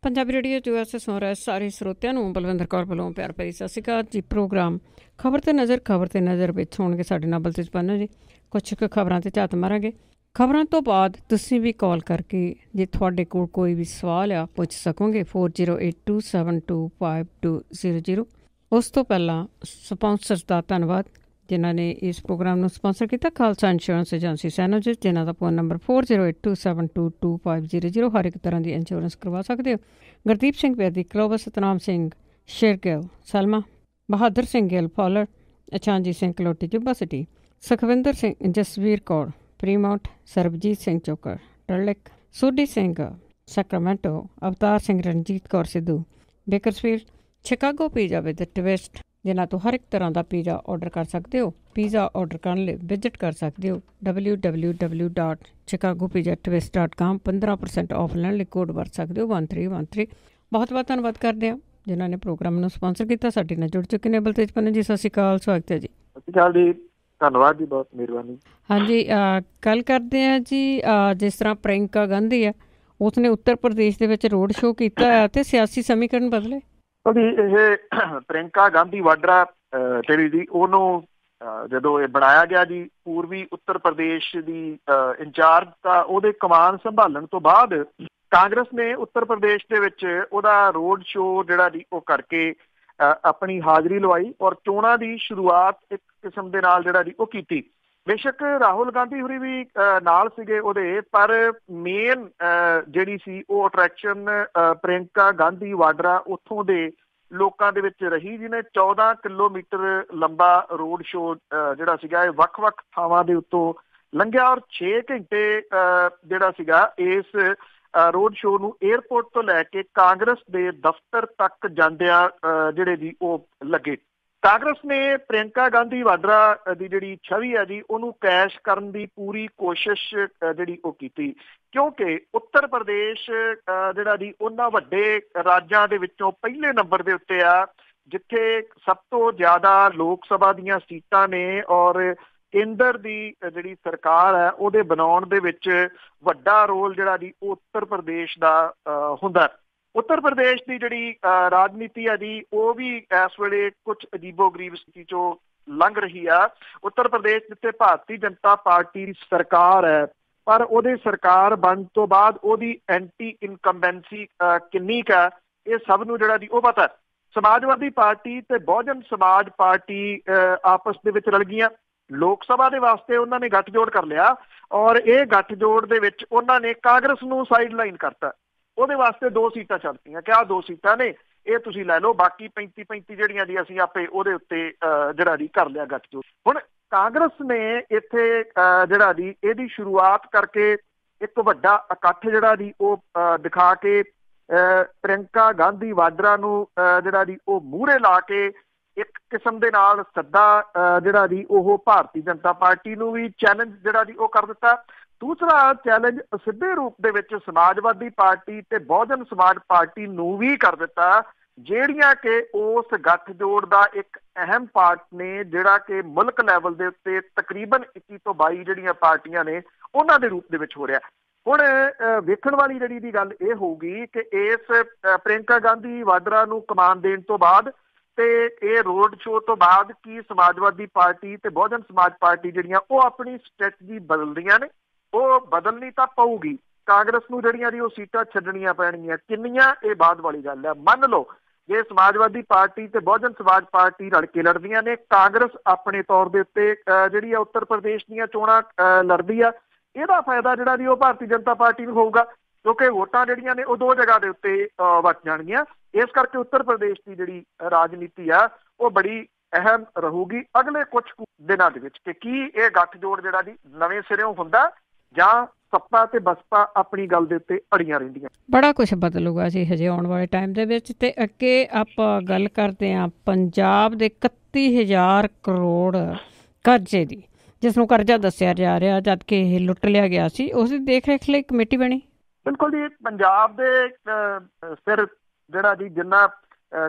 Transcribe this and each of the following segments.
Punjabi radio USA ਸੁਣ ਰਹੇ ਸਾਰੇ ਸਰੋਤਿਆਂ ਨੂੰ ਬਲਵਿੰਦਰ ਕੌਰ ਵੱਲੋਂ ਪਿਆਰ ਭਰੀ ਸਤਿ ਸ਼੍ਰੀ ਅਕਾਲ ਜੀ। ਪ੍ਰੋਗਰਾਮ ਖਬਰ ਤੇ ਨਜ਼ਰ ਵਿੱਚ ਹੋਣਗੇ ਸਾਡੇ ਨਾਲ ਬਲਤੇਜ ਪੰਨੂ ਜੀ। ਕੁਛ ਕੁ ਖਬਰਾਂ ਤੇ ਝਾਤ ਮਾਰਾਂਗੇ। ਖਬਰਾਂ ਤੋਂ ਬਾਅਦ ਤੁਸੀਂ ਵੀ ਕਾਲ ਕਰਕੇ ਜੇ ਤੁਹਾਡੇ ਕੋਲ ਕੋਈ ਵੀ ਸਵਾਲ ਆ ਪੁੱਛ ਸਕੋਗੇ 4082725200। ਉਸ ਤੋਂ ਪਹਿਲਾਂ ਸਪਾਂਸਰਸ ਦਾ ਧੰਨਵਾਦ ਜਿਨ੍ਹਾਂ ਨੇ ਇਸ ਪ੍ਰੋਗਰਾਮ ਨੂੰ ਸਪਾਂਸਰ ਕੀਤਾ। ਖਾਲਸਾ ਇੰਸ਼ੋਰੈਂਸ ਏਜੰਸੀ ਸੈਨੋਜਿਸ ਜਿਨ੍ਹਾਂ ਦਾ ਫੋਨ ਨੰਬਰ 4082722500। ਹਰ ਇੱਕ ਤਰ੍ਹਾਂ ਦੀ ਇੰਸ਼ੋਰੈਂਸ ਕਰਵਾ ਸਕਦੇ ਹੋ। Gurdeep Singh Bedi, Clover Satnam Singh Shergill, Salma Bahadar Singh Gill Fowler, Achanji Singh Kaloti Yuba City, Sukhwinder Singh, Jasvir Kaur Fremont, Sarabjit Singh Chokar Turlock, Sodhi Singh Sacramento, Avtar Singh, Ranjit Kaur Sidhu Bakersfield, Chicago pizza with twist ਜਿਨ੍ਹਾਂ ਤੋਂ ਹਰ ਇੱਕ ਤਰ੍ਹਾਂ ਦਾ ਪੀਜ਼ਾ ਔਡਰ ਕਰ ਸਕਦੇ ਹੋ। ਪੀਜ਼ਾ ਔਡਰ ਕਰਨ ਲਈ ਵਿਜ਼ਿਟ ਕਰ ਸਕਦੇ ਹੋ www.chicagopizzatwist.com। 15% ਆਫ ਲੈਣ ਲਈ ਕੋਡ ਵਰਤ ਸਕਦੇ ਹੋ 1313। ਬਹੁਤ ਬਹੁਤ ਧੰਨਵਾਦ ਕਰਦੇ ਹਾਂ ਜਿਨ੍ਹਾਂ ਨੇ ਪ੍ਰੋਗਰਾਮ ਨੂੰ ਸਪਾਂਸਰ ਕੀਤਾ। ਸਾਡੇ ਨਾਲ ਜੁੜ ਚੁੱਕੇ ਨੇ ਬਲਤੇਜ ਪੰਨੂ ਜੀ। ਸਤਿ ਸ਼੍ਰੀ ਅਕਾਲ, ਸਵਾਗਤ ਹੈ ਜੀ। ਸਤਿ ਸ਼੍ਰੀ ਅਕਾਲ ਜੀ, ਧੰਨਵਾਦ ਜੀ, ਬਹੁਤ ਮਿਹਰਬਾਨੀ। ਹਾਂਜੀ, ਗੱਲ ਕਰਦੇ ਹਾਂ ਜੀ। ਜਿਸ ਤਰ੍ਹਾਂ ਪ੍ਰਿਯੰਕਾ ਗਾਂਧੀ ਆ, ਉਸਨੇ ਉੱਤਰ ਪ੍ਰਦੇਸ਼ ਦੇ ਵਿੱਚ ਰੋਡ ਸ਼ੋਅ ਕੀਤਾ ਅਤੇ ਸਿਆਸੀ ਸਮੀਕਰਨ ਬਦਲੇ। ਇਹ ਪ੍ਰਿਯੰਕਾ ਗਾਂਧੀ ਵਾਡਰਾ ਜਿਹੜੀ ਜੀ, ਉਹਨੂੰ ਜਦੋਂ ਇਹ ਬਣਾਇਆ ਗਿਆ ਜੀ ਪੂਰਬੀ ਉੱਤਰ ਪ੍ਰਦੇਸ਼ ਦੀ ਇੰਚਾਰਜ, ਤਾਂ ਉਹਦੇ ਕਮਾਨ ਸੰਭਾਲਣ ਤੋਂ ਬਾਅਦ ਕਾਂਗਰਸ ਨੇ ਉੱਤਰ ਪ੍ਰਦੇਸ਼ ਦੇ ਵਿੱਚ ਉਹਦਾ ਰੋਡ ਸ਼ੋਅ ਜਿਹੜਾ ਜੀ ਉਹ ਕਰਕੇ ਆਪਣੀ ਹਾਜ਼ਰੀ ਲਵਾਈ ਔਰ ਚੋਣਾਂ ਦੀ ਸ਼ੁਰੂਆਤ ਇੱਕ ਕਿਸਮ ਦੇ ਨਾਲ ਜਿਹੜਾ ਜੀ ਉਹ ਕੀਤੀ। ਬੇਸ਼ੱਕ ਰਾਹੁਲ ਗਾਂਧੀ ਹੋਰੀ ਵੀ ਨਾਲ ਸੀਗੇ ਉਹਦੇ, ਪਰ ਮੇਨ ਜਿਹੜੀ ਸੀ ਉਹ ਅਟਰੈਕਸ਼ਨ ਪ੍ਰਿਯੰਕਾ ਗਾਂਧੀ ਵਾਡਰਾ ਉੱਥੋਂ ਦੇ ਲੋਕਾਂ ਦੇ ਵਿੱਚ ਰਹੀ, ਜਿਹਨੇ 14 ਕਿਲੋਮੀਟਰ ਲੰਬਾ ਰੋਡ ਸ਼ੋਅ ਜਿਹੜਾ ਸੀਗਾ ਇਹ ਵੱਖ-ਵੱਖ ਥਾਵਾਂ ਦੇ ਉੱਤੋਂ ਲੰਘਿਆ ਔਰ 6 ਘੰਟੇ ਜਿਹੜਾ ਸੀਗਾ ਇਸ ਰੋਡ ਸ਼ੋਅ ਨੂੰ ਏਅਰਪੋਰਟ ਤੋਂ ਲੈ ਕੇ ਕਾਂਗਰਸ ਦੇ ਦਫ਼ਤਰ ਤੱਕ ਜਾਂਦਿਆਂ ਜਿਹੜੇ ਜੀ ਉਹ ਲੱਗੇ। ਕਾਂਗਰਸ ਨੇ ਪ੍ਰਿਯੰਕਾ ਗਾਂਧੀ ਵਾਡਰਾ ਦੀ ਜਿਹੜੀ ਛਵੀ ਹੈ ਜੀ ਉਹਨੂੰ ਕੈਸ਼ ਕਰਨ ਦੀ ਪੂਰੀ ਕੋਸ਼ਿਸ਼ ਜਿਹੜੀ ਉਹ ਕੀਤੀ, ਕਿਉਂਕਿ ਉੱਤਰ ਪ੍ਰਦੇਸ਼ ਜਿਹੜਾ ਜੀ ਉਹਨਾਂ ਵੱਡੇ ਰਾਜਾਂ ਦੇ ਵਿੱਚੋਂ ਪਹਿਲੇ ਨੰਬਰ ਦੇ ਉੱਤੇ ਆ ਜਿੱਥੇ ਸਭ ਤੋਂ ਜ਼ਿਆਦਾ ਲੋਕ ਸਭਾ ਦੀਆਂ ਸੀਟਾਂ ਨੇ ਔਰ ਕੇਂਦਰ ਦੀ ਜਿਹੜੀ ਸਰਕਾਰ ਹੈ ਉਹਦੇ ਬਣਾਉਣ ਦੇ ਵਿੱਚ ਵੱਡਾ ਰੋਲ ਜਿਹੜਾ ਜੀ ਉਹ ਉੱਤਰ ਪ੍ਰਦੇਸ਼ ਦਾ ਹੁੰਦਾ। ਉੱਤਰ ਪ੍ਰਦੇਸ਼ ਦੀ ਜਿਹੜੀ ਰਾਜਨੀਤੀ ਹੈ ਜੀ ਉਹ ਵੀ ਇਸ ਵੇਲੇ ਕੁਛ ਅਜੀਬੋ ਗਰੀਬ ਸਥਿਤੀ ਚੋਂ ਲੰਘ ਰਹੀ ਆ। ਉੱਤਰ ਪ੍ਰਦੇਸ਼ ਜਿੱਥੇ ਭਾਰਤੀ ਜਨਤਾ ਪਾਰਟੀ ਦੀ ਸਰਕਾਰ ਹੈ, ਪਰ ਉਹਦੇ ਸਰਕਾਰ ਬਣਨ ਤੋਂ ਬਾਅਦ ਉਹਦੀ ਐਂਟੀ ਇਨਕੰਬੈਂਸੀ ਕਿੰਨੀ ਕੁ ਹੈ ਇਹ ਸਭ ਨੂੰ ਜਿਹੜਾ ਜੀ ਉਹ ਪਤਾ। ਸਮਾਜਵਾਦੀ ਪਾਰਟੀ ਤੇ ਬਹੁਜਨ ਸਮਾਜ ਪਾਰਟੀ ਆਪਸ ਦੇ ਵਿੱਚ ਰਲ ਗਈਆਂ। ਲੋਕ ਸਭਾ ਦੇ ਵਾਸਤੇ ਉਹਨਾਂ ਨੇ ਗੱਠਜੋੜ ਕਰ ਲਿਆ ਔਰ ਇਹ ਗੱਠਜੋੜ ਦੇ ਵਿੱਚ ਉਹਨਾਂ ਨੇ ਕਾਂਗਰਸ ਨੂੰ ਸਾਈਡ ਲਾਈਨ ਕਰਤਾ। ਉਹਦੇ ਵਾਸਤੇ 2 ਸੀਟਾਂ ਛੱਡਤੀਆਂ ਕਿ ਆਹ 2 ਸੀਟਾਂ ਨੇ, ਇਹ ਤੁਸੀਂ ਲੈ ਲਓ, ਬਾਕੀ 35 ਜਿਹੜੀਆਂ ਜੀ ਅਸੀਂ ਆਪੇ ਉਹਦੇ ਉੱਤੇ ਜਿਹੜਾ ਜੀ ਕਰ ਲਿਆ ਗੱਠਜੋੜ। ਹੁਣ ਕਾਂਗਰਸ ਨੇ ਇੱਥੇ ਜਿਹੜਾ ਜੀ ਇਹਦੀ ਸ਼ੁਰੂਆਤ ਕਰਕੇ ਇੱਕ ਵੱਡਾ ਇਕੱਠ ਜਿਹੜਾ ਜੀ ਉਹ ਦਿਖਾ ਕੇ ਪ੍ਰਿਯੰਕਾ ਗਾਂਧੀ ਵਾਡਰਾ ਨੂੰ ਜਿਹੜਾ ਜੀ ਉਹ ਮੂਹਰੇ ਲਾ ਕੇ ਇੱਕ ਕਿਸਮ ਦੇ ਨਾਲ ਸੱਦਾ ਜਿਹੜਾ ਜੀ ਉਹ ਭਾਰਤੀ ਜਨਤਾ ਪਾਰਟੀ ਨੂੰ ਵੀ ਚੈਲੰਜ ਜਿਹੜਾ ਜੀ ਉਹ ਕਰ ਦਿੱਤਾ। ਦੂਸਰਾ ਚੈਲੰਜ ਸਿੱਧੇ ਰੂਪ ਦੇ ਵਿੱਚ ਸਮਾਜਵਾਦੀ ਪਾਰਟੀ ਤੇ ਬਹੁਜਨ ਸਮਾਜ ਪਾਰਟੀ ਨੂੰ ਵੀ ਕਰ ਦਿੱਤਾ, ਜਿਹੜੀਆਂ ਕਿ ਉਸ ਗੱਠਜੋੜ ਦਾ ਇੱਕ ਅਹਿਮ ਪਾਰਟ ਨੇ, ਜਿਹੜਾ ਕਿ ਮੁਲਕ ਲੈਵਲ ਦੇ ਉੱਤੇ ਤਕਰੀਬਨ 21 ਤੋਂ 22 ਜਿਹੜੀਆਂ ਪਾਰਟੀਆਂ ਨੇ ਉਹਨਾਂ ਦੇ ਰੂਪ ਦੇ ਵਿੱਚ ਹੋ ਰਿਹਾ। ਹੁਣ ਵੇਖਣ ਵਾਲੀ ਜਿਹੜੀ ਦੀ ਗੱਲ ਇਹ ਹੋਊਗੀ ਕਿ ਇਸ ਪ੍ਰਿਯੰਕਾ ਗਾਂਧੀ ਵਾਡਰਾ ਨੂੰ ਕਮਾਨ ਦੇਣ ਤੋਂ ਬਾਅਦ ਤੇ ਇਹ ਰੋਡ ਸ਼ੋਅ ਤੋਂ ਬਾਅਦ ਕੀ ਸਮਾਜਵਾਦੀ ਪਾਰਟੀ ਤੇ ਬਹੁਜਨ ਸਮਾਜ ਪਾਰਟੀ ਜਿਹੜੀਆਂ ਉਹ ਆਪਣੀ ਸਟ੍ਰੈਟਜੀ ਬਦਲਦੀਆਂ ਨੇ। ਉਹ ਬਦਲਣੀ ਤਾਂ ਪਊਗੀ, ਕਾਂਗਰਸ ਨੂੰ ਜਿਹੜੀਆਂ ਜੀ ਉਹ ਸੀਟਾਂ ਛੱਡਣੀਆਂ ਪੈਣਗੀਆਂ। ਕਿੰਨੀਆਂ ਇਹ ਬਾਅਦ ਵਾਲੀ ਗੱਲ ਹੈ। ਮੰਨ ਲਓ ਜੇ ਸਮਾਜਵਾਦੀ ਪਾਰਟੀ ਤੇ ਬਹੁਜਨ ਸਮਾਜ ਪਾਰਟੀ ਰਲ ਕੇ ਲੜਦੀਆਂ ਨੇ, ਕਾਂਗਰਸ ਆਪਣੇ ਤੌਰ ਦੇ ਉੱਤੇ ਜਿਹੜੀ ਆ ਉੱਤਰ ਪ੍ਰਦੇਸ਼ ਦੀਆਂ ਚੋਣਾਂ ਲੜਦੀ ਆ, ਇਹਦਾ ਫਾਇਦਾ ਜਿਹੜਾ ਜੀ ਉਹ ਭਾਰਤੀ ਜਨਤਾ ਪਾਰਟੀ ਨੂੰ ਹੋਊਗਾ, ਕਿਉਂਕਿ ਵੋਟਾਂ ਜਿਹੜੀਆਂ ਨੇ ਉਹ 2 ਜਗ੍ਹਾ ਦੇ ਉੱਤੇ ਵਟ ਜਾਣਗੀਆਂ। ਇਸ ਕਰਕੇ ਉੱਤਰ ਪ੍ਰਦੇਸ਼ ਦੀ ਜਿਹੜੀ ਰਾਜਨੀਤੀ ਆ ਉਹ ਬੜੀ ਅਹਿਮ ਰਹੂਗੀ ਅਗਲੇ ਕੁਝ ਦਿਨਾਂ ਦੇ ਵਿੱਚ ਕਿ ਕੀ ਇਹ ਗੱਠਜੋੜ ਜਿਹੜਾ ਜੀ ਨਵੇਂ ਸਿਰਿਓਂ ਹੁੰਦਾ ਜਾਂ ਸੱਪਾ ਤੇ ਬਸਪਾ ਆਪਣੀ ਗੱਲ ਦੇ ਉੱਤੇ ਅੜੀਆਂ ਰਹਿੰਦੀਆਂ। ਬੜਾ ਕੁਛ ਬਦਲੂਗਾ ਜੀ ਹਜੇ ਆਉਣ ਵਾਲੇ ਟਾਈਮ ਦੇ ਵਿੱਚ। ਤੇ ਅੱਗੇ ਆਪਾਂ ਗੱਲ ਕਰਦੇ ਹਾਂ ਪੰਜਾਬ ਦੇ 31,000 ਕਰੋੜ ਕਰਜ਼ੇ ਦੀ, ਜਿਸ ਨੂੰ ਕਰਜ਼ਾ ਦੱਸਿਆ ਜਾ ਰਿਹਾ ਜਦ ਕਿ ਇਹ ਲੁੱਟ ਲਿਆ ਗਿਆ ਸੀ। ਉਸ ਦੀ ਦੇਖ ਰੇਖ ਲਈ ਕਮੇਟੀ ਬਣੀ। ਬਿਲਕੁਲ ਜੀ, ਪੰਜਾਬ ਦੇ ਸਿਰ ਜਿਹੜਾ ਜੀ ਜਿੰਨਾ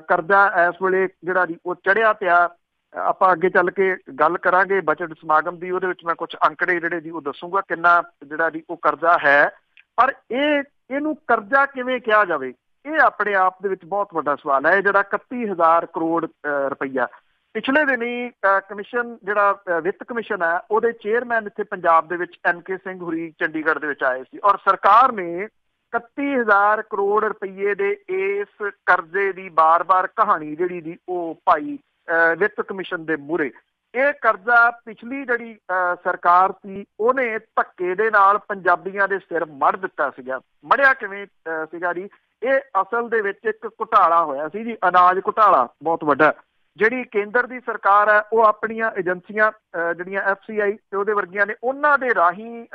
ਕਰਜ਼ਾ ਇਸ ਵੇਲੇ ਜਿਹੜਾ ਜੀ ਉਹ ਚੜਿਆ ਪਿਆ, ਆਪਾਂ ਅੱਗੇ ਚੱਲ ਕੇ ਗੱਲ ਕਰਾਂਗੇ ਬਜਟ ਸਮਾਗਮ ਦੀ, ਉਹਦੇ ਵਿੱਚ ਮੈਂ ਕੁਝ ਅੰਕੜੇ ਜਿਹੜੇ ਜੀ ਉਹ ਦੱਸੂਗਾ ਕਿੰਨਾ ਜਿਹੜਾ ਜੀ ਉਹ ਕਰਜ਼ਾ ਹੈ। ਪਰ ਇਹਨੂੰ ਕਰਜ਼ਾ ਕਿਵੇਂ ਕਿਹਾ ਜਾਵੇ, ਇਹ ਆਪਣੇ ਆਪ ਦੇ ਵਿੱਚ ਬਹੁਤ ਵੱਡਾ ਸਵਾਲ ਹੈ। ਇਹ ਜਿਹੜਾ 31,000 ਕਰੋੜ ਰੁਪਈਆ ਪਿਛਲੇ ਦਿਨੀ ਕਮਿਸ਼ਨ ਜਿਹੜਾ ਵਿੱਤ ਕਮਿਸ਼ਨ ਹੈ ਉਹਦੇ ਚੇਅਰਮੈਨ ਇੱਥੇ ਪੰਜਾਬ ਦੇ ਵਿੱਚ NK ਸਿੰਘ ਹੁਰੀ ਚੰਡੀਗੜ੍ਹ ਦੇ ਵਿੱਚ ਆਏ ਸੀ ਔਰ ਸਰਕਾਰ ਨੇ 31,000 ਕਰੋੜ ਰੁਪਈਏ ਦੇ ਇਸ ਕਰਜ਼ੇ ਦੀ ਬਾਰ-ਬਾਰ ਕਹਾਣੀ ਜਿਹੜੀ ਦੀ ਉਹ ਭਾਈ ਵਿੱਤ ਕਮਿਸ਼ਨ ਦੇ ਮੂਹਰੇ। ਇਹ ਕਰਜ਼ਾ ਪਿਛਲੀ ਜਿਹੜੀ ਸਰਕਾਰ ਸੀ ਉਹਨੇ ਧੱਕੇ ਦੇ ਨਾਲ ਪੰਜਾਬੀਆਂ ਦੇ ਸਿਰ ਮੜ ਦਿੱਤਾ ਸੀਗਾ। ਮੜਿਆ ਕਿਵੇਂ ਸੀਗਾ ਜੀ? ਇਹ ਅਸਲ ਦੇ ਵਿੱਚ ਇੱਕ ਘੁਟਾਲਾ ਹੋਇਆ ਸੀ ਜੀ, ਅਨਾਜ ਘੁਟਾਲਾ ਬਹੁਤ ਵੱਡਾ। ਜਿਹੜੀ ਕੇਂਦਰ ਦੀ ਸਰਕਾਰ ਹੈ ਉਹ ਆਪਣੀਆਂ ਏਜੰਸੀਆਂ ਜਿਹੜੀਆਂ FCI ਤੇ ਉਹਦੇ ਵਰਗੀਆਂ ਨੇ ਉਹਨਾਂ ਦੇ ਰਾਹੀਂ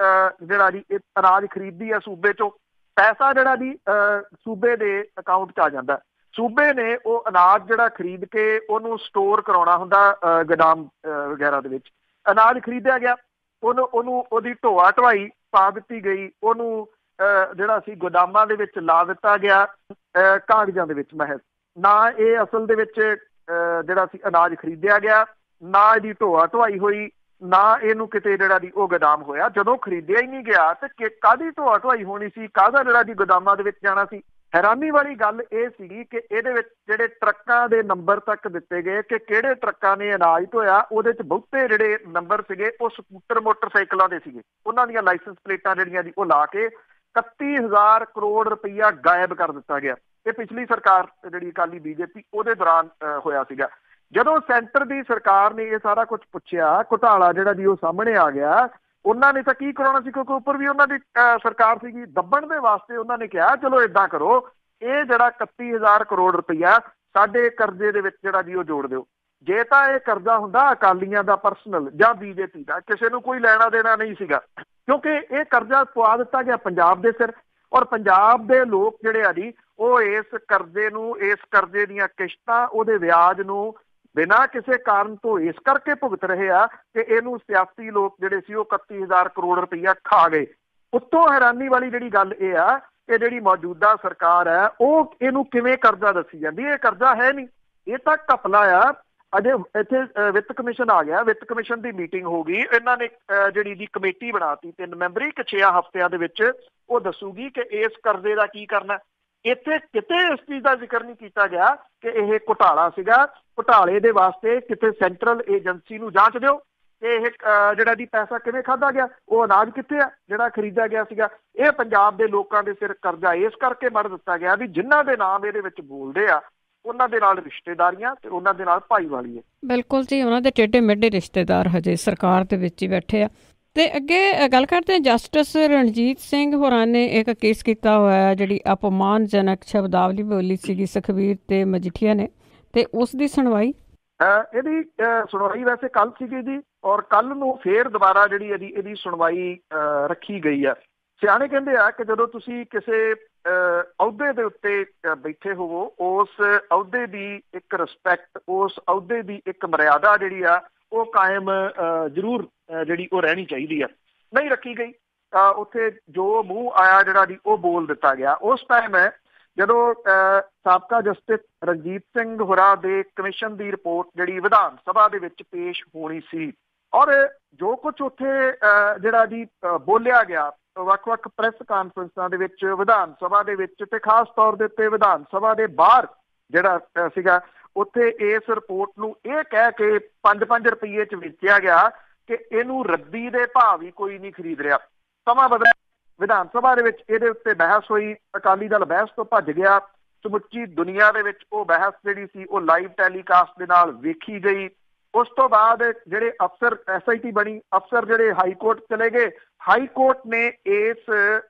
ਜਿਹੜਾ ਜੀ ਇਹ ਅਨਾਜ ਖਰੀਦਦੀ ਹੈ ਸੂਬੇ ਚੋਂ। ਪੈਸਾ ਜਿਹੜਾ ਜੀ ਸੂਬੇ ਦੇ ਅਕਾਊਂਟ 'ਚ ਆ ਜਾਂਦਾ। ਸੂਬੇ ਨੇ ਉਹ ਅਨਾਜ ਜਿਹੜਾ ਖਰੀਦ ਕੇ ਉਹਨੂੰ ਸਟੋਰ ਕਰਾਉਣਾ ਹੁੰਦਾ ਗੋਦਾਮ ਵਗੈਰਾ ਦੇ ਵਿੱਚ। ਅਨਾਜ ਖਰੀਦਿਆ ਗਿਆ, ਉਹਦੀ ਢੋਆ ਢਵਾਈ ਪਾ ਦਿੱਤੀ ਗਈ, ਉਹਨੂੰ ਜਿਹੜਾ ਸੀ ਗੋਦਾਮਾਂ ਦੇ ਵਿੱਚ ਲਾ ਦਿੱਤਾ ਗਿਆ ਕਾਗਜ਼ਾਂ ਦੇ ਵਿੱਚ ਮਹਿਜ਼। ਨਾ ਇਹ ਅਸਲ ਦੇ ਵਿੱਚ ਜਿਹੜਾ ਸੀ ਅਨਾਜ ਖਰੀਦਿਆ ਗਿਆ, ਨਾ ਇਹਦੀ ਢੋਆ ਢਵਾਈ ਹੋਈ, ਨਾ ਇਹਨੂੰ ਕਿਤੇ ਜਿਹੜਾ ਦੀ ਉਹ ਗੋਦਾਮ ਹੋਇਆ। ਜਦੋਂ ਖਰੀਦਿਆ ਹੀ ਨਹੀਂ ਗਿਆ ਤੇ ਕਾਹਦੀ ਢੋਆ ਢਵਾਈ ਹੋਣੀ ਸੀ, ਕਾਹਦਾ ਜਿਹੜਾ ਦੀ ਗੋਦਾਮਾਂ ਦੇ ਵਿੱਚ ਜਾਣਾ ਸੀ। ਹੈਰਾਨੀ ਵਾਲੀ ਗੱਲ ਇਹ ਸੀਗੀ ਕਿ ਇਹਦੇ ਵਿੱਚ ਜਿਹੜੇ ਟਰੱਕਾਂ ਦੇ ਨੰਬਰ ਤੱਕ ਦਿੱਤੇ ਗਏ ਕਿ ਕਿਹੜੇ ਟਰੱਕਾਂ ਨੇ ਅਨਾਜ ਢੋਇਆ। ਉਹਦੇ 'ਚ ਬਹੁਤੇ ਜਿਹੜੇ ਨੰਬਰ ਸੀਗੇ ਉਹ ਸਕੂਟਰ ਮੋਟਰਸਾਈਕਲਾਂ ਦੇ ਸੀਗੇ। ਉਹਨਾਂ ਦੀਆਂ ਲਾਇਸੈਂਸ ਪਲੇਟਾਂ ਜਿਹੜੀਆਂ ਦੀ ਉਹ ਲਾ ਕੇ 31,000 ਕਰੋੜ ਰੁਪਈਆ ਗਾਇਬ ਕਰ ਦਿੱਤਾ ਗਿਆ। ਇਹ ਪਿਛਲੀ ਸਰਕਾਰ ਜਿਹੜੀ ਅਕਾਲੀ BJP ਉਹਦੇ ਦੌਰਾਨ ਹੋਇਆ ਸੀਗਾ। ਜਦੋਂ ਸੈਂਟਰ ਦੀ ਸਰਕਾਰ ਨੇ ਇਹ ਸਾਰਾ ਕੁਝ ਪੁੱਛਿਆ, ਘੁਟਾਲਾ ਜਿਹੜਾ ਦੀ ਉਹ ਸਾਹਮਣੇ ਆ ਗਿਆ, ਉਹਨਾਂ ਨੇ ਤਾਂ ਕੀ ਕਰਾਉਣਾ ਸੀ ਕਿਉਂਕਿ ਉੱਪਰ ਵੀ ਉਹਨਾਂ ਦੀ ਸਰਕਾਰ ਸੀਗੀ। ਦੱਬਣ ਦੇ ਵਾਸਤੇ ਉਹਨਾਂ ਨੇ ਕਿਹਾ ਚਲੋ ਏਦਾਂ ਕਰੋ, ਇਹ ਜਿਹੜਾ 31,000 ਕਰੋੜ ਰੁਪਈਆ ਸਾਡੇ ਕਰਜ਼ੇ ਦੇ ਵਿੱਚ ਜਿਹੜਾ ਜੀ ਉਹ ਜੋੜ ਦਿਓ। ਜੇ ਤਾਂ ਇਹ ਕਰਜ਼ਾ ਹੁੰਦਾ ਅਕਾਲੀਆਂ ਦਾ ਪਰਸਨਲ ਜਾਂ BJP ਦਾ, ਕਿਸੇ ਨੂੰ ਕੋਈ ਲੈਣਾ ਦੇਣਾ ਨਹੀਂ ਸੀਗਾ ਕਿਉਂਕਿ ਇਹ ਕਰਜ਼ਾ ਪਵਾ ਦਿੱਤਾ ਗਿਆ ਪੰਜਾਬ ਦੇ ਸਿਰ। ਔਰ ਪੰਜਾਬ ਦੇ ਲੋਕ ਜਿਹੜੇ ਆ ਜੀ ਉਹ ਇਸ ਕਰਜ਼ੇ ਦੀਆਂ ਕਿਸ਼ਤਾਂ, ਉਹਦੇ ਵਿਆਜ ਨੂੰ ਬਿਨਾਂ ਕਿਸੇ ਕਾਰਨ ਤੋਂ ਇਸ ਕਰਕੇ ਭੁਗਤ ਰਹੇ ਆ ਕਿ ਇਹਨੂੰ ਸਿਆਸੀ ਲੋਕ ਜਿਹੜੇ ਸੀ ਉਹ 31,000 ਕਰੋੜ ਰੁਪਈਆ ਖਾ ਗਏ। ਉੱਤੋਂ ਹੈਰਾਨੀ ਵਾਲੀ ਜਿਹੜੀ ਗੱਲ ਇਹ ਆ ਕਿ ਜਿਹੜੀ ਮੌਜੂਦਾ ਸਰਕਾਰ ਹੈ ਉਹ ਇਹਨੂੰ ਕਿਵੇਂ ਕਰਜ਼ਾ ਦੱਸੀ ਜਾਂਦੀ। ਇਹ ਕਰਜ਼ਾ ਹੈ ਨਹੀਂ, ਇਹ ਤਾਂ ਘਪਲਾ ਆ। ਅਜੇ ਇੱਥੇ ਵਿੱਤ ਕਮਿਸ਼ਨ ਆ ਗਿਆ, ਵਿੱਤ ਕਮਿਸ਼ਨ ਦੀ ਮੀਟਿੰਗ ਹੋ ਗਈ, ਇਹਨਾਂ ਨੇ ਜਿਹੜੀ ਦੀ ਕਮੇਟੀ ਬਣਾਤੀ 3 ਮੈਂਬਰੀ ਕਿ 6 ਹਫ਼ਤਿਆਂ ਦੇ ਵਿੱਚ ਉਹ ਦੱਸੂਗੀ ਕਿ ਇਸ ਕਰਜ਼ੇ ਦਾ ਕੀ ਕਰਨਾ। ਇੱਥੇ ਕਿਤੇ ਇਸ ਚੀਜ਼ ਦਾ ਜ਼ਿਕਰ ਨਹੀਂ ਕੀਤਾ ਗਿਆ ਕਿ ਇਹ ਘੁਟਾਲਾ ਸੀਗਾ। ਘੁਟਾਲੇ ਦੇ ਵਾਸਤੇ ਕਿਤੇ ਸੈਂਟਰਲ ਏਜੰਸੀ ਨੂੰ ਜਾਂਚ ਦਿਓ ਕਿ ਇਹ ਜਿਹੜਾ ਦੀ ਪੈਸਾ ਕਿਵੇਂ ਖਾਧਾ ਗਿਆ, ਉਹ ਅਨਾਜ ਕਿੱਥੇ ਆ ਜਿਹੜਾ ਖਰੀਦਿਆ ਗਿਆ ਸੀਗਾ। ਇਹ ਪੰਜਾਬ ਦੇ ਲੋਕਾਂ ਦੇ ਸਿਰ ਕਰਜ਼ਾ ਇਸ ਕਰਕੇ ਮੜ ਦਿੱਤਾ ਗਿਆ ਵੀ ਜਿਨ੍ਹਾਂ ਦੇ ਨਾਮ ਇਹਦੇ ਵਿੱਚ ਬੋਲਦੇ ਆ ਉਹਨਾਂ ਦੇ ਨਾਲ ਰਿਸ਼ਤੇਦਾਰੀਆਂ ਤੇ ਉਹਨਾਂ ਦੇ ਨਾਲ ਭਾਈਵਾਲੀ ਹੈ। ਬਿਲਕੁਲ ਜੀ, ਉਹਨਾਂ ਦੇ ਟੇਢੇ ਮੇਢੇ ਰਿਸ਼ਤੇਦਾਰ ਹਜੇ ਸਰਕਾਰ ਦੇ ਵਿੱਚ ਹੀ ਬੈਠੇ ਆ। ਤੇ ਅੱਗੇ ਗੱਲ ਕਰਦੇ ਹਾਂ, ਜਸਟਿਸ ਰਣਜੀਤ ਸਿੰਘ ਹੋਰਾਂ ਨੇ ਇੱਕ ਕੇਸ ਕੀਤਾ ਹੋਇਆ ਜਿਹੜੀ ਅਪਮਾਨਜਨਕ ਸ਼ਬਦਾਵਲੀ ਬੋਲੀ ਸੀਗੀ ਸੁਖਬੀਰ ਤੇ ਮਜੀਠੀਆ ਨੇ, ਤੇ ਉਸ ਦੀ ਸੁਣਵਾਈ ਇਹਦੀ ਸੁਣਵਾਈ ਵੈਸੇ ਕੱਲ ਸੀਗੀ ਜੀ ਔਰ ਕੱਲ ਨੂੰ ਫੇਰ ਦੁਬਾਰਾ ਜਿਹੜੀ ਇਹਦੀ ਸੁਣਵਾਈ ਰੱਖੀ ਗਈ ਆ। ਸਿਆਣੇ ਕਹਿੰਦੇ ਆ ਕਿ ਜਦੋਂ ਤੁਸੀਂ ਕਿਸੇ ਅਹੁਦੇ ਦੇ ਉੱਤੇ ਬੈਠੇ ਹੋਵੋ, ਉਸ ਅਹੁਦੇ ਦੀ ਇੱਕ ਰਿਸਪੈਕਟ, ਉਸ ਅਹੁਦੇ ਦੀ ਇੱਕ ਮਰਿਆਦਾ ਜਿਹੜੀ ਆ ਉਹ ਕਾਇਮ ਜ਼ਰੂਰ ਜਿਹੜੀ ਉਹ ਰਹਿਣੀ ਚਾਹੀਦੀ ਆ। ਨਹੀਂ ਰੱਖੀ ਗਈ, ਉੱਥੇ ਜੋ ਮੂੰਹ ਆਇਆ ਜਿਹੜਾ ਦੀ ਉਹ ਬੋਲ ਦਿੱਤਾ ਗਿਆ। ਉਸ ਟਾਈਮ ਜਦੋਂ ਸਾਬਕਾ ਜਸਟਿਸ ਰਣਜੀਤ ਸਿੰਘ ਹੋਰਾਂ ਦੇ ਕਮਿਸ਼ਨ ਦੀ ਰਿਪੋਰਟ ਜਿਹੜੀ ਵਿਧਾਨ ਸਭਾ ਦੇ ਵਿੱਚ ਪੇਸ਼ ਹੋਣੀ ਸੀ ਔਰ ਜੋ ਕੁਝ ਉੱਥੇ ਜਿਹੜਾ ਜੀ ਬੋਲਿਆ ਗਿਆ ਵੱਖ-ਵੱਖ ਪ੍ਰੈਸ ਕਾਨਫਰੰਸਾਂ ਦੇ ਵਿੱਚ, ਵਿਧਾਨ ਸਭਾ ਦੇ ਵਿੱਚ ਤੇ ਖਾਸ ਤੌਰ ਦੇ ਉੱਤੇ ਵਿਧਾਨ ਸਭਾ ਦੇ ਬਾਹਰ ਜਿਹੜਾ ਸੀਗਾ, ਉੱਥੇ ਇਸ ਰਿਪੋਰਟ ਨੂੰ ਇਹ ਕਹਿ ਕੇ 5-5 ਰੁਪਈਏ 'ਚ ਵੇਚਿਆ ਗਿਆ ਕਿ ਇਹਨੂੰ ਰੱਦੀ ਦੇ ਭਾਅ ਵੀ ਕੋਈ ਨਹੀਂ ਖਰੀਦ ਰਿਹਾ। ਸਮਾਂ ਬਦਲਿਆ, ਵਿਧਾਨ ਸਭਾ ਦੇ ਵਿੱਚ ਇਹਦੇ ਉੱਤੇ ਬਹਿਸ ਹੋਈ, ਅਕਾਲੀ ਦਲ ਬਹਿਸ ਤੋਂ ਭੱਜ ਗਿਆ। ਸਮੁੱਚੀ ਦੁਨੀਆ ਦੇ ਵਿੱਚ ਉਹ ਬਹਿਸ ਜਿਹੜੀ ਸੀ ਉਹ ਲਾਈਵ ਟੈਲੀਕਾਸਟ ਦੇ ਨਾਲ ਵੇਖੀ ਗਈ। ਉਸ ਤੋਂ ਬਾਅਦ ਜਿਹੜੇ ਅਫਸਰ SIT ਬਣੀ, ਅਫਸਰ ਜਿਹੜੇ ਹਾਈ ਕੋਰਟ ਚਲੇ ਗਏ। ਹਾਈ ਕੋਰਟ ਨੇ ਇਸ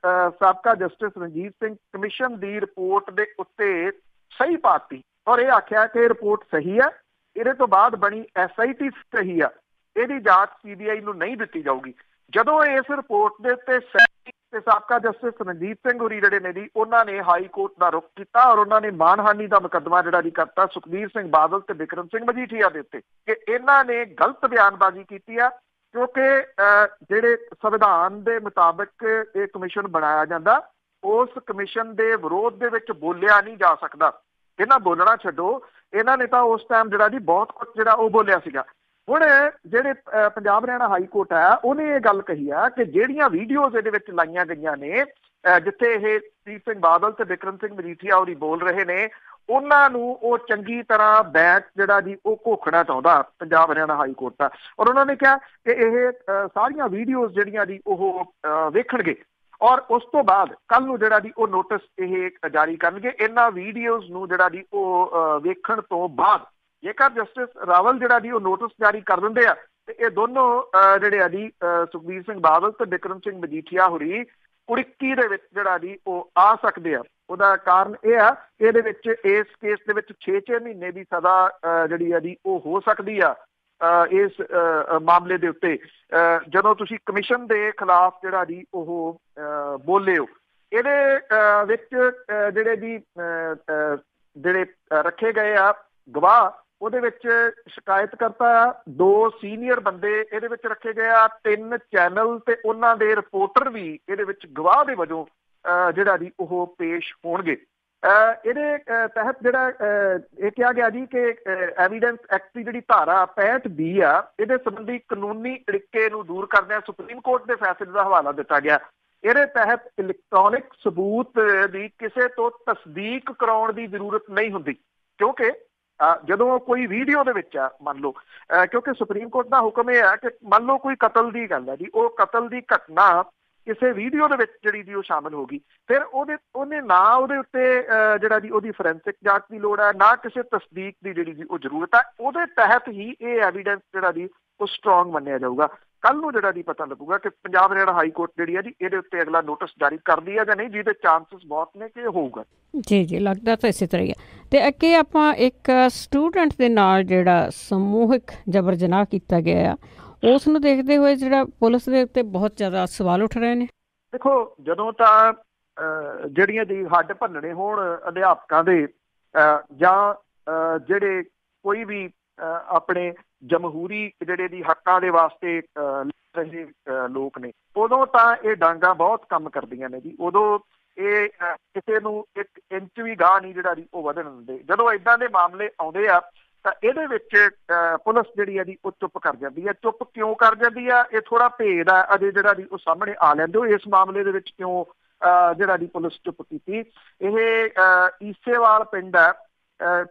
ਸਾਬਕਾ ਜਸਟਿਸ ਰਣਜੀਤ ਸਿੰਘ ਕਮਿਸ਼ਨ ਦੀ ਰਿਪੋਰਟ ਦੇ ਉੱਤੇ ਸਹੀ ਪਾਤੀ ਔਰ ਇਹ ਆਖਿਆ ਕਿ ਰਿਪੋਰਟ ਸਹੀ ਹੈ, ਇਹਦੇ ਤੋਂ ਬਾਅਦ ਬਣੀ SIT ਸਹੀ ਆ, ਇਹਦੀ ਜਾਂਚ CBI ਨੂੰ ਨਹੀਂ ਦਿੱਤੀ ਜਾਊਗੀ। ਜਦੋਂ ਇਸ ਰਿਪੋਰਟ ਦੇ ਉੱਤੇ ਤੇ ਸਾਬਕਾ ਜਸਟਿਸ ਰਣਜੀਤ ਸਿੰਘ ਹੋਰੀ ਜਿਹੜੇ ਨੇ ਜੀ ਉਹਨਾਂ ਨੇ ਹਾਈ ਕੋਰਟ ਦਾ ਰੁਖ ਕੀਤਾ ਔਰ ਉਹਨਾਂ ਨੇ ਮਾਨਹਾਨੀ ਦਾ ਮੁਕੱਦਮਾ ਜਿਹੜਾ ਜੀ ਕਰਤਾ ਸੁਖਬੀਰ ਸਿੰਘ ਬਾਦਲ ਤੇ ਬਿਕਰਮ ਸਿੰਘ ਮਜੀਠੀਆ ਦੇ ਉੱਤੇ ਕਿ ਇਹਨਾਂ ਨੇ ਗਲਤ ਬਿਆਨਬਾਜ਼ੀ ਕੀਤੀ ਆ ਕਿਉਂਕਿ ਜਿਹੜੇ ਸੰਵਿਧਾਨ ਦੇ ਮੁਤਾਬਕ ਇਹ ਕਮਿਸ਼ਨ ਬਣਾਇਆ ਜਾਂਦਾ, ਉਸ ਕਮਿਸ਼ਨ ਦੇ ਵਿਰੋਧ ਦੇ ਵਿੱਚ ਬੋਲਿਆ ਨਹੀਂ ਜਾ ਸਕਦਾ। ਇਹਨਾਂ ਬੋਲਣਾ ਛੱਡੋ, ਇਹਨਾਂ ਨੇ ਤਾਂ ਉਸ ਟਾਈਮ ਜਿਹੜਾ ਜੀ ਬਹੁਤ ਕੁਝ ਜਿਹੜਾ ਉਹ ਬੋਲਿਆ ਸੀਗਾ। ਹੁਣ ਜਿਹੜੇ ਪੰਜਾਬ ਹਰਿਆਣਾ ਹਾਈ ਕੋਰਟ ਹੈ ਉਹਨੇ ਇਹ ਗੱਲ ਕਹੀ ਆ ਕਿ ਜਿਹੜੀਆਂ ਵੀਡੀਓਜ਼ ਇਹਦੇ ਵਿੱਚ ਲਾਈਆਂ ਗਈਆਂ ਨੇ ਜਿੱਥੇ ਇਹ ਪ੍ਰੀਤ ਸਿੰਘ ਬਾਦਲ ਤੇ ਬਿਕਰਮ ਸਿੰਘ ਮਜੀਠੀਆ ਹੋਰੀ ਬੋਲ ਰਹੇ ਨੇ, ਉਹਨਾਂ ਨੂੰ ਉਹ ਚੰਗੀ ਤਰ੍ਹਾਂ ਬੈਚ ਜਿਹੜਾ ਜੀ ਉਹ ਘੋਖਣਾ ਚਾਹੁੰਦਾ ਪੰਜਾਬ ਹਰਿਆਣਾ ਹਾਈ ਕੋਰਟ ਦਾ। ਔਰ ਉਹਨਾਂ ਨੇ ਕਿਹਾ ਕਿ ਇਹ ਸਾਰੀਆਂ ਵੀਡੀਓਜ਼ ਜਿਹੜੀਆਂ ਜੀ ਉਹ ਵੇਖਣਗੇ ਔਰ ਉਸ ਤੋਂ ਬਾਅਦ ਕੱਲ ਨੂੰ ਜਿਹੜਾ ਜੀ ਉਹ ਨੋਟਿਸ ਇਹ ਜਾਰੀ ਕਰਨਗੇ। ਇਹਨਾਂ ਵੀਡੀਓਜ਼ ਨੂੰ ਜਿਹੜਾ ਜੀ ਉਹ ਵੇਖਣ ਤੋਂ ਬਾਅਦ ਜੇਕਰ ਜਸਟਿਸ ਰਾਵਲ ਜਿਹੜਾ ਜੀ ਉਹ ਨੋਟਿਸ ਜਾਰੀ ਕਰ ਦਿੰਦੇ ਆ ਤੇ ਇਹ ਦੋਨੋਂ ਜਿਹੜੇ ਆ ਜੀ ਸੁਖਬੀਰ ਸਿੰਘ ਬਾਦਲ ਤੇ ਬਿਕਰਮ ਸਿੰਘ ਮਜੀਠੀਆ ਹੋਰੀ ਕੁੜਕੀ ਦੇ ਵਿੱਚ ਜਿਹੜਾ ਜੀ ਉਹ ਆ ਸਕਦੇ ਆ। ਉਹਦਾ ਕਾਰਨ ਇਹ ਆ ਕਿ ਇਹਦੇ ਵਿੱਚ ਇਸ ਕੇਸ ਦੇ ਵਿੱਚ 6 ਮਹੀਨੇ ਦੀ ਸਜ਼ਾ ਜਿਹੜੀ ਆ ਜੀ ਉਹ ਹੋ ਸਕਦੀ ਆ ਇਸ ਮਾਮਲੇ ਦੇ ਉੱਤੇ ਜਦੋਂ ਤੁਸੀਂ ਕਮਿਸ਼ਨ ਦੇ ਖਿਲਾਫ ਜਿਹੜਾ ਜੀ ਉਹ ਬੋਲੇ ਹੋ। ਇਹਦੇ ਵਿੱਚ ਜਿਹੜੇ ਜੀ ਜਿਹੜੇ ਰੱਖੇ ਗਏ ਆ ਗਵਾਹ, ਉਹਦੇ ਵਿੱਚ ਸ਼ਿਕਾਇਤਕਰਤਾ 2 ਸੀਨੀਅਰ ਬੰਦੇ ਇਹਦੇ ਵਿੱਚ ਰੱਖੇ ਗਏ ਆ, 3 ਚੈਨਲ ਤੇ ਉਹਨਾਂ ਦੇ ਰਿਪੋਰਟਰ ਵੀ ਇਹਦੇ ਵਿੱਚ ਗਵਾਹ ਦੇ ਵਜੋਂ ਜਿਹੜਾ ਜੀ ਉਹ ਪੇਸ਼ ਹੋਣਗੇ। ਇਹਦੇ ਤਹਿਤ ਜਿਹੜਾ ਇਹ ਕਿਹਾ ਗਿਆ ਜੀ ਕਿ ਐਵੀਡੈਂਸ ਐਕਟ ਦੀ ਜਿਹੜੀ ਧਾਰਾ 65B ਆ, ਇਹਦੇ ਸੰਬੰਧੀ ਕਾਨੂੰਨੀ ਅੜਿੱਕੇ ਨੂੰ ਦੂਰ ਕਰਦਿਆਂ ਸੁਪਰੀਮ ਕੋਰਟ ਦੇ ਫੈਸਲੇ ਦਾ ਹਵਾਲਾ ਦਿੱਤਾ ਗਿਆ। ਇਹਦੇ ਤਹਿਤ ਇਲੈਕਟ੍ਰੋਨਿਕ ਸਬੂਤ ਦੀ ਕਿਸੇ ਤੋਂ ਤਸਦੀਕ ਕਰਾਉਣ ਦੀ ਜ਼ਰੂਰਤ ਨਹੀਂ ਹੁੰਦੀ, ਕਿਉਂਕਿ ਜਦੋਂ ਕੋਈ ਵੀਡੀਓ ਦੇ ਵਿੱਚ ਆ ਮੰਨ ਲਓ, ਕਿਉਂਕਿ ਸੁਪਰੀਮ ਕੋਰਟ ਦਾ ਹੁਕਮ ਇਹ ਹੈ ਕਿ ਮੰਨ ਲਓ ਕੋਈ ਕਤਲ ਦੀ ਗੱਲ ਹੈ ਜੀ, ਉਹ ਕਤਲ ਦੀ ਘਟਨਾ ਕਿਸੇ ਵੀਡੀਓ ਦੇ ਵਿੱਚ ਜਿਹੜੀ ਜੀ ਉਹ ਸ਼ਾਮਲ ਹੋ ਗਈ, ਫਿਰ ਉਹਨੇ ਨਾ ਉਹਦੇ ਉੱਤੇ ਜਿਹੜਾ ਜੀ ਉਹਦੀ ਫੋਰੈਂਸਿਕ ਜਾਂਚ ਦੀ ਲੋੜ ਹੈ, ਨਾ ਕਿਸੇ ਤਸਦੀਕ ਦੀ ਜਿਹੜੀ ਜੀ ਉਹ ਜ਼ਰੂਰਤ ਹੈ। ਉਹਦੇ ਤਹਿਤ ਹੀ ਇਹ ਐਵੀਡੈਂਸ ਜਿਹੜਾ ਜੀ ਉਹ ਸਟਰੋਂਗ ਮੰਨਿਆ ਜਾਊਗਾ। ਕੱਲ ਨੂੰ ਜਿਹੜਾ ਜੀ ਪਤਾ ਲੱਗੂਗਾ ਕਿ ਪੰਜਾਬ ਹਰਿਆਣਾ ਹਾਈ ਕੋਰਟ ਜਿਹੜੀ ਹੈ ਜੀ ਇਹਦੇ ਉੱਤੇ ਅਗਲਾ ਨੋਟਿਸ ਜਾਰੀ ਕਰਦੀ ਹੈ ਜਾਂ ਨਹੀਂ, ਜਿਹਦੇ ਚਾਂਸਸ ਬਹੁਤ ਨੇ ਕਿ ਹੋਊਗਾ। ਜੀ ਲੱਗਦਾ ਤਾਂ ਇਸੇ ਤਰ੍ਹਾਂ ਹੀ ਹੈ। ਅਤੇ ਅੱਗੇ ਆਪਾਂ ਇੱਕ ਸਟੂਡੈਂਟ ਦੇ ਨਾਲ ਜਿਹੜਾ ਸਮੂਹਿਕ ਜਬਰ ਜਨਾਹ ਕੀਤਾ ਗਿਆ ਆ, ਉਸ ਨੂੰ ਦੇਖਦੇ ਹੋਏ ਜਿਹੜਾ ਪੁਲਿਸ ਦੇ ਉੱਤੇ ਬਹੁਤ ਜ਼ਿਆਦਾ ਸਵਾਲ ਉੱਠ ਰਹੇ ਨੇ। ਦੇਖੋ, ਜਦੋਂ ਤਾਂ ਜਿਹੜੀਆਂ ਜੀ ਹੱਡ ਭੰਨਣੇ ਹੋਣ ਅਧਿਆਪਕਾਂ ਦੇ ਜਾਂ ਜਿਹੜੇ ਕੋਈ ਵੀ ਆਪਣੇ ਜਮਹੂਰੀ ਜਿਹੜੇ ਦੀ ਹੱਕਾਂ ਦੇ ਵਾਸਤੇ ਰਹੇ ਲੋਕ ਨੇ, ਉਦੋਂ ਤਾਂ ਇਹ ਡਾਂਗਾ ਬਹੁਤ ਕੰਮ ਕਰਦੀਆਂ ਨੇ ਜੀ। ਉਦੋਂ ਇਹ ਕਿਸੇ ਨੂੰ 1 ਇੰਚ ਵੀ ਗਾਹ ਨਹੀਂ ਜਿਹੜਾ ਜੀ ਉਹ ਵਧਣ ਦਿੰਦੇ। ਜਦੋਂ ਏਦਾਂ ਦੇ ਮਾਮਲੇ ਆਉਂਦੇ ਆ ਤਾਂ ਇਹਦੇ ਵਿੱਚ ਪੁਲਿਸ ਜਿਹੜੀ ਆ ਜੀ ਉਹ ਚੁੱਪ ਕਰ ਜਾਂਦੀ ਹੈ। ਚੁੱਪ ਕਿਉਂ ਕਰ ਜਾਂਦੀ ਆ, ਇਹ ਥੋੜਾ ਭੇਦ ਆ ਅਜੇ ਜਿਹੜਾ ਜੀ ਉਹ ਸਾਹਮਣੇ ਆ ਲੈਂਦੇ ਹੋ। ਇਸ ਮਾਮਲੇ ਦੇ ਵਿੱਚ ਕਿਉਂ ਜਿਹੜਾ ਜੀ ਪੁਲਿਸ ਚੁੱਪ ਕੀਤੀ, ਇਹ ਈਸੇਵਾਲ ਪਿੰਡ ਹੈ,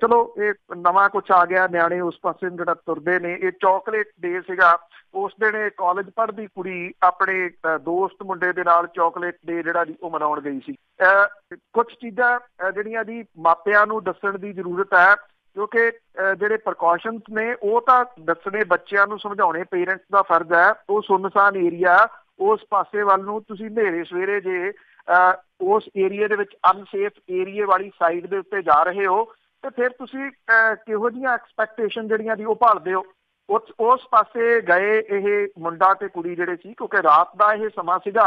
ਚਲੋ ਇਹ ਨਵਾਂ ਕੁਛ ਆ ਗਿਆ, ਨਿਆਣੇ ਉਸ ਪਾਸੇ ਜਿਹੜਾ ਤੁਰਦੇ ਨੇ। ਇਹ ਚਾਕਲੇਟ ਡੇ ਸੀਗਾ, ਉਸ ਦਿਨ ਕਾਲਜ ਪੜ੍ਹਦੀ ਕੁੜੀ ਆਪਣੇ ਦੋਸਤ ਮੁੰਡੇ ਦੇ ਨਾਲ ਚਾਕਲੇਟ ਡੇ ਜਿਹੜਾ ਜੀ ਉਹ ਮਨਾਉਣ ਗਈ ਸੀ। ਕੁਛ ਚੀਜ਼ਾਂ ਜਿਹੜੀਆਂ ਜੀ ਮਾਪਿਆਂ ਨੂੰ ਦੱਸਣ ਦੀ ਜ਼ਰੂਰਤ ਹੈ, ਕਿਉਂਕਿ ਜਿਹੜੇ ਪ੍ਰੀਕਾਸ਼ਨਸ ਨੇ ਉਹ ਤਾਂ ਦੱਸਣੇ, ਬੱਚਿਆਂ ਨੂੰ ਸਮਝਾਉਣੇ ਪੇਰੈਂਟਸ ਦਾ ਫਰਜ਼ ਹੈ। ਉਹ ਸੁੰਨਸਾਨ ਏਰੀਆ, ਉਸ ਪਾਸੇ ਵੱਲ ਨੂੰ ਤੁਸੀਂ ਹਨੇਰੇ ਸਵੇਰੇ ਜੇ ਉਸ ਏਰੀਏ ਦੇ ਵਿੱਚ ਅਨਸੇਫ ਏਰੀਏ ਵਾਲੀ ਸਾਈਡ ਦੇ ਉੱਤੇ ਜਾ ਰਹੇ ਹੋ ਤੇ ਫਿਰ ਤੁਸੀਂ ਕਿਹੋ ਜਿਹੀਆਂ ਐਕਸਪੈਕਟੇਸ਼ਨ ਜਿਹੜੀਆਂ ਦੀ ਉਹ ਭਾਲਦੇ ਹੋ। ਉਸ ਪਾਸੇ ਗਏ ਇਹ ਮੁੰਡਾ ਤੇ ਕੁੜੀ ਜਿਹੜੇ ਸੀ, ਕਿਉਂਕਿ ਰਾਤ ਦਾ ਇਹ ਸਮਾਂ ਸੀਗਾ,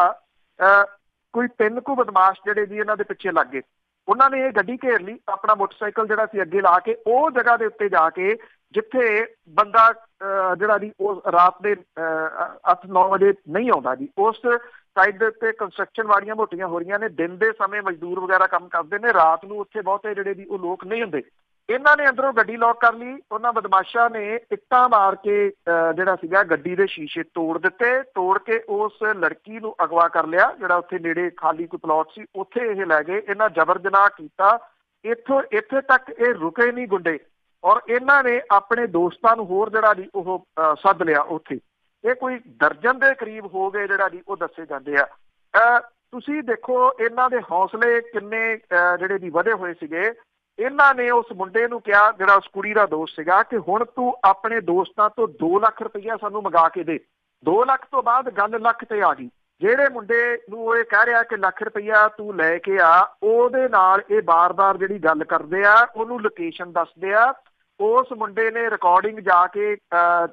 ਕੋਈ 3 ਕੁ ਬਦਮਾਸ਼ ਜਿਹੜੇ ਜੀ ਇਹਨਾਂ ਦੇ ਪਿੱਛੇ ਲੱਗ ਗਏ। ਉਹਨਾਂ ਨੇ ਇਹ ਗੱਡੀ ਘੇਰ ਲਈ, ਆਪਣਾ ਮੋਟਰਸਾਈਕਲ ਜਿਹੜਾ ਸੀ ਅੱਗੇ ਲਾ ਕੇ ਉਹ ਜਗ੍ਹਾ ਦੇ ਉੱਤੇ ਜਾ ਕੇ ਜਿੱਥੇ ਬੰਦਾ ਜਿਹੜਾ ਜੀ ਉਹ ਰਾਤ ਦੇ 8-9 ਵਜੇ ਨਹੀਂ ਆਉਂਦਾ ਜੀ, ਉਸ ਸਾਈਡ ਦੇ ਉੱਤੇ ਕੰਸਟਰਕਸ਼ਨ ਵਾਲੀਆਂ ਮੋਟੀਆਂ ਹੋ ਰਹੀਆਂ ਨੇ। ਦਿਨ ਦੇ ਸਮੇਂ ਮਜ਼ਦੂਰ ਵਗੈਰਾ ਕੰਮ ਕਰਦੇ ਨੇ, ਰਾਤ ਨੂੰ ਉੱਥੇ ਬਹੁਤੇ ਜਿਹੜੇ ਜੀ ਉਹ ਲੋਕ ਨਹੀਂ ਹੁੰਦੇ। ਇਹਨਾਂ ਨੇ ਅੰਦਰੋਂ ਗੱਡੀ ਲੌਕ ਕਰ ਲਈ। ਉਹਨਾਂ ਬਦਮਾਸ਼ਾਂ ਨੇ ਇੱਟਾਂ ਮਾਰ ਕੇ ਜਿਹੜਾ ਸੀਗਾ ਗੱਡੀ ਦੇ ਸ਼ੀਸ਼ੇ ਤੋੜ ਦਿੱਤੇ। ਤੋੜ ਕੇ ਉਸ ਲੜਕੀ ਨੂੰ ਅਗਵਾ ਕਰ ਲਿਆ, ਜਿਹੜਾ ਉੱਥੇ ਨੇੜੇ ਖਾਲੀ ਕੋਈ ਪਲਾਟ ਸੀ, ਉੱਥੇ ਇਹ ਲੈ ਗਏ। ਇਹਨਾਂ ਜਬਰ ਜਨਾਹ ਕੀਤਾ। ਇੱਥੇ ਤੱਕ ਇਹ ਰੁਕੇ ਨਹੀਂ ਗੁੰਡੇ, ਔਰ ਇਹਨਾਂ ਨੇ ਆਪਣੇ ਦੋਸਤਾਂ ਨੂੰ ਹੋਰ ਜਿਹੜਾ ਜੀ ਉਹ ਸੱਦ ਲਿਆ ਉੱਥੇ। ਇਹ ਕੋਈ ਦਰਜਨ ਦੇ ਕਰੀਬ ਹੋ ਗਏ ਜਿਹੜਾ ਜੀ ਉਹ ਦੱਸੇ ਜਾਂਦੇ ਆ। ਤੁਸੀਂ ਦੇਖੋ ਇਹਨਾਂ ਦੇ ਹੌਸਲੇ ਕਿੰਨੇ ਜਿਹੜੇ ਜੀ ਵਧੇ ਹੋਏ ਸੀਗੇ। ਇਹਨਾਂ ਨੇ ਉਸ ਮੁੰਡੇ ਨੂੰ ਕਿਹਾ, ਜਿਹੜਾ ਉਸ ਕੁੜੀ ਦਾ ਦੋਸਤ ਸੀਗਾ, ਕਿ ਹੁਣ ਤੂੰ ਆਪਣੇ ਦੋਸਤਾਂ ਤੋਂ 2 ਲੱਖ ਰੁਪਈਆ ਸਾਨੂੰ ਮੰਗਾ ਕੇ ਦੇ। 2 ਲੱਖ ਤੋਂ ਬਾਅਦ ਗੱਲ ਲੱਖ ਤੇ ਆ ਗਈ। ਜਿਹੜੇ ਮੁੰਡੇ ਨੂੰ ਇਹ ਕਹਿ ਰਿਹਾ ਕਿ ਲੱਖ ਰੁਪਈਆ ਤੂੰ ਲੈ ਕੇ ਆ, ਉਹਦੇ ਨਾਲ ਇਹ ਬਾਰ-ਬਾਰ ਜਿਹੜੀ ਗੱਲ ਕਰਦੇ ਆ, ਉਹਨੂੰ ਲੋਕੇਸ਼ਨ ਦੱਸਦੇ ਆ। ਉਸ ਮੁੰਡੇ ਨੇ ਰਿਕਾਰਡਿੰਗ ਜਾ ਕੇ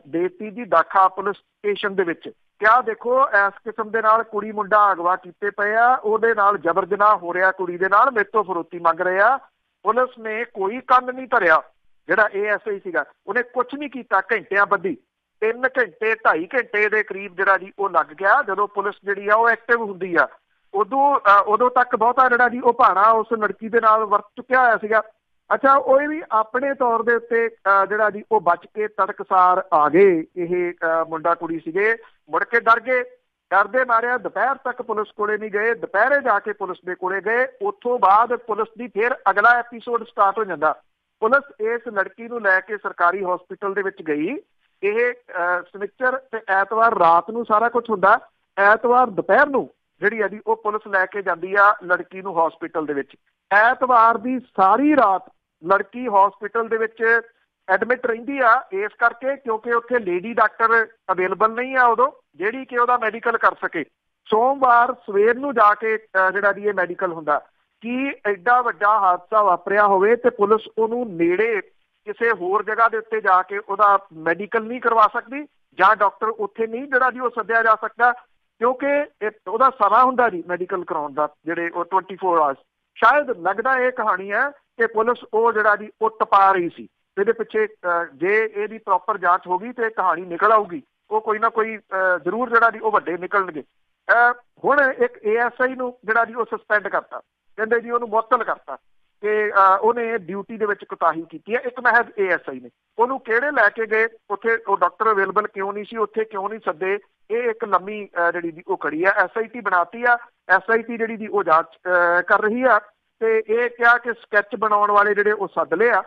ਦੇਤੀ ਜੀ ਦਾਖਾ ਪੁਲਿਸ ਸਟੇਸ਼ਨ ਦੇ ਵਿੱਚ। ਕਿਆ ਦੇਖੋ, ਇਸ ਕਿਸਮ ਦੇ ਨਾਲ ਕੁੜੀ ਮੁੰਡਾ ਅਗਵਾ ਕੀਤੇ ਪਏ ਆ, ਉਹਦੇ ਨਾਲ ਜਬਰ ਜਨਾਹ ਹੋ ਰਿਹਾ, ਕੁੜੀ ਦੇ ਨਾਲ ਮੇਰੇ ਤੋਂ ਫਰੋਤੀ ਮੰਗ ਰਹੇ ਆ। ਪੁਲਿਸ ਨੇ ਕੋਈ ਕੰਨ ਨਹੀਂ ਧਰਿਆ। ਜਿਹੜਾ ASI ਸੀਗਾ ਉਹਨੇ ਕੁਛ ਨਹੀਂ ਕੀਤਾ, ਘੰਟਿਆਂ ਬੱਧੀ 3 ਘੰਟੇ 2.5 ਘੰਟੇ ਦੇ ਕਰੀਬ ਜਿਹੜਾ ਜੀ ਉਹ ਲੱਗ ਗਿਆ। ਜਦੋਂ ਪੁਲਿਸ ਜਿਹੜੀ ਆ ਉਹ ਐਕਟਿਵ ਹੁੰਦੀ ਆ, ਉਦੋਂ ਤੱਕ ਬਹੁਤਾ ਜਿਹੜਾ ਜੀ ਉਹ ਭਾਣਾ ਉਸ ਲੜਕੀ ਦੇ ਨਾਲ ਵਰਤ ਚੁੱਕਿਆ ਹੋਇਆ ਸੀਗਾ। ਅੱਛਾ, ਉਹ ਵੀ ਆਪਣੇ ਤੌਰ ਦੇ ਉੱਤੇ ਜਿਹੜਾ ਜੀ ਉਹ ਬਚ ਕੇ ਤੜਕਸਾਰ ਆ ਗਏ। ਇਹ ਮੁੰਡਾ ਕੁੜੀ ਸੀਗੇ, ਮੁੜ ਕੇ ਡਰ ਗਏ। ਡਰਦੇ ਮਾਰਿਆ ਦੁਪਹਿਰ ਤੱਕ ਪੁਲਿਸ ਕੋਲੇ ਨਹੀਂ ਗਏ। ਦੁਪਹਿਰੇ ਜਾ ਕੇ ਪੁਲਿਸ ਦੇ ਕੋਲੇ ਗਏ। ਉੱਥੋਂ ਬਾਅਦ ਪੁਲਿਸ ਦੀ ਫਿਰ ਅਗਲਾ ਐਪੀਸੋਡ ਸਟਾਰਟ ਹੋ ਜਾਂਦਾ। ਪੁਲਿਸ ਇਸ ਲੜਕੀ ਨੂੰ ਲੈ ਕੇ ਸਰਕਾਰੀ ਹਸਪੀਟਲ ਦੇ ਵਿੱਚ ਗਈ। ਇਹ ਸ਼ਨੀਚਰ ਤੇ ਐਤਵਾਰ ਰਾਤ ਨੂੰ ਸਾਰਾ ਕੁਝ ਹੁੰਦਾ। ਐਤਵਾਰ ਦੁਪਹਿਰ ਨੂੰ ਜਿਹੜੀ ਆ ਜੀ ਉਹ ਪੁਲਿਸ ਲੈ ਕੇ ਜਾਂਦੀ ਆ ਲੜਕੀ ਨੂੰ ਹਸਪੀਟਲ ਦੇ ਵਿੱਚ। ਐਤਵਾਰ ਦੀ ਸਾਰੀ ਰਾਤ ਲੜਕੀ ਹਸਪੀਟਲ ਦੇ ਵਿੱਚ ਐਡਮਿਟ ਰਹਿੰਦੀ ਆ, ਇਸ ਕਰਕੇ ਕਿਉਂਕਿ ਉੱਥੇ ਲੇਡੀ ਡਾਕਟਰ ਅਵੇਲੇਬਲ ਨਹੀਂ ਆ ਉਦੋਂ ਜਿਹੜੀ ਕਿ ਉਹਦਾ ਮੈਡੀਕਲ ਕਰ ਸਕੇ। ਸੋਮਵਾਰ ਸਵੇਰ ਨੂੰ ਜਾ ਕੇ ਜਿਹੜਾ ਜੀ ਇਹ ਮੈਡੀਕਲ ਹੁੰਦਾ। ਕੀ ਐਡਾ ਵੱਡਾ ਹਾਦਸਾ ਵਾਪਰਿਆ ਹੋਵੇ ਤੇ ਪੁਲਿਸ ਉਹਨੂੰ ਨੇੜੇ ਕਿਸੇ ਹੋਰ ਜਗ੍ਹਾ ਦੇ ਉੱਤੇ ਜਾ ਕੇ ਉਹਦਾ ਮੈਡੀਕਲ ਨਹੀਂ ਕਰਵਾ ਸਕਦੀ, ਜਾਂ ਡਾਕਟਰ ਉੱਥੇ ਨਹੀਂ ਜਿਹੜਾ ਜੀ ਉਹ ਸੱਦਿਆ ਜਾ ਸਕਦਾ, ਕਿਉਂਕਿ ਉਹਦਾ ਸਮਾਂ ਹੁੰਦਾ ਜੀ ਮੈਡੀਕਲ ਕਰਾਉਣ ਦਾ, ਜਿਹੜੇ ਉਹ 24 ਆਵਰਸ। ਸ਼ਾਇਦ ਲੱਗਦਾ ਇਹ ਕਹਾਣੀ ਹੈ ਕਿ ਪੁਲਿਸ ਉਹ ਜਿਹੜਾ ਜੀ ਉਹ ਟਪਾ ਰਹੀ ਸੀ। ਇਹਦੇ ਪਿੱਛੇ ਜੇ ਇਹਦੀ ਪ੍ਰੋਪਰ ਜਾਂਚ ਹੋ ਗਈ ਤੇ ਕਹਾਣੀ ਨਿਕਲ ਆਊਗੀ। ਉਹ ਕੋਈ ਨਾ ਕੋਈ ਜ਼ਰੂਰ ਜਿਹੜਾ ਜੀ ਉਹ ਵੱਡੇ ਨਿਕਲਣਗੇ। ਹੁਣ ਇੱਕ ASI ਨੂੰ ਜਿਹੜਾ ਜੀ ਉਹ ਸਸਪੈਂਡ ਕਰਤਾ, ਕਹਿੰਦੇ ਜੀ ਉਹਨੂੰ ਮੁਅੱਤਲ ਕਰਤਾ ਕਿ ਉਹਨੇ ਡਿਊਟੀ ਦੇ ਵਿੱਚ ਕੁਤਾਹੀ ਕੀਤੀ ਹੈ। ਇੱਕ ਮਹਿਜ਼ ASI ਨੇ। ਉਹਨੂੰ ਕਿਹੜੇ ਲੈ ਕੇ ਗਏ ਉੱਥੇ, ਉਹ ਡਾਕਟਰ ਅਵੇਲੇਬਲ ਕਿਉਂ ਨਹੀਂ ਸੀ, ਉੱਥੇ ਕਿਉਂ ਨਹੀਂ ਸੱਦੇ, ਇਹ ਇੱਕ ਲੰਮੀ ਜਿਹੜੀ ਜੀ ਉਹ ਖੜੀ ਆ। SIT ਬਣਾਤੀ ਆ। SIT ਜਿਹੜੀ ਦੀ ਉਹ ਜਾਂਚ ਕਰ ਰਹੀ ਆ ਤੇ ਇਹ ਕਿਹਾ ਕਿ ਸਕੈਚ ਬਣਾਉਣ ਵਾਲੇ ਜਿਹੜੇ ਉਹ ਸੱਦ ਲਏ ਆ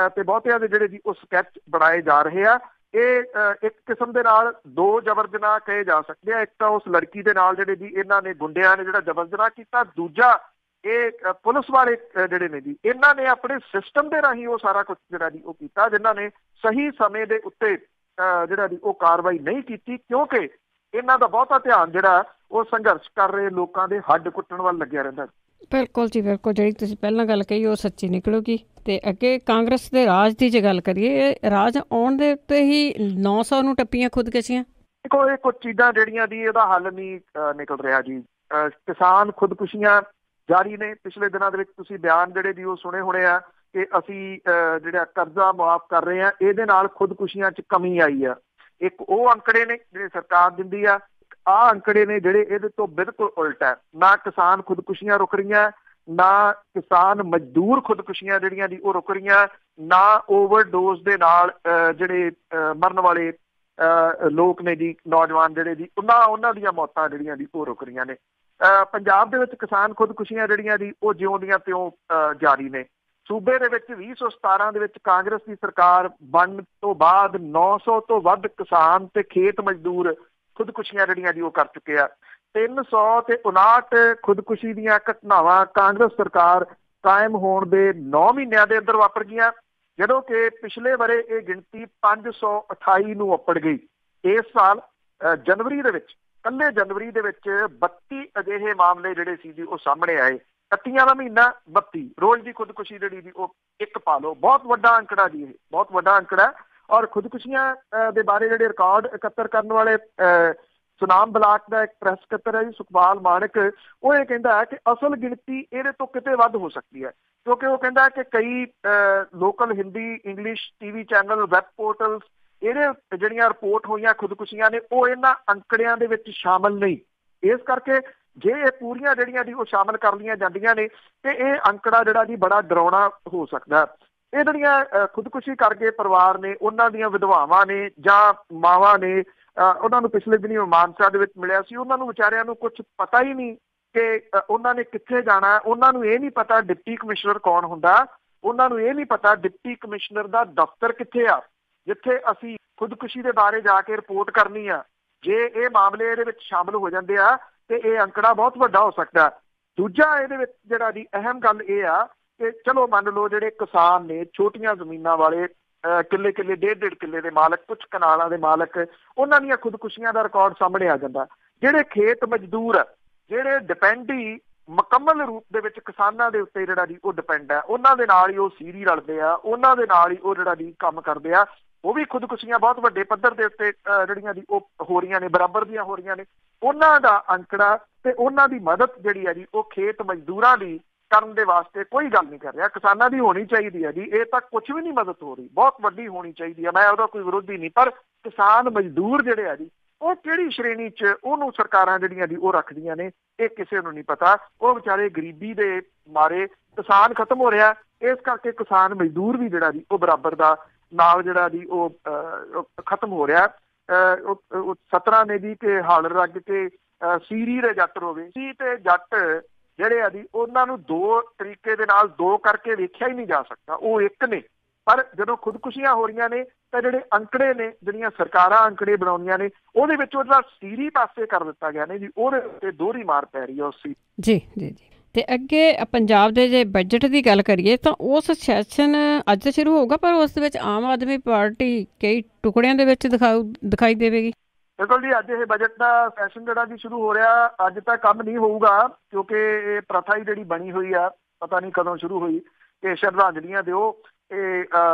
ਤੇ ਬਹੁਤਿਆਂ ਦੇ ਜਿਹੜੇ ਜੀ ਉਹ ਸਕੈਚ ਬਣਾਏ ਜਾ ਰਹੇ ਆ। ਇਹ ਇੱਕ ਕਿਸਮ ਦੇ ਨਾਲ ਦੋ ਜਬਰ ਜਨਾਹ ਕਹੇ ਜਾ ਸਕਦੇ ਆ। ਇੱਕ ਤਾਂ ਉਸ ਲੜਕੀ ਦੇ ਨਾਲ ਜਿਹੜੇ ਜੀ ਇਹਨਾਂ ਨੇ ਗੁੰਡਿਆਂ ਨੇ ਜਿਹੜਾ ਜਬਰ ਜਨਾਹ ਕੀਤਾ, ਦੂਜਾ ਇਹ ਪੁਲਿਸ ਵਾਲੇ ਜਿਹੜੇ ਨੇ ਜੀ ਇਹਨਾਂ ਨੇ ਆਪਣੇ ਸਿਸਟਮ ਦੇ ਰਾਹੀਂ ਉਹ ਸਾਰਾ ਕੁਝ ਜਿਹੜਾ ਜੀ ਉਹ ਕੀਤਾ, ਜਿਨ੍ਹਾਂ ਨੇ ਸਹੀ ਸਮੇਂ ਦੇ ਉੱਤੇ ਜਿਹੜਾ ਜੀ ਉਹ ਕਾਰਵਾਈ ਨਹੀਂ ਕੀਤੀ, ਕਿਉਂਕਿ ਇਹਨਾਂ ਦਾ ਬਹੁਤਾ ਧਿਆਨ ਜਿਹੜਾ ਉਹ ਸੰਘਰਸ਼ ਕਰ ਰਹੇ ਲੋਕਾਂ ਦੇ ਹੱਡ ਕੁੱਟਣ ਵੱਲ ਲੱਗਿਆ ਰਹਿੰਦਾ। ਬਿਲਕੁਲ ਜੀ ਬਿਲਕੁਲ, ਜਿਹੜੀ ਤੁਸੀਂ ਪਹਿਲਾਂ ਗੱਲ ਕਹੀ ਉਹ ਸੱਚੀ ਨਿਕਲੂਗੀ। ਤੇ ਅੱਗੇ ਕਾਂਗਰਸ ਦੇ ਰਾਜ ਦੀ ਜੇ ਗੱਲ ਕਰੀਏ, ਰਾਜ ਆਉਣ ਦੇ ਉੱਤੇ ਹੀ 900 ਨੂੰ ਟੱਪੀਆਂ ਖੁਦਕਸ਼ੀਆਂ। ਦੇਖੋ ਇਹ ਕੁਝ ਚੀਜ਼ਾਂ ਜਿਹੜੀਆਂ ਦੀ ਇਹਦਾ ਹੱਲ ਨਹੀਂ ਨਿਕਲ ਰਿਹਾ ਜੀ। ਕਿਸਾਨ ਖੁਦਕੁਸ਼ੀਆਂ ਜਾਰੀ ਨੇ। ਪਿਛਲੇ ਦਿਨਾਂ ਦੇ ਵਿੱਚ ਤੁਸੀਂ ਬਿਆਨ ਜਿਹੜੇ ਜੀ ਉਹ ਸੁਣੇ ਹੋਣੇ ਆ ਕਿ ਅਸੀਂ ਜਿਹੜਾ ਕਰਜ਼ਾ ਮੁਆਫ ਕਰ ਰਹੇ ਆ, ਇਹਦੇ ਨਾਲ ਖੁਦਕੁਸ਼ੀਆਂ 'ਚ ਕਮੀ ਆਈ ਆ। ਇੱਕ ਉਹ ਅੰਕੜੇ ਨੇ ਜਿਹੜੇ ਸਰਕਾਰ ਦਿੰਦੀ ਆ, ਆਹ ਅੰਕੜੇ ਨੇ ਜਿਹੜੇ ਇਹਦੇ ਤੋਂ ਬਿਲਕੁਲ ਉਲਟ ਹੈ। ਨਾ ਕਿਸਾਨ ਖੁਦਕੁਸ਼ੀਆਂ ਰੁਕ ਰਹੀਆਂ, ਨਾ ਕਿਸਾਨ ਮਜ਼ਦੂਰ ਖੁਦਕੁਸ਼ੀਆਂ ਜਿਹੜੀਆਂ ਦੀ ਉਹ ਰੁਕ ਰਹੀਆਂ, ਨਾ ਓਵਰਡੋਜ਼ ਦੇ ਨਾਲ ਜਿਹੜੇ ਮਰਨ ਵਾਲੇ ਲੋਕ ਨੇ ਜੀ, ਨੌਜਵਾਨ ਜਿਹੜੇ ਜੀ ਉਹਨਾਂ ਦੀਆਂ ਮੌਤਾਂ ਜਿਹੜੀਆਂ ਦੀ ਉਹ ਰੁਕ ਰਹੀਆਂ ਨੇ। ਪੰਜਾਬ ਦੇ ਵਿੱਚ ਕਿਸਾਨ ਖੁਦਕੁਸ਼ੀਆਂ ਜਿਹੜੀਆਂ ਦੀ ਉਹ ਜਿਉਂ ਦੀਆਂ ਤਿਉਂ ਜਾਰੀ ਨੇ। ਸੂਬੇ ਦੇ ਵਿੱਚ 2017 ਦੇ ਵਿੱਚ ਕਾਂਗਰਸ ਦੀ ਸਰਕਾਰ ਬਣਨ ਤੋਂ ਬਾਅਦ 900 ਤੋਂ ਵੱਧ ਕਿਸਾਨ ਤੇ ਖੇਤ ਮਜ਼ਦੂਰ ਖੁਦਕੁਸ਼ੀਆਂ ਜਿਹੜੀਆਂ ਦੀ ਉਹ ਕਰ ਚੁੱਕੇ ਆ। 359 ਖੁਦਕੁਸ਼ੀ ਦੀਆਂ ਘਟਨਾਵਾਂ ਕਾਂਗਰਸ ਸਰਕਾਰ ਕਾਇਮ ਹੋਣ ਦੇ 9 ਮਹੀਨਿਆਂ ਦੇ ਅੰਦਰ ਵਾਪਰ ਗਈਆਂ, ਜਦੋਂ ਕਿ ਪਿਛਲੇ ਵਰੇ ਇਹ ਗਿਣਤੀ 528 ਨੂੰ ਉੱਪੜ ਗਈ। ਇਸ ਸਾਲ ਜਨਵਰੀ ਦੇ ਵਿੱਚ, ਇਕੱਲੇ ਜਨਵਰੀ ਦੇ ਵਿੱਚ 32 ਅਜਿਹੇ ਮਾਮਲੇ ਜਿਹੜੇ ਸੀ ਜੀ ਉਹ ਸਾਹਮਣੇ ਆਏ। 31 ਦਾ ਮਹੀਨਾ 32 ਰੋਜ਼ ਦੀ ਖੁਦਕੁਸ਼ੀ ਜਿਹੜੀ ਦੀ ਉਹ ਇੱਕ ਪਾ ਲਓ। ਬਹੁਤ ਵੱਡਾ ਅੰਕੜਾ ਜੀ, ਇਹ ਬਹੁਤ ਵੱਡਾ ਅੰਕੜਾ। ਔਰ ਖੁਦਕੁਸ਼ੀਆਂ ਦੇ ਬਾਰੇ ਜਿਹੜੇ ਰਿਕਾਰਡ ਇਕੱਤਰ ਕਰਨ ਵਾਲੇ ਸੁਨਾਮ ਬਲਾਕ ਦਾ ਇੱਕ ਪ੍ਰੈਸ ਸਕੱਤਰ ਹੈ ਜੀ ਸੁਖਪਾਲ ਮਾਣਕ, ਉਹ ਇਹ ਕਹਿੰਦਾ ਹੈ ਕਿ ਅਸਲ ਗਿਣਤੀ ਇਹਦੇ ਤੋਂ ਕਿਤੇ ਵੱਧ ਹੋ ਸਕਦੀ ਹੈ, ਕਿਉਂਕਿ ਉਹ ਕਹਿੰਦਾ ਕਿ ਕਈ local Hindi English TV channel, web portals, ਇਹਦੇ ਜਿਹੜੀਆਂ ਰਿਪੋਰਟ ਹੋਈਆਂ ਖੁਦਕੁਸ਼ੀਆਂ ਨੇ ਉਹ ਇਹਨਾਂ ਅੰਕੜਿਆਂ ਦੇ ਵਿੱਚ ਸ਼ਾਮਲ ਨਹੀਂ। ਇਸ ਕਰਕੇ ਜੇ ਇਹ ਪੂਰੀਆਂ ਜਿਹੜੀਆਂ ਦੀ ਉਹ ਸ਼ਾਮਲ ਕਰ ਲਈਆਂ ਜਾਂਦੀਆਂ ਨੇ ਤੇ ਇਹ ਅੰਕੜਾ ਜਿਹੜਾ ਜੀ ਬੜਾ ਡਰਾਉਣਾ ਹੋ ਸਕਦਾ। ਇਹ ਜਿਹੜੀਆਂ ਖੁਦਕੁਸ਼ੀ ਕਰ ਗਏ ਪਰਿਵਾਰ ਨੇ, ਉਹਨਾਂ ਦੀਆਂ ਵਿਧਵਾਵਾਂ ਨੇ ਜਾਂ ਮਾਵਾਂ ਨੇ, ਉਹਨਾਂ ਨੂੰ ਪਿਛਲੇ ਦਿਨੀ ਮਾਨਸਾ ਦੇ ਵਿੱਚ ਮਿਲਿਆ ਸੀ, ਉਹਨਾਂ ਨੂੰ ਵਿਚਾਰਿਆਂ ਨੂੰ ਕੁਝ ਪਤਾ ਹੀ ਨਹੀਂ ਕਿ ਉਹਨਾਂ ਨੇ ਕਿੱਥੇ ਜਾਣਾ। ਉਹਨਾਂ ਨੂੰ ਇਹ ਨਹੀਂ ਪਤਾ ਡਿਪਟੀ ਕਮਿਸ਼ਨਰ ਕੌਣ ਹੁੰਦਾ, ਉਹਨਾਂ ਨੂੰ ਇਹ ਨਹੀਂ ਪਤਾ ਡਿਪਟੀ ਕਮਿਸ਼ਨਰ ਦਾ ਦਫ਼ਤਰ ਕਿੱਥੇ ਆ ਜਿੱਥੇ ਅਸੀਂ ਖੁਦਕੁਸ਼ੀ ਦੇ ਬਾਰੇ ਜਾ ਕੇ ਰਿਪੋਰਟ ਕਰਨੀ ਆ। ਜੇ ਇਹ ਮਾਮਲੇ ਇਹਦੇ ਵਿੱਚ ਸ਼ਾਮਲ ਹੋ ਜਾਂਦੇ ਆ ਤੇ ਇਹ ਅੰਕੜਾ ਬਹੁਤ ਵੱਡਾ ਹੋ ਸਕਦਾ। ਦੂਜਾ ਇਹਦੇ ਵਿੱਚ ਜਿਹੜਾ ਦੀ ਅਹਿਮ ਗੱਲ ਇਹ ਆ ਕਿ ਚਲੋ ਮੰਨ ਲਓ ਜਿਹੜੇ ਕਿਸਾਨ ਨੇ, ਛੋਟੀਆਂ ਜ਼ਮੀਨਾਂ ਵਾਲੇ, ਕਿੱਲੇ 1.5 ਕਿੱਲੇ ਦੇ ਮਾਲਕ, ਕੁਝ ਕਨਾਲਾਂ ਦੇ ਮਾਲਕ, ਉਹਨਾਂ ਦੀਆਂ ਖੁਦਕੁਸ਼ੀਆਂ ਦਾ ਰਿਕਾਰਡ ਸਾਹਮਣੇ ਆ ਜਾਂਦਾ। ਜਿਹੜੇ ਖੇਤ ਮਜ਼ਦੂਰ, ਜਿਹੜੇ ਡਿਪੈਂਡ ਹੀ ਮੁਕੰਮਲ ਰੂਪ ਦੇ ਵਿੱਚ ਕਿਸਾਨਾਂ ਦੇ ਉੱਤੇ ਜਿਹੜਾ ਜੀ ਉਹ ਡਿਪੈਂਡ ਹੈ, ਉਹਨਾਂ ਦੇ ਨਾਲ ਹੀ ਉਹ ਸੀਰੀ ਰਲਦੇ ਆ, ਉਹਨਾਂ ਦੇ ਨਾਲ ਹੀ ਉਹ ਜਿਹੜਾ ਜੀ ਕੰਮ ਕਰਦੇ ਆ, ਉਹ ਵੀ ਖੁਦਕੁਸ਼ੀਆਂ ਬਹੁਤ ਵੱਡੇ ਪੱਧਰ ਦੇ ਉੱਤੇ ਜਿਹੜੀਆਂ ਜੀ ਉਹ ਹੋ ਰਹੀਆਂ ਨੇ, ਬਰਾਬਰ ਦੀਆਂ ਹੋ ਰਹੀਆਂ ਨੇ। ਉਹਨਾਂ ਦਾ ਅੰਕੜਾ ਤੇ ਉਹਨਾਂ ਦੀ ਮਦਦ ਜਿਹੜੀ ਹੈ ਜੀ ਉਹ ਖੇਤ ਮਜ਼ਦੂਰਾਂ ਦੀ ਕਰਨ ਦੇ ਵਾਸਤੇ ਕੋਈ ਗੱਲ ਨਹੀਂ ਕਰ ਰਿਹਾ। ਕਿਸਾਨਾਂ ਦੀ ਹੋਣੀ ਚਾਹੀਦੀ ਹੈ ਜੀ, ਇਹ ਤਾਂ ਕੁਝ ਵੀ ਨਹੀਂ ਮਦਦ ਹੋ ਰਹੀ, ਬਹੁਤ ਵੱਡੀ ਹੋਣੀ ਚਾਹੀਦੀ ਹੈ। ਮੈਂ ਉਹਦਾ ਕੋਈ ਵਿਰੋਧੀ ਨਹੀਂ, ਪਰ ਕਿਸਾਨ ਮਜ਼ਦੂਰ ਜਿਹੜੇ ਆ ਜੀ ਉਹ ਕਿਹੜੀ ਸ਼੍ਰੇਣੀ 'ਚ ਉਹਨੂੰ ਸਰਕਾਰਾਂ ਜਿਹੜੀਆਂ ਜੀ ਉਹ ਰੱਖਦੀਆਂ ਨੇ, ਇਹ ਕਿਸੇ ਨੂੰ ਨਹੀਂ ਪਤਾ। ਉਹ ਵਿਚਾਰੇ ਗਰੀਬੀ ਦੇ ਮਾਰੇ, ਕਿਸਾਨ ਖਤਮ ਹੋ ਰਿਹਾ, ਇਸ ਕਰਕੇ ਕਿਸਾਨ ਮਜ਼ਦੂਰ ਵੀ ਜਿਹੜਾ ਜੀ ਉਹ ਬਰਾਬਰ ਦਾ ਨਾਲ ਜਿਹੜਾ ਜੀ ਉਹ ਖਤਮ ਹੋ ਰਿਹਾ। 17 ਨੇ ਜੀ ਕਿ ਹਲ ਰੱਗ ਕੇ ਸੀਰੀ ਦੇ ਜੱਟ ਹੋਵੇ ਸੀ ਤੇ ਜੱਟ ਜਿਹੜੇ ਆ ਜੀ ਉਹਨਾਂ ਨੂੰ ਦੋ ਤਰੀਕੇ ਦੇ ਨਾਲ ਦੋ ਕਰਕੇ ਵੇਖਿਆ ਹੀ ਨਹੀਂ ਜਾ ਸਕਦਾ, ਉਹ ਇੱਕ ਨੇ। ਪਰ ਜਦੋਂ ਖੁਦਕੁਸ਼ੀਆਂ ਹੋ ਰਹੀਆਂ ਨੇ ਤਾਂ ਜਿਹੜੇ ਅੰਕੜੇ ਨੇ, ਜਿਹੜੀਆਂ ਸਰਕਾਰਾਂ ਅੰਕੜੇ ਬਣਾਉਂਦੀਆਂ ਨੇ, ਉਹਦੇ ਵਿੱਚ ਉਹਦਾ ਸੀਰੀ ਪਾਸੇ ਕਰ ਦਿੱਤਾ ਗਿਆ ਨੇ ਜੀ, ਉਹਦੇ ਉੱਤੇ ਦੋਹਰੀ ਮਾਰ ਪੈ ਰਹੀ ਹੈ ਉਸ ਸੀ। ਜੀ ਜੀ ਜੀ। ਤੇ ਅੱਗੇ ਪੰਜਾਬ ਦੇ ਜੇ ਬਜਟ ਦੀ ਗੱਲ ਕਰੀਏ ਤਾਂ ਉਸ ਸੈਸ਼ਨ ਅੱਜ ਸ਼ੁਰੂ ਹੋਊਗਾ, ਪਰ ਉਸ ਦੇ ਵਿੱਚ ਆਮ ਆਦਮੀ ਪਾਰਟੀ ਕਈ ਟੁਕੜਿਆਂ ਦੇ ਵਿੱਚ ਦਿਖਾਈ ਦੇਵੇਗੀ। ਬਿਲਕੁਲ ਜੀ, ਅੱਜ ਇਹ ਬਜਟ ਦਾ ਸੈਸ਼ਨ ਜਿਹੜਾ ਜੀ ਸ਼ੁਰੂ ਹੋ ਰਿਹਾ, ਅੱਜ ਤਾਂ ਕੰਮ ਨਹੀਂ ਹੋਊਗਾ ਕਿਉਂਕਿ ਇਹ ਪ੍ਰਥਾ ਹੀ ਜਿਹੜੀ ਬਣੀ ਹੋਈ ਆ, ਪਤਾ ਨਹੀਂ ਕਦੋਂ ਸ਼ੁਰੂ ਹੋਈ ਕਿ ਸ਼ਰਧਾਂਜਲੀਆਂ ਦਿਓ, ਇਹ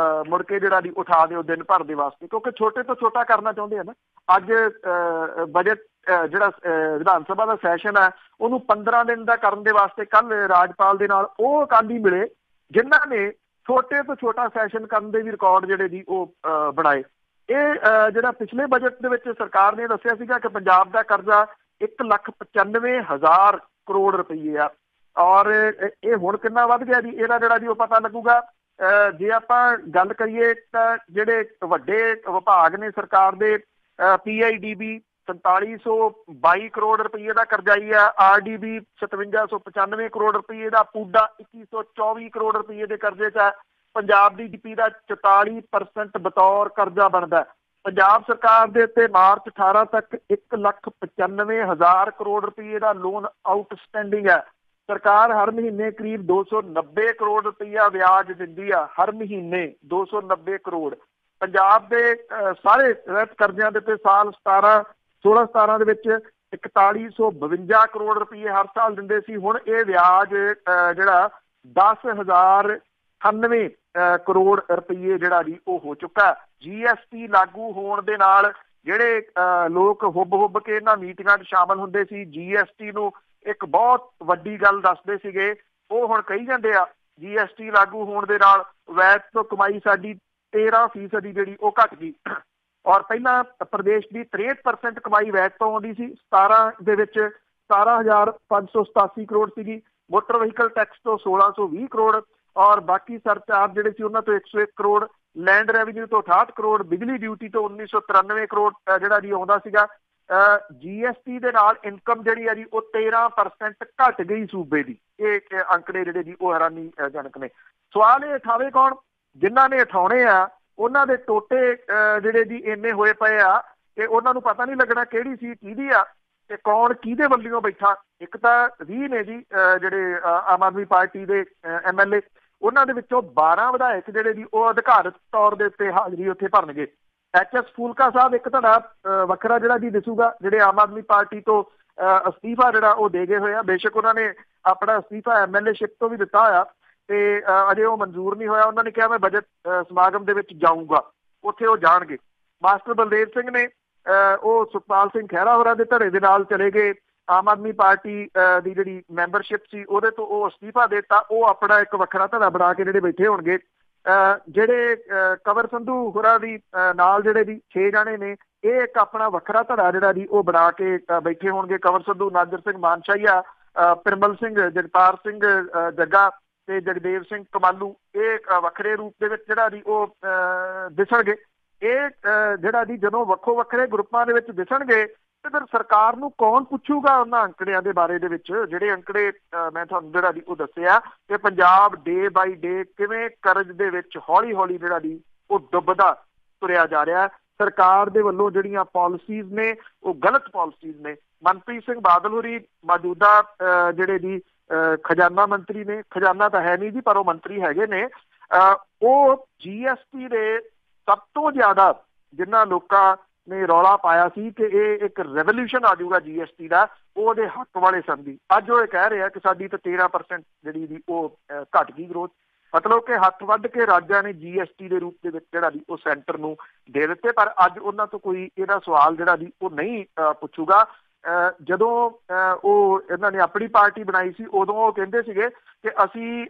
ਮੁੜ ਕੇ ਜਿਹੜਾ ਦੀ ਉਠਾ ਦਿਓ ਦਿਨ ਭਰ ਦੇ ਵਾਸਤੇ, ਕਿਉਂਕਿ ਛੋਟੇ ਤੋਂ ਛੋਟਾ ਕਰਨਾ ਚਾਹੁੰਦੇ ਆ ਨਾ। ਅੱਜ ਬਜਟ ਜਿਹੜਾ ਵਿਧਾਨ ਸਭਾ ਦਾ ਸੈਸ਼ਨ ਹੈ ਉਹਨੂੰ 15 ਦਿਨ ਦਾ ਕਰਨ ਦੇ ਵਾਸਤੇ ਕੱਲ ਰਾਜਪਾਲ ਦੇ ਨਾਲ ਉਹ ਅਕਾਲੀ ਮਿਲੇ ਜਿਨ੍ਹਾਂ ਨੇ ਛੋਟੇ ਤੋਂ ਛੋਟਾ ਸੈਸ਼ਨ ਕਰਨ ਦੇ ਵੀ ਰਿਕਾਰਡ ਜਿਹੜੇ ਜੀ ਉਹ ਬਣਾਏ। ਇਹ ਜਿਹੜਾ ਪਿਛਲੇ ਬਜਟ ਦੇ ਵਿੱਚ ਸਰਕਾਰ ਨੇ ਦੱਸਿਆ ਸੀਗਾ ਕਿ ਪੰਜਾਬ ਦਾ ਕਰਜ਼ਾ 1,95,000 ਕਰੋੜ ਰੁਪਈਏ ਆ, ਔਰ ਇਹ ਹੁਣ ਕਿੰਨਾ ਵੱਧ ਗਿਆ ਜੀ, ਇਹਦਾ ਜਿਹੜਾ ਜੀ ਉਹ ਪਤਾ ਲੱਗੂਗਾ। ਜੇ ਆਪਾਂ ਗੱਲ ਕਰੀਏ ਤਾਂ ਜਿਹੜੇ ਵੱਡੇ ਵਿਭਾਗ ਨੇ ਸਰਕਾਰ ਦੇ, PIDB 4722 ਕਰੋੜ ਰੁਪਈਏ ਦਾ ਕਰਜ਼ਾਈ ਆ, RDB 5795 ਕਰੋੜ ਰੁਪਈਏ ਦਾ, ਪੂਡਾ 2124 ਕਰੋੜ ਰੁਪਈਏ ਦੇ ਕਰਜ਼ੇ 'ਚ ਹੈ। ਪੰਜਾਬ ਦੀ GDP ਦਾ 44% ਬਤੌਰ ਕਰਜ਼ਾ ਬਣਦਾ। ਪੰਜਾਬ ਸਰਕਾਰ ਦੇ ਉੱਤੇ ਮਾਰਚ 18 ਤੱਕ 1,95,000 ਕਰੋੜ ਰੁਪਈਏ ਦਾ ਲੋਨ ਆਊਟਸਟੈਂਡਿੰਗ ਹੈ। ਸਰਕਾਰ ਹਰ ਮਹੀਨੇ ਕਰੀਬ 290 ਕਰੋੜ ਰੁਪਈਆ ਵਿਆਜ ਦਿੰਦੀ ਆ, ਹਰ ਮਹੀਨੇ 290 ਕਰੋੜ। ਪੰਜਾਬ ਦੇ ਸਾਰੇ ਰਹਿਤ ਕਰਜ਼ਿਆਂ ਦੇ ਉੱਤੇ ਸਾਲ 16-17 ਦੇ ਵਿੱਚ 4152 ਕਰੋੜ ਰੁਪਈਏ ਹਰ ਸਾਲ ਦਿੰਦੇ ਸੀ। ਹੁਣ ਇਹ ਵਿਆਜ ਜਿਹੜਾ 10,098 ਕਰੋੜ ਰੁਪਈਏ ਜਿਹੜਾ ਜੀ ਉਹ ਹੋ ਚੁੱਕਾ। GST ਲਾਗੂ ਹੋਣ ਦੇ ਨਾਲ ਜਿਹੜੇ ਲੋਕ ਹੁੱਬ ਕੇ ਇਹਨਾਂ ਮੀਟਿੰਗਾਂ 'ਚ ਸ਼ਾਮਲ ਹੁੰਦੇ ਸੀ, GST ਨੂੰ ਇੱਕ ਬਹੁਤ ਵੱਡੀ ਗੱਲ ਦੱਸਦੇ ਸੀਗੇ, ਉਹ ਹੁਣ ਕਹੀ ਜਾਂਦੇ ਆ GST ਲਾਗੂ ਹੋਣ ਦੇ ਨਾਲ ਵੈਟ ਤੋਂ ਕਮਾਈ ਸਾਡੀ 13% ਜਿਹੜੀ ਉਹ ਘੱਟ ਗਈ। ਔਰ ਪਹਿਲਾਂ ਪ੍ਰਦੇਸ਼ ਦੀ 63% ਕਮਾਈ ਵੈਟ ਤੋਂ ਆਉਂਦੀ ਸੀ, 17 ਦੇ ਵਿੱਚ 17,587 ਕਰੋੜ ਸੀਗੀ। ਮੋਟਰ ਵਹੀਕਲ ਟੈਕਸ ਤੋਂ 1,620 ਕਰੋੜ, ਔਰ ਬਾਕੀ ਸਰਚਾਰਜ ਜਿਹੜੇ ਸੀ ਉਹਨਾਂ ਤੋਂ 101 ਕਰੋੜ, ਲੈਂਡ ਰੈਵਨਿਊ ਤੋਂ 68 ਕਰੋੜ, ਬਿਜਲੀ ਡਿਊਟੀ ਤੋਂ 1993 ਕਰੋੜ ਜਿਹੜਾ ਜੀ ਆਉਂਦਾ ਸੀਗਾ। GST ਦੇ ਨਾਲ ਇਨਕਮ ਜਿਹੜੀ ਆ ਜੀ ਉਹ 13% ਘੱਟ ਗਈ ਸੂਬੇ ਦੀ। ਇਹ ਅੰਕੜੇ ਜਿਹੜੇ ਜੀ ਉਹ ਹੈਰਾਨੀਜਨਕ ਨੇ। ਸਵਾਲ ਇਹ ਉਠਾਵੇ ਕੌਣ? ਜਿਨ੍ਹਾਂ ਨੇ ਉਠਾਉਣੇ ਆ ਉਹਨਾਂ ਦੇ ਟੋਟੇ ਜਿਹੜੇ ਜੀ ਇੰਨੇ ਹੋਏ ਪਏ ਆ ਕਿ ਉਹਨਾਂ ਨੂੰ ਪਤਾ ਨਹੀਂ ਲੱਗਣਾ ਕਿਹੜੀ ਸੀਟ ਕਿਹਦੀ ਆ ਤੇ ਕੌਣ ਕਿਹਦੇ ਵੱਲੋਂ ਬੈਠਾ। ਇੱਕ ਤਾਂ 20 ਨੇ ਜੀ ਜਿਹੜੇ ਆਮ ਆਦਮੀ ਪਾਰਟੀ ਦੇ MLA, ਉਹਨਾਂ ਦੇ ਵਿੱਚੋਂ 12 ਵਿਧਾਇਕ ਜਿਹੜੇ ਜੀ ਉਹ ਅਧਿਕਾਰਤ ਤੌਰ ਦੇ ਉੱਤੇ ਹਾਜ਼ਰੀ ਉੱਥੇ ਭਰਨਗੇ। HS ਫੂਲਕਾ ਸਾਹਿਬ ਇੱਕ ਤੁਹਾਡਾ ਵੱਖਰਾ ਜਿਹੜਾ ਜੀ ਦਿਸੂਗਾ, ਜਿਹੜੇ ਆਮ ਆਦਮੀ ਪਾਰਟੀ ਤੋਂ ਅਸਤੀਫਾ ਜਿਹੜਾ ਉਹ ਦੇ ਗਏ ਹੋਏ ਆ। ਬੇਸ਼ੱਕ ਉਹਨਾਂ ਨੇ ਆਪਣਾ ਅਸਤੀਫਾ MLA-ਸ਼ਿਪ ਤੋਂ ਵੀ ਦਿੱਤਾ ਹੋਇਆ ਤੇ ਅਜੇ ਉਹ ਮਨਜ਼ੂਰ ਨਹੀਂ ਹੋਇਆ। ਉਹਨਾਂ ਨੇ ਕਿਹਾ ਮੈਂ ਬਜਟ ਸਮਾਗਮ ਦੇ ਵਿੱਚ ਜਾਊਂਗਾ, ਉੱਥੇ ਉਹ ਜਾਣਗੇ। ਮਾਸਟਰ ਬਲਦੇਵ ਸਿੰਘ ਨੇ ਉਹ ਸੁਖਪਾਲ ਸਿੰਘ ਖਹਿਰਾ ਹੋਰਾਂ ਦੇ ਧੜੇ ਦੇ ਨਾਲ ਚਲੇ ਗਏ। ਆਮ ਆਦਮੀ ਪਾਰਟੀ ਦੀ ਜਿਹੜੀ ਮੈਂਬਰਸ਼ਿਪ ਸੀ ਉਹਦੇ ਤੋਂ ਉਹ ਅਸਤੀਫਾ ਦੇ ਦਿੱਤਾ। ਉਹ ਆਪਣਾ ਇੱਕ ਵੱਖਰਾ ਧੜਾ ਬਣਾ ਕੇ ਜਿਹੜੇ ਬੈਠੇ ਹੋਣਗੇ। ਜਿਹੜੇ ਕੰਵਰ ਸੰਧੂ ਹੋਰਾਂ ਦੀ ਨਾਲ ਜਿਹੜੇ ਦੀ 6 ਜਾਣੇ ਨੇ, ਇਹ ਇੱਕ ਆਪਣਾ ਵੱਖਰਾ ਧੜਾ ਜਿਹੜਾ ਜੀ ਉਹ ਬਣਾ ਕੇ ਬੈਠੇ ਹੋਣਗੇ। ਕੰਵਰ ਸੰਧੂ, ਨਾਜਰ ਸਿੰਘ ਮਾਨਸ਼ਾਹੀਆ, ਪਿਰਮਲ ਸਿੰਘ, ਜਗਤਾਰ ਸਿੰਘ ਜੱਗਾ ਤੇ ਜਗਦੇਵ ਸਿੰਘ ਕਮਾਲੂ, ਇਹ ਵੱਖਰੇ ਰੂਪ ਦੇ ਵਿੱਚ ਜਿਹੜਾ ਜੀ ਉਹ ਦਿਸਣਗੇ। ਇਹ ਜਿਹੜਾ ਜੀ ਜਦੋਂ ਵੱਖੋ ਵੱਖਰੇ ਗਰੁੱਪਾਂ ਦੇ ਵਿੱਚ ਦਿਸਣਗੇ ਤੇ ਫਿਰ ਸਰਕਾਰ ਨੂੰ ਕੌਣ ਪੁੱਛੂਗਾ ਉਹਨਾਂ ਅੰਕੜਿਆਂ ਦੇ ਬਾਰੇ ਦੇ ਵਿੱਚ? ਜਿਹੜੇ ਅੰਕੜੇ ਮੈਂ ਤੁਹਾਨੂੰ ਜਿਹੜਾ ਜੀ ਉਹ ਦੱਸਿਆ ਕਿ ਪੰਜਾਬ ਡੇ ਬਾਈ ਡੇ ਕਿਵੇਂ ਕਰਜ਼ ਦੇ ਵਿੱਚ ਹੌਲੀ ਹੌਲੀ ਜਿਹੜਾ ਜੀ ਉਹ ਡੁੱਬਦਾ ਤੁਰਿਆ ਜਾ ਰਿਹਾ। ਸਰਕਾਰ ਦੇ ਵੱਲੋਂ ਜਿਹੜੀਆਂ ਪਾਲਿਸੀਜ਼ ਨੇ ਉਹ ਗਲਤ ਪਾਲਿਸੀਜ਼ ਨੇ। ਮਨਪ੍ਰੀਤ ਸਿੰਘ ਬਾਦਲ ਹੋਰੀ ਮੌਜੂਦਾ ਜਿਹੜੇ ਜੀ ਖਜ਼ਾਨਾ ਮੰਤਰੀ ਨੇ, ਖਜ਼ਾਨਾ ਤਾਂ ਹੈ ਨਹੀਂ ਜੀ ਪਰ ਉਹ ਮੰਤਰੀ ਹੈਗੇ ਨੇ, ਉਹ GST ਦੇ ਸਭ ਤੋਂ ਜ਼ਿਆਦਾ ਜਿਨ੍ਹਾਂ ਲੋਕਾਂ ਨੇ ਰੌਲਾ ਪਾਇਆ ਸੀ ਕਿ ਇਹ ਇੱਕ ਰੈਵੋਲਿਊਸ਼ਨ ਆ ਜਾਊਗਾ GST ਦਾ, ਉਹਦੇ ਹੱਕ ਵਾਲੇ ਸਨ ਦੀ। ਅੱਜ ਉਹ ਇਹ ਕਹਿ ਰਿਹਾ ਕਿ ਸਾਡੀ ਤਾਂ 13% ਜਿਹੜੀ ਦੀ ਉਹ ਘੱਟ ਗਈ ਗਰੋਥ। ਮਤਲਬ ਕਿ ਹੱਥ ਵੱਢ ਕੇ ਰਾਜਾਂ ਨੇ GST ਦੇ ਰੂਪ ਦੇ ਵਿੱਚ ਜਿਹੜਾ ਦੀ ਉਹ ਸੈਂਟਰ ਨੂੰ ਦੇ ਦਿੱਤੇ, ਪਰ ਅੱਜ ਉਹਨਾਂ ਤੋਂ ਕੋਈ ਇਹਦਾ ਸਵਾਲ ਜਿਹੜਾ ਦੀ ਉਹ ਨਹੀਂ ਪੁੱਛੂਗਾ। ਜਦੋਂ ਉਹ ਇਹਨਾਂ ਨੇ ਆਪਣੀ ਪਾਰਟੀ ਬਣਾਈ ਸੀ ਉਦੋਂ ਉਹ ਕਹਿੰਦੇ ਸੀਗੇ ਕਿ ਅਸੀਂ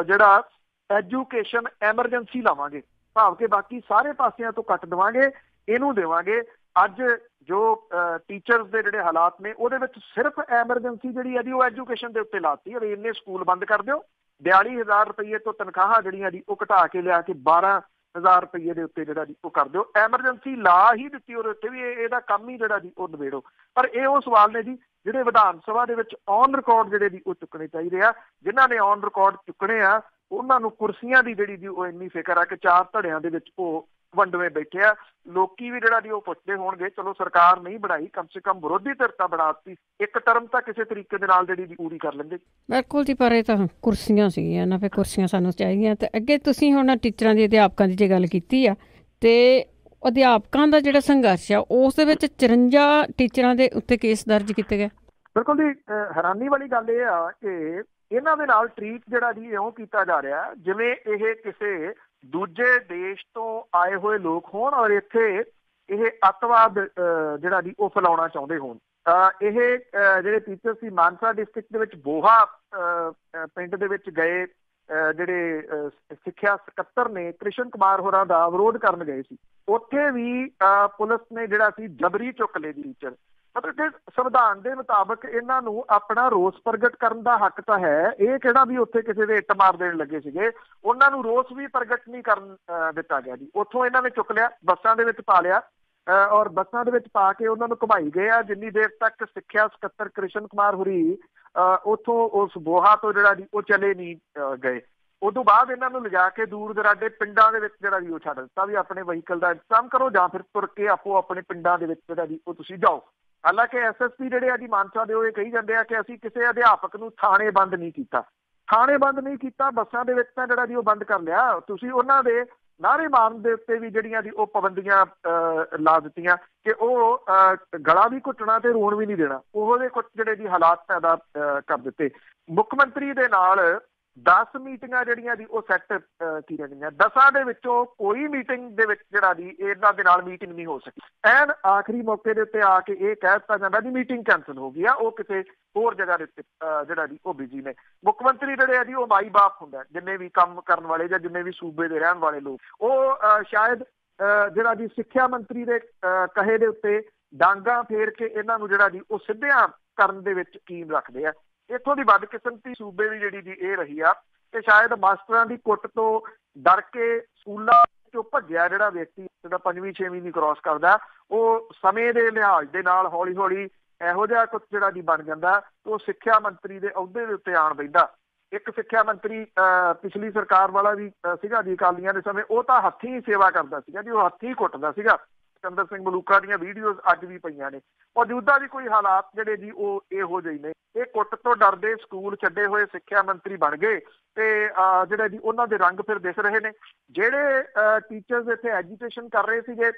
ਜਿਹੜਾ ਐਜੂਕੇਸ਼ਨ ਐਮਰਜੈਂਸੀ ਲਾਵਾਂਗੇ, ਭਾਵ ਕਿ ਬਾਕੀ ਸਾਰੇ ਪਾਸਿਆਂ ਤੋਂ ਕੱਟ ਦੇਵਾਂਗੇ, ਇਹਨੂੰ ਦੇਵਾਂਗੇ। ਅੱਜ ਜੋ ਟੀਚਰਸ ਦੇ ਜਿਹੜੇ ਹਾਲਾਤ ਨੇ ਉਹਦੇ ਵਿੱਚ ਸਿਰਫ ਐਮਰਜੈਂਸੀ ਜਿਹੜੀ ਹੈ ਜੀ ਉਹ ਐਜੂਕੇਸ਼ਨ ਦੇ ਉੱਤੇ ਲਾਤੀ। ਅਰੇ ਇੰਨੇ ਸਕੂਲ ਬੰਦ ਕਰ ਦਿਓ, 42,000 ਰੁਪਈਏ ਤੋਂ ਤਨਖਾਹਾਂ ਜਿਹੜੀਆਂ ਜੀ ਉਹ ਘਟਾ ਕੇ ਲਿਆ ਕੇ 12,000 ਰੁਪਈਏ ਦੇ ਉੱਤੇ ਜਿਹੜਾ ਜੀ ਉਹ ਕਰ ਦਿਓ। ਐਮਰਜੈਂਸੀ ਲਾ ਹੀ ਦਿੱਤੀ ਉਹਦੇ ਉੱਤੇ ਵੀ ਇਹਦਾ ਕੰਮ ਹੀ ਜਿਹੜਾ ਜੀ ਉਹ ਨਿਬੇੜੋ। ਪਰ ਇਹ ਉਹ ਸਵਾਲ ਨੇ ਜੀ ਜਿਹੜੇ ਵਿਧਾਨ ਸਭਾ ਦੇ ਵਿੱਚ ਔਨ ਰਿਕਾਰਡ ਜਿਹੜੇ ਦੀ ਉਹ ਚੁੱਕਣੇ ਚਾਹੀਦੇ ਆ। ਜਿਨ੍ਹਾਂ ਨੇ ਔਨ ਰਿਕਾਰਡ ਚੁੱਕਣੇ ਆ ਉਹਨਾਂ ਨੂੰ ਕੁਰਸੀਆਂ ਦੀ ਜਿਹੜੀ ਦੀ ਉਹ ਇੰਨੀ ਫਿਕਰ ਆ ਕਿ 4 ਧੜਿਆਂ ਦੇ ਵਿੱਚ ਉਹ ਵੰਡਵੇਂ ਬੈਠੇ ਆ। ਲੋਕੀ ਵੀ ਜਿਹੜਾ ਦੀ ਉਹ ਪੁੱਛਦੇ ਹੋਣਗੇ, ਚਲੋ ਸਰਕਾਰ ਨਹੀਂ ਬਣਾਈ, ਕਮ ਸੇ ਕਮ ਵਿਰੋਧੀ ਧਿਰ ਤਾਂ ਬਣਾਤੀ, ਇੱਕ ਟਰਮ ਤਾਂ ਕਿਸੇ ਤਰੀਕੇ ਦੇ ਨਾਲ ਜਿਹੜੀ ਦੀ ਪੂਰੀ ਕਰ ਲੈਂਦੇ। ਬਿਲਕੁਲ ਜੀ, ਪਰ ਇਹ ਤਾਂ ਕੁਰਸੀਆਂ ਸੀਗੀਆਂ ਨਾ, ਫਿਰ ਕੁਰਸੀਆਂ ਸਾਨੂੰ ਚਾਹੀਦੀਆਂ। ਤੇ ਅੱਗੇ ਤੁਸੀਂ ਹੁਣ ਟੀਚਰਾਂ ਦੀ, ਅਧਿਆਪਕਾਂ ਦੀ ਜੇ ਗੱਲ ਕੀਤੀ ਆ, ਤੇ ਅਧਿਆਪਕਾਂ ਦਾ ਜਿਹੜਾ ਸੰਘਰਸ਼ ਆ ਉਸ ਦੇ ਵਿੱਚ 54 ਟੀਚਰਾਂ ਦੇ ਉੱਤੇ ਕੇਸ ਦਰਜ ਕੀਤੇ ਗਏ। ਬਿਲਕੁਲ ਜੀ, ਹੈਰਾਨੀ ਵਾਲੀ ਗੱਲ ਇਹ ਆ ਕਿ ਇਹਨਾਂ ਦੇ ਨਾਲ ਟਰੀਟ ਜਿਹੜਾ ਜੀ ਇਉਂ ਕੀਤਾ ਜਾ ਰਿਹਾ ਜਿਵੇਂ ਇਹ ਕਿਸੇ ਦੂਜੇ ਦੇਸ਼ ਤੋਂ ਆਏ ਹੋਏ ਲੋਕ ਹੋਣ ਔਰ ਇੱਥੇ ਇਹ ਅੱਤਵਾਦ ਜਿਹੜਾ ਜੀ ਉਹ ਫੈਲਾਉਣਾ ਚਾਹੁੰਦੇ ਹੋਣ। ਇਹ ਜਿਹੜੇ ਟੀਚਰ ਸੀ ਮਾਨਸਾ ਡਿਸਟ੍ਰਿਕਟ ਦੇ ਵਿੱਚ ਬੋਹਾ ਪਿੰਡ ਦੇ ਵਿੱਚ ਗਏ, ਜਿਹੜੇ ਸਿੱਖਿਆ ਸਕੱਤਰ ਨੇ ਕ੍ਰਿਸ਼ਨ ਕੁਮਾਰ ਹੋਰਾਂ ਦਾ ਵਿਰੋਧ ਕਰਨ ਗਏ ਸੀ। ਉੱਥੇ ਵੀ ਪੁਲਿਸ ਨੇ ਜਿਹੜਾ ਸੀ ਜਬਰੀ ਚੁੱਕ ਲਏ ਟੀਚਰ। ਮਤਲਬ ਕਿ ਸੰਵਿਧਾਨ ਦੇ ਮੁਤਾਬਕ ਇਹਨਾਂ ਨੂੰ ਆਪਣਾ ਰੋਸ ਪ੍ਰਗਟ ਕਰਨ ਦਾ ਹੱਕ ਤਾਂ ਹੈ। ਇਹ ਕਿਹੜਾ ਵੀ ਉੱਥੇ ਕਿਸੇ ਦੇ ਇੱਟ ਮਾਰ ਦੇਣ ਲੱਗੇ ਸੀਗੇ, ਉਹਨਾਂ ਨੂੰ ਰੋਸ ਵੀ ਪ੍ਰਗਟ ਨਹੀਂ ਕਰਨ ਦਿੱਤਾ ਗਿਆ ਜੀ। ਉੱਥੋਂ ਇਹਨਾਂ ਨੇ ਚੁੱਕ ਲਿਆ, ਬੱਸਾਂ ਦੇ ਵਿੱਚ ਪਾ ਲਿਆ ਔਰ ਬੱਸਾਂ ਦੇ ਵਿੱਚ ਪਾ ਕੇ ਉਹਨਾਂ ਨੂੰ ਘੁਮਾਈ ਗਏ ਆ ਜਿੰਨੀ ਦੇਰ ਤੱਕ ਸਿੱਖਿਆ ਸਕੱਤਰ ਕ੍ਰਿਸ਼ਨ ਕੁਮਾਰ ਹੋਰੀ ਉੱਥੋਂ ਉਸ ਬੋਹਾ ਤੋਂ ਜਿਹੜਾ ਜੀ ਉਹ ਚਲੇ ਨਹੀਂ ਗਏ। ਉਦੋਂ ਬਾਅਦ ਇਹਨਾਂ ਨੂੰ ਲਿਜਾ ਕੇ ਦੂਰ ਦਰਾਡੇ ਪਿੰਡਾਂ ਦੇ ਵਿੱਚ ਜਿਹੜਾ ਜੀ ਉਹ ਛੱਡ ਦਿੱਤਾ ਵੀ ਆਪਣੇ ਵਹੀਕਲ ਦਾ ਇੰਤਜ਼ਾਮ ਕਰੋ ਜਾਂ ਫਿਰ ਤੁਰ ਕੇ ਆਪੋ ਆਪਣੇ ਪਿੰਡਾਂ ਦੇ ਵਿੱਚ ਜਿਹੜਾ ਜੀ ਉਹ ਤੁਸੀਂ ਜਾਓ। ਹਾਲਾਂਕਿ ਐਸਐਸਪੀ ਜਿਹੜੇ ਆ ਜੀ ਮਾਨਸਾ ਦੇ ਉਹ ਇਹ ਕਹੀ ਜਾਂਦੇ ਆ ਕਿ ਅਸੀਂ ਕਿਸੇ ਅਧਿਆਪਕ ਨੂੰ ਥਾਣੇ ਬੰਦ ਨਹੀਂ ਕੀਤਾ, ਥਾਣੇ ਬੰਦ ਨਹੀਂ ਕੀਤਾ, ਬੱਸਾਂ ਦੇ ਵਿੱਚ ਤਾਂ ਜਿਹੜਾ ਜੀ ਉਹ ਬੰਦ ਕਰ ਲਿਆ। ਤੁਸੀਂ ਉਹਨਾਂ ਦੇ ਨਾਅਰੇ ਮਾਰਨ ਦੇ ਉੱਤੇ ਵੀ ਜਿਹੜੀਆਂ ਦੀ ਉਹ ਪਾਬੰਦੀਆਂ ਲਾ ਦਿੱਤੀਆਂ ਕਿ ਉਹ ਗਲਾ ਵੀ ਘੁੱਟਣਾ ਤੇ ਰੋਣ ਵੀ ਨਹੀਂ ਦੇਣਾ। ਉਹੋ ਜਿਹੇ ਕੁਝ ਜਿਹੜੇ ਜੀ ਹਾਲਾਤ ਪੈਦਾ ਕਰ ਦਿੱਤੇ। ਮੁੱਖ ਮੰਤਰੀ ਦੇ ਨਾਲ 10 ਮੀਟਿੰਗਾਂ ਜਿਹੜੀਆਂ ਦੀ ਉਹ ਸੈੱਟ ਕੀਤੀਆਂ ਗਈਆਂ। 10 ਦੇ ਵਿੱਚੋਂ ਕੋਈ ਮੀਟਿੰਗ ਦੇ ਵਿੱਚ ਜਿਹੜਾ ਦੀ ਇਹਨਾਂ ਦੇ ਨਾਲ ਮੀਟਿੰਗ ਨਹੀਂ ਹੋ ਸਕੀ। ਐਨ ਆਖਰੀ ਮੌਕੇ ਦੇ ਉੱਤੇ ਆ ਕੇ ਇਹ ਕਹਿ ਦਿੱਤਾ ਜਾਂਦਾ ਜੀ ਮੀਟਿੰਗ ਕੈਂਸਲ ਹੋ ਗਈ ਆ, ਉਹ ਕਿਸੇ ਹੋਰ ਜਗ੍ਹਾ ਦੇ ਉੱਤੇ ਜਿਹੜਾ ਜੀ ਉਹ ਬਿਜੀ ਨੇ। ਮੁੱਖ ਮੰਤਰੀ ਜਿਹੜੇ ਆ ਜੀ ਉਹ ਮਾਈ ਬਾਪ ਹੁੰਦਾ, ਜਿੰਨੇ ਵੀ ਕੰਮ ਕਰਨ ਵਾਲੇ ਜਾਂ ਜਿੰਨੇ ਵੀ ਸੂਬੇ ਦੇ ਰਹਿਣ ਵਾਲੇ ਲੋਕ, ਉਹ ਸ਼ਾਇਦ ਜਿਹੜਾ ਜੀ ਸਿੱਖਿਆ ਮੰਤਰੀ ਦੇ ਕਹੇ ਦੇ ਉੱਤੇ ਡਾਂਗਾ ਫੇਰ ਕੇ ਇਹਨਾਂ ਨੂੰ ਜਿਹੜਾ ਜੀ ਉਹ ਸਿੱਧਿਆਂ ਕਰਨ ਦੇ ਵਿੱਚ ਯਕੀਨ ਰੱਖਦੇ ਆ। ਇੱਥੋਂ ਦੀ ਬਦਕਿਸਮਤੀ ਸੂਬੇ ਦੀ ਜਿਹੜੀ ਦੀ ਇਹ ਰਹੀ ਆ ਕਿ ਸ਼ਾਇਦ ਮਾਸਟਰਾਂ ਦੀ ਕੁੱਟ ਤੋਂ ਡਰ ਕੇ ਸਕੂਲਾਂ ਚੋਂ ਭੱਜਿਆ ਜਿਹੜਾ ਵਿਅਕਤੀ ਜਿਹੜਾ 5ਵੀਂ 6ਵੀਂ ਨਹੀਂ ਕ੍ਰਾਸ ਕਰਦਾ, ਉਹ ਸਮੇਂ ਦੇ ਲਿਹਾਜ਼ ਦੇ ਨਾਲ ਹੌਲੀ ਹੌਲੀ ਇਹੋ ਜਿਹਾ ਕੁਛ ਜਿਹੜਾ ਦੀ ਬਣ ਜਾਂਦਾ ਉਹ ਸਿੱਖਿਆ ਮੰਤਰੀ ਦੇ ਅਹੁਦੇ ਦੇ ਉੱਤੇ ਆਣ ਬੈਂਦਾ। ਇੱਕ ਸਿੱਖਿਆ ਮੰਤਰੀ ਪਿਛਲੀ ਸਰਕਾਰ ਵਾਲਾ ਵੀ ਸੀਗਾ ਜੀ ਅਕਾਲੀਆਂ ਦੇ ਸਮੇਂ, ਉਹ ਤਾਂ ਹੱਥੀਂ ਸੇਵਾ ਕਰਦਾ ਸੀਗਾ ਜੀ, ਉਹ ਹੱਥੀਂ ਕੁੱਟਦਾ ਸੀਗਾ। ਸਿਕੰਦਰ ਸਿੰਘ ਮਲੂਕਾ ਦੀਆਂ ਵੀਡੀਓਜ਼ ਅੱਜ ਵੀ ਪਈਆਂ ਨੇ। ਮੌਜੂਦਾ ਵੀ ਕੋਈ ਹਾਲਾਤ ਜਿਹੜੇ ਜੀ ਉਹ ਇਹੋ ਜਿਹੇ ਨੇ। ਇਹ ਕੁੱਟ ਤੋਂ ਡਰਦੇ ਸਕੂਲ ਛੱਡੇ ਹੋਏ ਸਿੱਖਿਆ ਮੰਤਰੀ ਬਣ ਗਏ ਤੇ ਜਿਹੜੇ ਜੀ ਉਹਨਾਂ ਦੇ ਰੰਗ ਫਿਰ ਦਿਖ ਰਹੇ ਨੇ। ਜਿਹੜੇ ਟੀਚਰਸ ਇੱਥੇ ਐਜੂਕੇਸ਼ਨ ਕਰ ਰਹੇ ਸੀਗੇ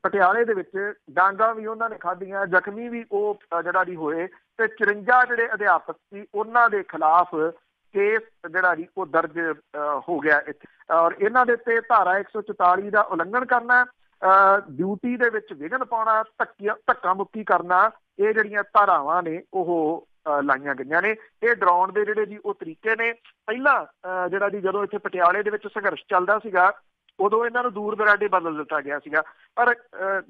ਪਟਿਆਲੇ ਦੇ ਵਿੱਚ, ਡਾਂਗਾ ਵੀ ਉਹਨਾਂ ਨੇ ਖਾਧੀਆਂ, ਜ਼ਖਮੀ ਵੀ ਉਹ ਜਿਹੜਾ ਜੀ ਹੋਏ ਤੇ 54 ਜਿਹੜੇ ਅਧਿਆਪਕ ਸੀ ਉਹਨਾਂ ਦੇ ਖਿਲਾਫ ਕੇਸ ਜਿਹੜਾ ਜੀ ਉਹ ਦਰਜ ਹੋ ਗਿਆ ਇੱਥੇ। ਔਰ ਇਹਨਾਂ ਦੇ ਉੱਤੇ ਧਾਰਾ 144 ਦਾ ਉਲੰਘਣ ਕਰਨਾ, ਡਿਊਟੀ ਦੇ ਵਿੱਚ ਵਿਘਨ ਪਾਉਣਾ, ਧੱਕਾ ਮੁੱਕੀ ਕਰਨਾ, ਇਹ ਜਿਹੜੀਆਂ ਧਾਰਾਵਾਂ ਨੇ ਉਹ ਲਾਈਆਂ ਗਈਆਂ ਨੇ। ਇਹ ਡਰਾਉਣ ਦੇ ਜਿਹੜੇ ਜੀ ਉਹ ਤਰੀਕੇ ਨੇ। ਪਹਿਲਾਂ ਜਿਹੜਾ ਜੀ ਜਦੋਂ ਇੱਥੇ ਪਟਿਆਲੇ ਦੇ ਵਿੱਚ ਸੰਘਰਸ਼ ਚੱਲਦਾ ਸੀਗਾ ਉਦੋਂ ਇਹਨਾਂ ਨੂੰ ਦੂਰ ਦਰਾਡੇ ਬਦਲ ਦਿੱਤਾ ਗਿਆ ਸੀਗਾ। ਪਰ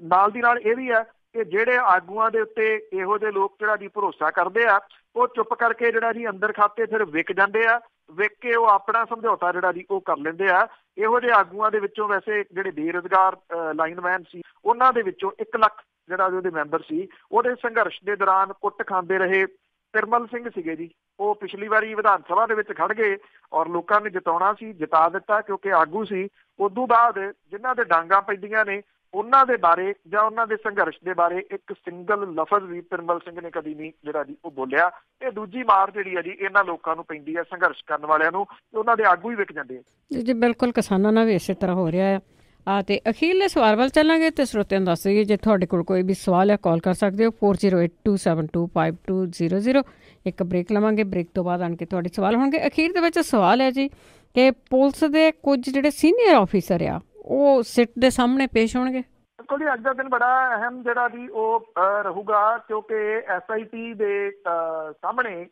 ਨਾਲ ਦੀ ਨਾਲ ਇਹ ਵੀ ਹੈ ਕਿ ਜਿਹੜੇ ਆਗੂਆਂ ਦੇ ਉੱਤੇ ਇਹੋ ਜਿਹੇ ਲੋਕ ਜਿਹੜਾ ਜੀ ਭਰੋਸਾ ਕਰਦੇ ਆ ਉਹ ਚੁੱਪ ਕਰਕੇ ਜਿਹੜਾ ਜੀ ਅੰਦਰ ਖਾਤੇ ਫਿਰ ਵਿਕ ਜਾਂਦੇ ਆ, ਵਿਕ ਕੇ ਉਹ ਆਪਣਾ ਸਮਝੌਤਾ ਜਿਹੜਾ ਜੀ ਉਹ ਕਰ ਲੈਂਦੇ ਆ। ਇਹੋ ਜਿਹੇ ਆਗੂਆਂ ਦੇ ਵਿੱਚੋਂ ਵੈਸੇ ਜਿਹੜੇ ਬੇਰੁਜ਼ਗਾਰ ਲਾਈਨਮੈਨ ਸੀ ਉਹਨਾਂ ਦੇ ਵਿੱਚੋਂ 1 ਲੱਖ ਜਿਹੜਾ ਉਹਦੇ ਮੈਂਬਰ ਸੀ, ਉਹਦੇ ਸੰਘਰਸ਼ ਦੇ ਦੌਰਾਨ ਕੁੱਟ ਖਾਂਦੇ ਰਹੇ ਤਿਰਮਲ ਸਿੰਘ ਸੀਗੇ ਜੀ। ਉਹ ਪਿਛਲੀ ਵਾਰੀ ਵਿਧਾਨ ਸਭਾ ਦੇ ਵਿੱਚ ਖੜ ਗਏ ਔਰ ਲੋਕਾਂ ਨੇ ਜਿਤਾਉਣਾ ਸੀ, ਜਿਤਾ ਦਿੱਤਾ ਕਿਉਂਕਿ ਆਗੂ ਸੀ। ਉਦੋਂ ਬਾਅਦ ਜਿਨ੍ਹਾਂ ਦੇ ਡਾਂਗਾਂ ਪੈਂਦੀਆਂ ਨੇ ਉਹਨਾਂ ਦੇ ਬਾਰੇ ਜਾਂ ਉਹਨਾਂ ਦੇ ਸੰਘਰਸ਼ ਦੇ ਬਾਰੇ ਇੱਕ ਸਿੰਗਲ ਲਫ਼ਜ਼ ਵੀ ਤਿਰਮਲ ਸਿੰਘ ਨੇ ਕਦੀ ਨਹੀਂ ਜਿਹੜਾ ਜੀ ਉਹ ਬੋਲਿਆ। ਇਹ ਦੂਜੀ ਮਾਰ ਜਿਹੜੀ ਹੈ ਜੀ ਇਹਨਾਂ ਲੋਕਾਂ ਨੂੰ ਪੈਂਦੀ ਹੈ ਸੰਘਰਸ਼ ਕਰਨ ਵਾਲਿਆਂ ਨੂੰ, ਤੇ ਉਹਨਾਂ ਦੇ ਆਗੂ ਹੀ ਵਿਕ ਜਾਂਦੇ ਆ ਜੀ। ਬਿਲਕੁਲ ਕਿਸਾਨਾਂ ਨਾਲ ਵੀ ਇਸੇ ਤਰ੍ਹਾਂ ਹੋ ਰਿਹਾ ਆ। ਤੇ ਅਖੀਰਲੇ ਸਵਾਲ ਵੱਲ ਚੱਲਾਂਗੇ ਤੇ ਸਰੋਤਿਆਂ ਨੂੰ ਦੱਸ ਦਈਏ ਜੇ ਤੁਹਾਡੇ ਕੋਲ ਕੋਈ ਵੀ ਸਵਾਲ ਹੈ ਕਾਲ ਕਰ ਸਕਦੇ ਹੋ 4082725200। ਇੱਕ ਬ੍ਰੇਕ ਲਵਾਂਗੇ, ਬ੍ਰੇਕ ਤੋਂ ਬਾਅਦ ਆਣ ਕੇ ਤੁਹਾਡੇ ਸਵਾਲ ਹੋਣਗੇ। ਅਖੀਰ ਦੇ ਵਿੱਚ ਸਵਾਲ ਹੈ ਜੀ ਕਿ ਪੁਲਿਸ ਦੇ ਕੁਝ ਜਿਹੜੇ ਸੀਨੀਅਰ ਆਫਿਸਰ ਆ ਉਹ ਸਿੱਟ ਦੇ ਸਾਹਮਣੇ ਪੇਸ਼ ਹੋਣਗੇ। ਬਿਲਕੁਲ ਜੀ, ਅੱਜ ਦਾ ਦਿਨ ਬੜਾ ਅਹਿਮ ਜਿਹੜਾ ਜੀ ਉਹ ਰਹੂਗਾ ਕਿਉਂਕਿ SIT ਦੇ ਸਾਹਮਣੇ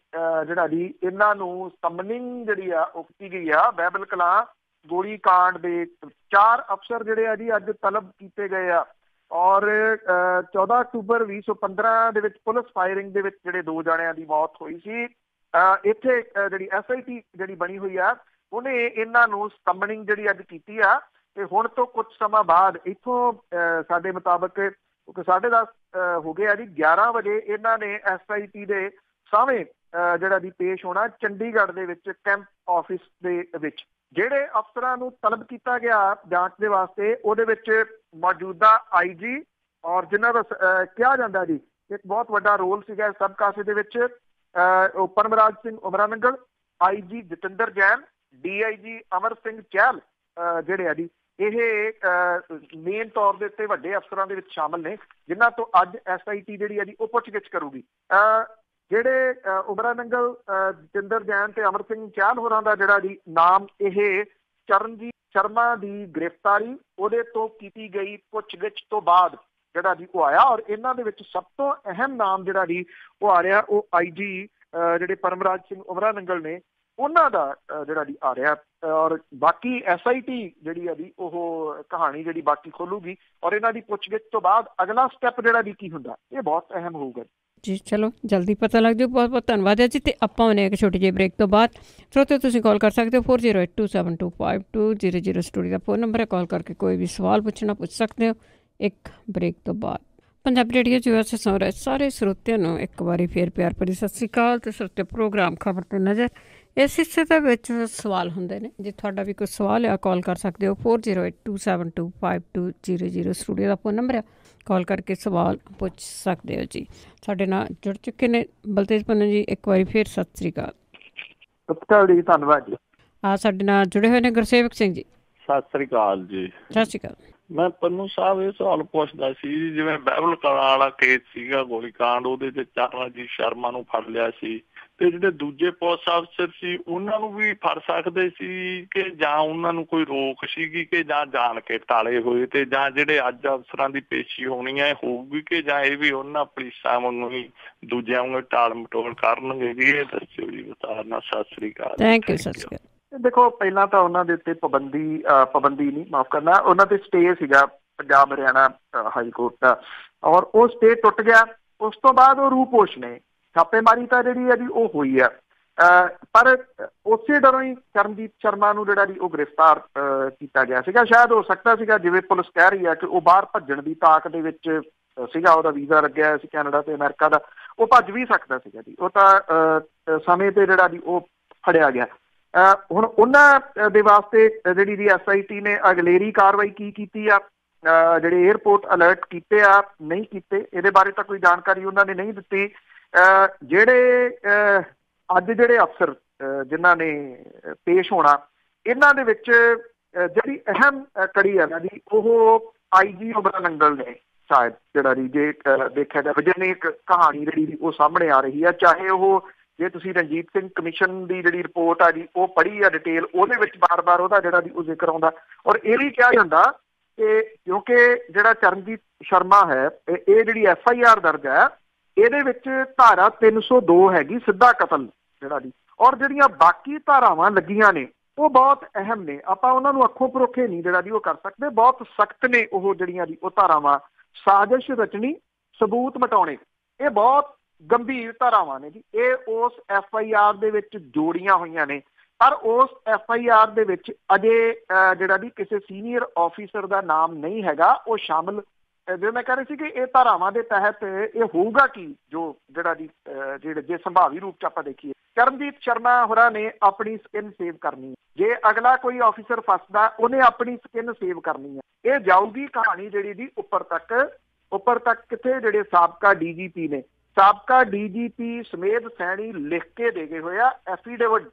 ਜਿਹੜਾ ਜੀ ਇਹਨਾਂ ਨੂੰ ਸਮਨਿੰਗ ਜਿਹੜੀ ਆ ਉਹ ਕੀਤੀ ਗਈ ਆ। ਬਹਿਬਲ ਕਲਾਂ ਗੋਲੀ ਕਾਂਡ ਦੇ 4 ਅਫਸਰ ਜਿਹੜੇ ਆ ਜੀ ਅੱਜ ਤਲਬ ਕੀਤੇ ਗਏ ਆ ਔਰ 14 ਅਕਤੂਬਰ 2015 ਦੇ ਵਿੱਚ ਪੁਲਿਸ ਫਾਇਰਿੰਗ ਦੇ ਵਿੱਚ ਜਿਹੜੇ 2 ਜਣਿਆਂ ਦੀ ਮੌਤ ਹੋਈ ਸੀ। ਇੱਥੇ ਜਿਹੜੀ SIT ਜਿਹੜੀ ਬਣੀ ਹੋਈ ਆ ਉਹਨੇ ਇਹਨਾਂ ਨੂੰ ਸਮਨਿੰਗ ਜਿਹੜੀ ਅੱਜ ਕੀਤੀ ਆ ਤੇ ਹੁਣ ਤੋਂ ਕੁਝ ਸਮਾਂ ਬਾਅਦ ਇੱਥੋਂ ਸਾਡੇ ਮੁਤਾਬਕ ਕਿਉਂਕਿ 10:30 ਹੋ ਗਏ ਆ ਜੀ। 11 ਵਜੇ ਇਹਨਾਂ ਨੇ SIT ਦੇ ਸਾਹਮਣੇ ਜਿਹੜਾ ਜੀ ਪੇਸ਼ ਹੋਣਾ ਚੰਡੀਗੜ੍ਹ ਦੇ ਵਿੱਚ ਕੈਂਪ ਆਫਿਸ ਦੇ ਵਿੱਚ। ਜਿਹੜੇ ਅਫਸਰਾਂ ਨੂੰ ਤਲਬ ਕੀਤਾ ਗਿਆ ਜਾਂਚ ਦੇ ਵਾਸਤੇ ਉਹਦੇ ਵਿੱਚ ਮੌਜੂਦਾ IG ਔਰ ਜਿਨ੍ਹਾਂ ਦਾ ਕਿਹਾ ਜਾਂਦਾ ਜੀ ਇੱਕ ਬਹੁਤ ਵੱਡਾ ਰੋਲ ਸੀਗਾ ਸਬ ਕਾਸੇ ਦੇ ਵਿੱਚ, ਪਰਮਰਾਜ ਸਿੰਘ ਉਮਰਾਨੰਗਲ, IG ਜਤਿੰਦਰ ਜੈਨ, DIG ਅਮਰ ਸਿੰਘ ਚਹਿਲ ਜਿਹੜੇ ਆ ਜੀ ਇਹ ਮੇਨ ਤੌਰ ਦੇ ਉੱਤੇ ਵੱਡੇ ਅਫਸਰਾਂ ਦੇ ਵਿੱਚ ਸ਼ਾਮਲ ਨੇ, ਜਿਨ੍ਹਾਂ ਤੋਂ ਅੱਜ SIT ਜਿਹੜੀ ਆ ਜੀ ਉਹ ਪੁੱਛਗਿੱਛ ਕਰੂਗੀ। ਜਿਹੜੇ ਉਮਰਾਨੰਗਲ, ਜਤਿੰਦਰ ਜੈਨ ਤੇ ਅਮਰ ਸਿੰਘ ਚਹਿਲ ਹੋਰਾਂ ਦਾ ਜਿਹੜਾ ਜੀ ਨਾਮ ਇਹ ਚਰਨਜੀਤ ਸ਼ਰਮਾ ਦੀ ਗ੍ਰਿਫਤਾਰੀ ਉਹਦੇ ਤੋਂ ਕੀਤੀ ਗਈ ਪੁੱਛਗਿੱਛ ਤੋਂ ਬਾਅਦ ਜਿਹੜਾ ਜੀ ਉਹ ਆਇਆ। ਔਰ ਇਹਨਾਂ ਦੇ ਵਿੱਚ ਸਭ ਤੋਂ ਅਹਿਮ ਨਾਮ ਜਿਹੜਾ ਜੀ ਉਹ ਆ ਰਿਹਾ ਉਹ IG ਜਿਹੜੇ ਪਰਮਰਾਜ ਸਿੰਘ ਉਮਰਾਨੰਗਲ ਨੇ ਉਹਨਾਂ ਦਾ ਜਿਹੜਾ ਜੀ ਆ ਰਿਹਾ। ਔਰ ਬਾਕੀ SIT ਜਿਹੜੀ ਆ ਜੀ ਉਹ ਕਹਾਣੀ ਜਿਹੜੀ ਬਾਕੀ ਖੋਲੂਗੀ ਔਰ ਇਹਨਾਂ ਦੀ ਪੁੱਛਗਿੱਛ ਤੋਂ ਬਾਅਦ ਅਗਲਾ ਸਟੈਪ ਜਿਹੜਾ ਜੀ ਕੀ ਹੁੰਦਾ ਇਹ ਬਹੁਤ ਅਹਿਮ ਹੋਊਗਾ ਜੀ। ਚਲੋ ਜਲਦੀ ਪਤਾ ਲੱਗ ਜਾਊ। ਬਹੁਤ ਬਹੁਤ ਧੰਨਵਾਦ ਹੈ ਜੀ। ਅਤੇ ਆਪਾਂ ਉਹਨੇ ਇੱਕ ਛੋਟੀ ਜਿਹੀ ਬ੍ਰੇਕ ਤੋਂ ਬਾਅਦ ਸਰੋਤਿਓ ਤੁਸੀਂ ਕਾਲ ਕਰ ਸਕਦੇ ਹੋ 4082725200 ਸਟੂਡੀਓ ਦਾ ਫੋਨ ਨੰਬਰ ਹੈ। ਕਾਲ ਕਰਕੇ ਕੋਈ ਵੀ ਸਵਾਲ ਪੁੱਛਣਾ ਪੁੱਛ ਸਕਦੇ ਹੋ। ਇੱਕ ਬ੍ਰੇਕ ਤੋਂ ਬਾਅਦ ਪੰਜਾਬੀ ਰੇਡੀਓ ਜੋ ਅਸੀਂ ਸੁਣ ਰਹੇ ਸਾਰੇ ਸਰੋਤਿਆਂ ਨੂੰ ਇੱਕ ਵਾਰੀ ਫੇਰ ਪਿਆਰ ਭਰੀ ਸਤਿ ਸ਼੍ਰੀ ਅਕਾਲ। ਅਤੇ ਸਰੋਤੇ ਪ੍ਰੋਗਰਾਮ ਖਬਰ 'ਤੇ ਨਜ਼ਰ ਇਸ ਹਿੱਸੇ ਦੇ ਵਿੱਚ ਸਵਾਲ ਹੁੰਦੇ ਨੇ। ਜੇ ਤੁਹਾਡਾ ਵੀ ਕੋਈ ਸਵਾਲ ਆ ਕਾਲ ਕਰ ਸਕਦੇ ਹੋ 4082725200 ਸਟੂਡੀਓ ਦਾ ਫੋਨ ਨੰਬਰ ਹੈ। ਕਾਲ ਕਰਕੇ ਸਵਾਲ ਪੁੱਛ ਸਕਦੇ ਹੋ ਜੀ। ਸਾਡੇ ਨਾਲ ਜੁੜ ਚੁੱਕੇ ਨੇ ਬਲਤੇਜ ਪੰਨੂ ਜੀ। ਇੱਕ ਵਾਰੀ ਫਿਰ ਸਤਿ ਸ਼੍ਰੀ ਅਕਾਲ। ਜੀ ਧੰਨਵਾਦ ਜੀ। ਸਾਡੇ ਨਾਲ ਜੁੜੇ ਹੋਏ ਨੇ ਗੁਰਸੇਵਕ ਸਿੰਘ ਜੀ। ਸਤਿ ਸ੍ਰੀ ਅਕਾਲ ਜੀ। ਸਤਿ ਸ਼੍ਰੀ ਅਕਾਲ। ਮੈਂ ਪੰਨੂ ਸਾਹਿਬ ਇਹ ਸਵਾਲ ਪੁੱਛਦਾ ਸੀ, ਜਿਵੇਂ ਬਾਈਬਲ ਕਲਾਂ ਵਾਲਾ ਕੇਸ ਸੀਗਾ ਗੋਲੀਕਾਂਡ, ਉਹਦੇ ਤੇ ਚਰਨਜੀਤ ਸ਼ਰਮਾ ਨੂੰ ਫੜ ਲਿਆ ਸੀ ਤੇ ਜਿਹੜੇ ਦੂਜੇ ਪੁਲਿਸ ਅਫਸਰ ਸੀ ਉਹਨਾਂ ਨੂੰ ਵੀ ਫੜ ਸਕਦੇ ਸੀ ਕਿ ਜਾਂ ਉਹਨਾਂ ਨੂੰ ਕੋਈ ਰੋਕ ਸੀਗੀ ਕਿ ਜਾਂ ਜਾਣ ਕੇ ਟਾਲੇ ਹੋਏ, ਤੇ ਜਾਂ ਜਿਹੜੇ ਅੱਜ ਅਫਸਰਾਂ ਦੀ ਪੇਸ਼ੀ ਹੋਣੀ ਹੈ ਹੋਊਗੀ ਕਿ ਜਾਂ ਇਹ ਵੀ ਉਹਨਾਂ ਪੁਲਿਸਾਂ ਨੂੰ ਹੀ ਦੂਜਿਆਂ ਨੂੰ ਟਾਲ ਮਟੋਲ ਕਰਨਗੇ ਜੀ? ਇਹ ਦੱਸਿਓ ਜੀ ਵਿਸਥਾਰ। ਸਤਿ ਸ੍ਰੀ ਅਕਾਲ। Thank you. ਸਤਿ ਸ਼੍ਰੀ ਅਕਾਲ। ਦੇਖੋ ਪਹਿਲਾਂ ਤਾਂ ਉਹਨਾਂ ਦੇ ਉੱਤੇ ਪਾਬੰਦੀ ਨਹੀਂ, ਮਾਫ਼ ਕਰਨਾ, ਉਹਨਾਂ ਤੇ ਸਟੇ ਸੀਗਾ ਪੰਜਾਬ ਹਰਿਆਣਾ ਹਾਈ ਕੋਰਟ ਦਾ, ਔਰ ਉਹ ਸਟੇ ਟੁੱਟ ਗਿਆ। ਉਸ ਤੋਂ ਬਾਅਦ ਉਹ ਰੂਪੋਸ਼ ਨੇ ਛਾਪੇਮਾਰੀ ਤਾਂ ਜਿਹੜੀ ਹੈ ਜੀ ਉਹ ਹੋਈ ਆ, ਪਰ ਉਸੇ ਡਰੋਂ ਹੀ ਚਰਨਜੀਤ ਸ਼ਰਮਾ ਨੂੰ ਜਿਹੜਾ ਜੀ ਉਹ ਗ੍ਰਿਫਤਾਰ ਕੀਤਾ ਗਿਆ ਸੀਗਾ। ਸ਼ਾਇਦ ਹੋ ਸਕਦਾ ਸੀਗਾ, ਜਿਵੇਂ ਪੁਲਿਸ ਕਹਿ ਰਹੀ ਹੈ, ਕਿ ਉਹ ਬਾਹਰ ਭੱਜਣ ਦੀ ਤਾਕ ਦੇ ਵਿੱਚ ਸੀਗਾ, ਉਹਦਾ ਵੀਜ਼ਾ ਲੱਗਿਆ ਹੋਇਆ ਸੀ ਕੈਨੇਡਾ ਤੇ ਅਮਰੀਕਾ ਦਾ, ਉਹ ਭੱਜ ਵੀ ਸਕਦਾ ਸੀਗਾ ਜੀ। ਉਹ ਤਾਂ ਸਮੇਂ ਤੇ ਜਿਹੜਾ ਜੀ ਉਹ ਫੜਿਆ ਗਿਆ। ਹੁਣ ਉਹਨਾਂ ਦੇ ਵਾਸਤੇ ਜਿਹੜੀ ਜੀ SIT ਨੇ ਅਗਲੇਰੀ ਕਾਰਵਾਈ ਕੀ ਕੀਤੀ ਆ, ਜਿਹੜੇ ਏਅਰਪੋਰਟ ਅਲਰਟ ਕੀਤੇ ਆ ਨਹੀਂ ਕੀਤੇ, ਇਹਦੇ ਬਾਰੇ ਤਾਂ ਕੋਈ ਜਾਣਕਾਰੀ ਉਹਨਾਂ ਨੇ ਨਹੀਂ ਦਿੱਤੀ। ਜਿਹੜੇ ਅੱਜ ਜਿਹੜੇ ਅਫਸਰ ਜਿਨ੍ਹਾਂ ਨੇ ਪੇਸ਼ ਹੋਣਾ, ਇਹਨਾਂ ਦੇ ਵਿੱਚ ਜਿਹੜੀ ਅਹਿਮ ਕੜੀ ਹੈ ਨਾ ਜੀ ਉਹ IG ਉਮਰਾਨੰਗਲ ਨੇ ਸ਼ਾਇਦ ਜਿਹੜਾ ਜੀ ਜੇ ਦੇਖਿਆ ਜਾਵੇ, ਜਿਹਨੇ ਇੱਕ ਕਹਾਣੀ ਜਿਹੜੀ ਉਹ ਸਾਹਮਣੇ ਆ ਰਹੀ ਹੈ। ਚਾਹੇ ਉਹ ਜੇ ਤੁਸੀਂ ਰਣਜੀਤ ਸਿੰਘ ਕਮਿਸ਼ਨ ਦੀ ਜਿਹੜੀ ਰਿਪੋਰਟ ਆ ਜੀ ਉਹ ਪੜ੍ਹੀ ਆ ਡਿਟੇਲ, ਉਹਦੇ ਵਿੱਚ ਬਾਰ-ਬਾਰ ਉਹਦਾ ਜਿਹੜਾ ਜੀ ਉਹ ਜ਼ਿਕਰ ਆਉਂਦਾ। ਔਰ ਇਹ ਵੀ ਕਿਹਾ ਜਾਂਦਾ ਕਿ ਕਿਉਂਕਿ ਜਿਹੜਾ ਚਰਨਜੀਤ ਸ਼ਰਮਾ ਹੈ ਇਹ ਜਿਹੜੀ FIR ਦਰਜ ਹੈ, ਇਹਦੇ ਵਿੱਚ ਧਾਰਾ 302 ਹੈਗੀ ਸਿੱਧਾ ਕਤਲ ਜਿਹੜਾ ਜੀ, ਔਰ ਜਿਹੜੀਆਂ ਬਾਕੀ ਧਾਰਾਵਾਂ ਲੱਗੀਆਂ ਨੇ ਉਹ ਬਹੁਤ ਅਹਿਮ ਨੇ। ਆਪਾਂ ਉਹਨਾਂ ਨੂੰ ਅੱਖੋਂ ਪਰੋਖੇ ਨਹੀਂ ਜਿਹੜਾ ਜੀ ਉਹ ਕਰ ਸਕਦੇ, ਬਹੁਤ ਸਖਤ ਨੇ ਉਹ ਜਿਹੜੀਆਂ ਜੀ ਉਹ ਧਾਰਾਵਾਂ। ਸਾਜ਼ਿਸ਼ ਰਚਣੀ, ਸਬੂਤ ਮਿਟਾਉਣੇ, ਇਹ ਬਹੁਤ ਗੰਭੀਰ ਧਾਰਾਵਾਂ ਨੇ ਜੀ। ਇਹ ਉਸ FIR ਦੇ ਵਿੱਚ ਜੋੜੀਆਂ ਹੋਈਆਂ ਨੇ, ਪਰ ਉਸ FIR ਦੇ ਵਿੱਚ ਅਜੇ ਜਿਹੜਾ ਜੀ ਕਿਸੇ ਸੀਨੀਅਰ ਆਫਿਸਰ ਦਾ ਨਾਮ ਨਹੀਂ ਹੈਗਾ ਉਹ ਸ਼ਾਮਲ। ਜਿਵੇਂ ਮੈਂ ਕਹਿ ਰਹੀ ਸੀ ਕਿ ਇਹ ਧਾਰਾਵਾਂ ਦੇ ਤਹਿਤ ਇਹ ਹੋਊਗਾ ਕਿ ਜੋ ਜਿਹੜਾ ਜੀ ਜੇ ਸੰਭਾਵੀ ਰੂਪ 'ਚ ਆਪਾਂ ਦੇਖੀਏ, ਚਰਨਜੀਤ ਸ਼ਰਮਾ ਹੋਰਾਂ ਨੇ ਆਪਣੀ ਸਕਿਨ ਸੇਵ ਕਰਨੀ ਹੈ। ਜੇ ਅਗਲਾ ਕੋਈ ਆਫਿਸਰ ਫਸਦਾ ਉਹਨੇ ਆਪਣੀ ਸਕਿਨ ਸੇਵ ਕਰਨੀ ਹੈ। ਇਹ ਜਾਊਗੀ ਕਹਾਣੀ ਜਿਹੜੀ ਜੀ ਉੱਪਰ ਤੱਕ ਕਿੱਥੇ ਜਿਹੜੇ ਸਾਬਕਾ DGP ਨੇ, ਸਾਬਕਾ DGP ਸਮੇਤ ਸੈਣੀ ਲਿਖ ਕੇ ਦੇ ਗਏ ਹੋਏ ਆ ਐਫੀਡੇਵਿਟ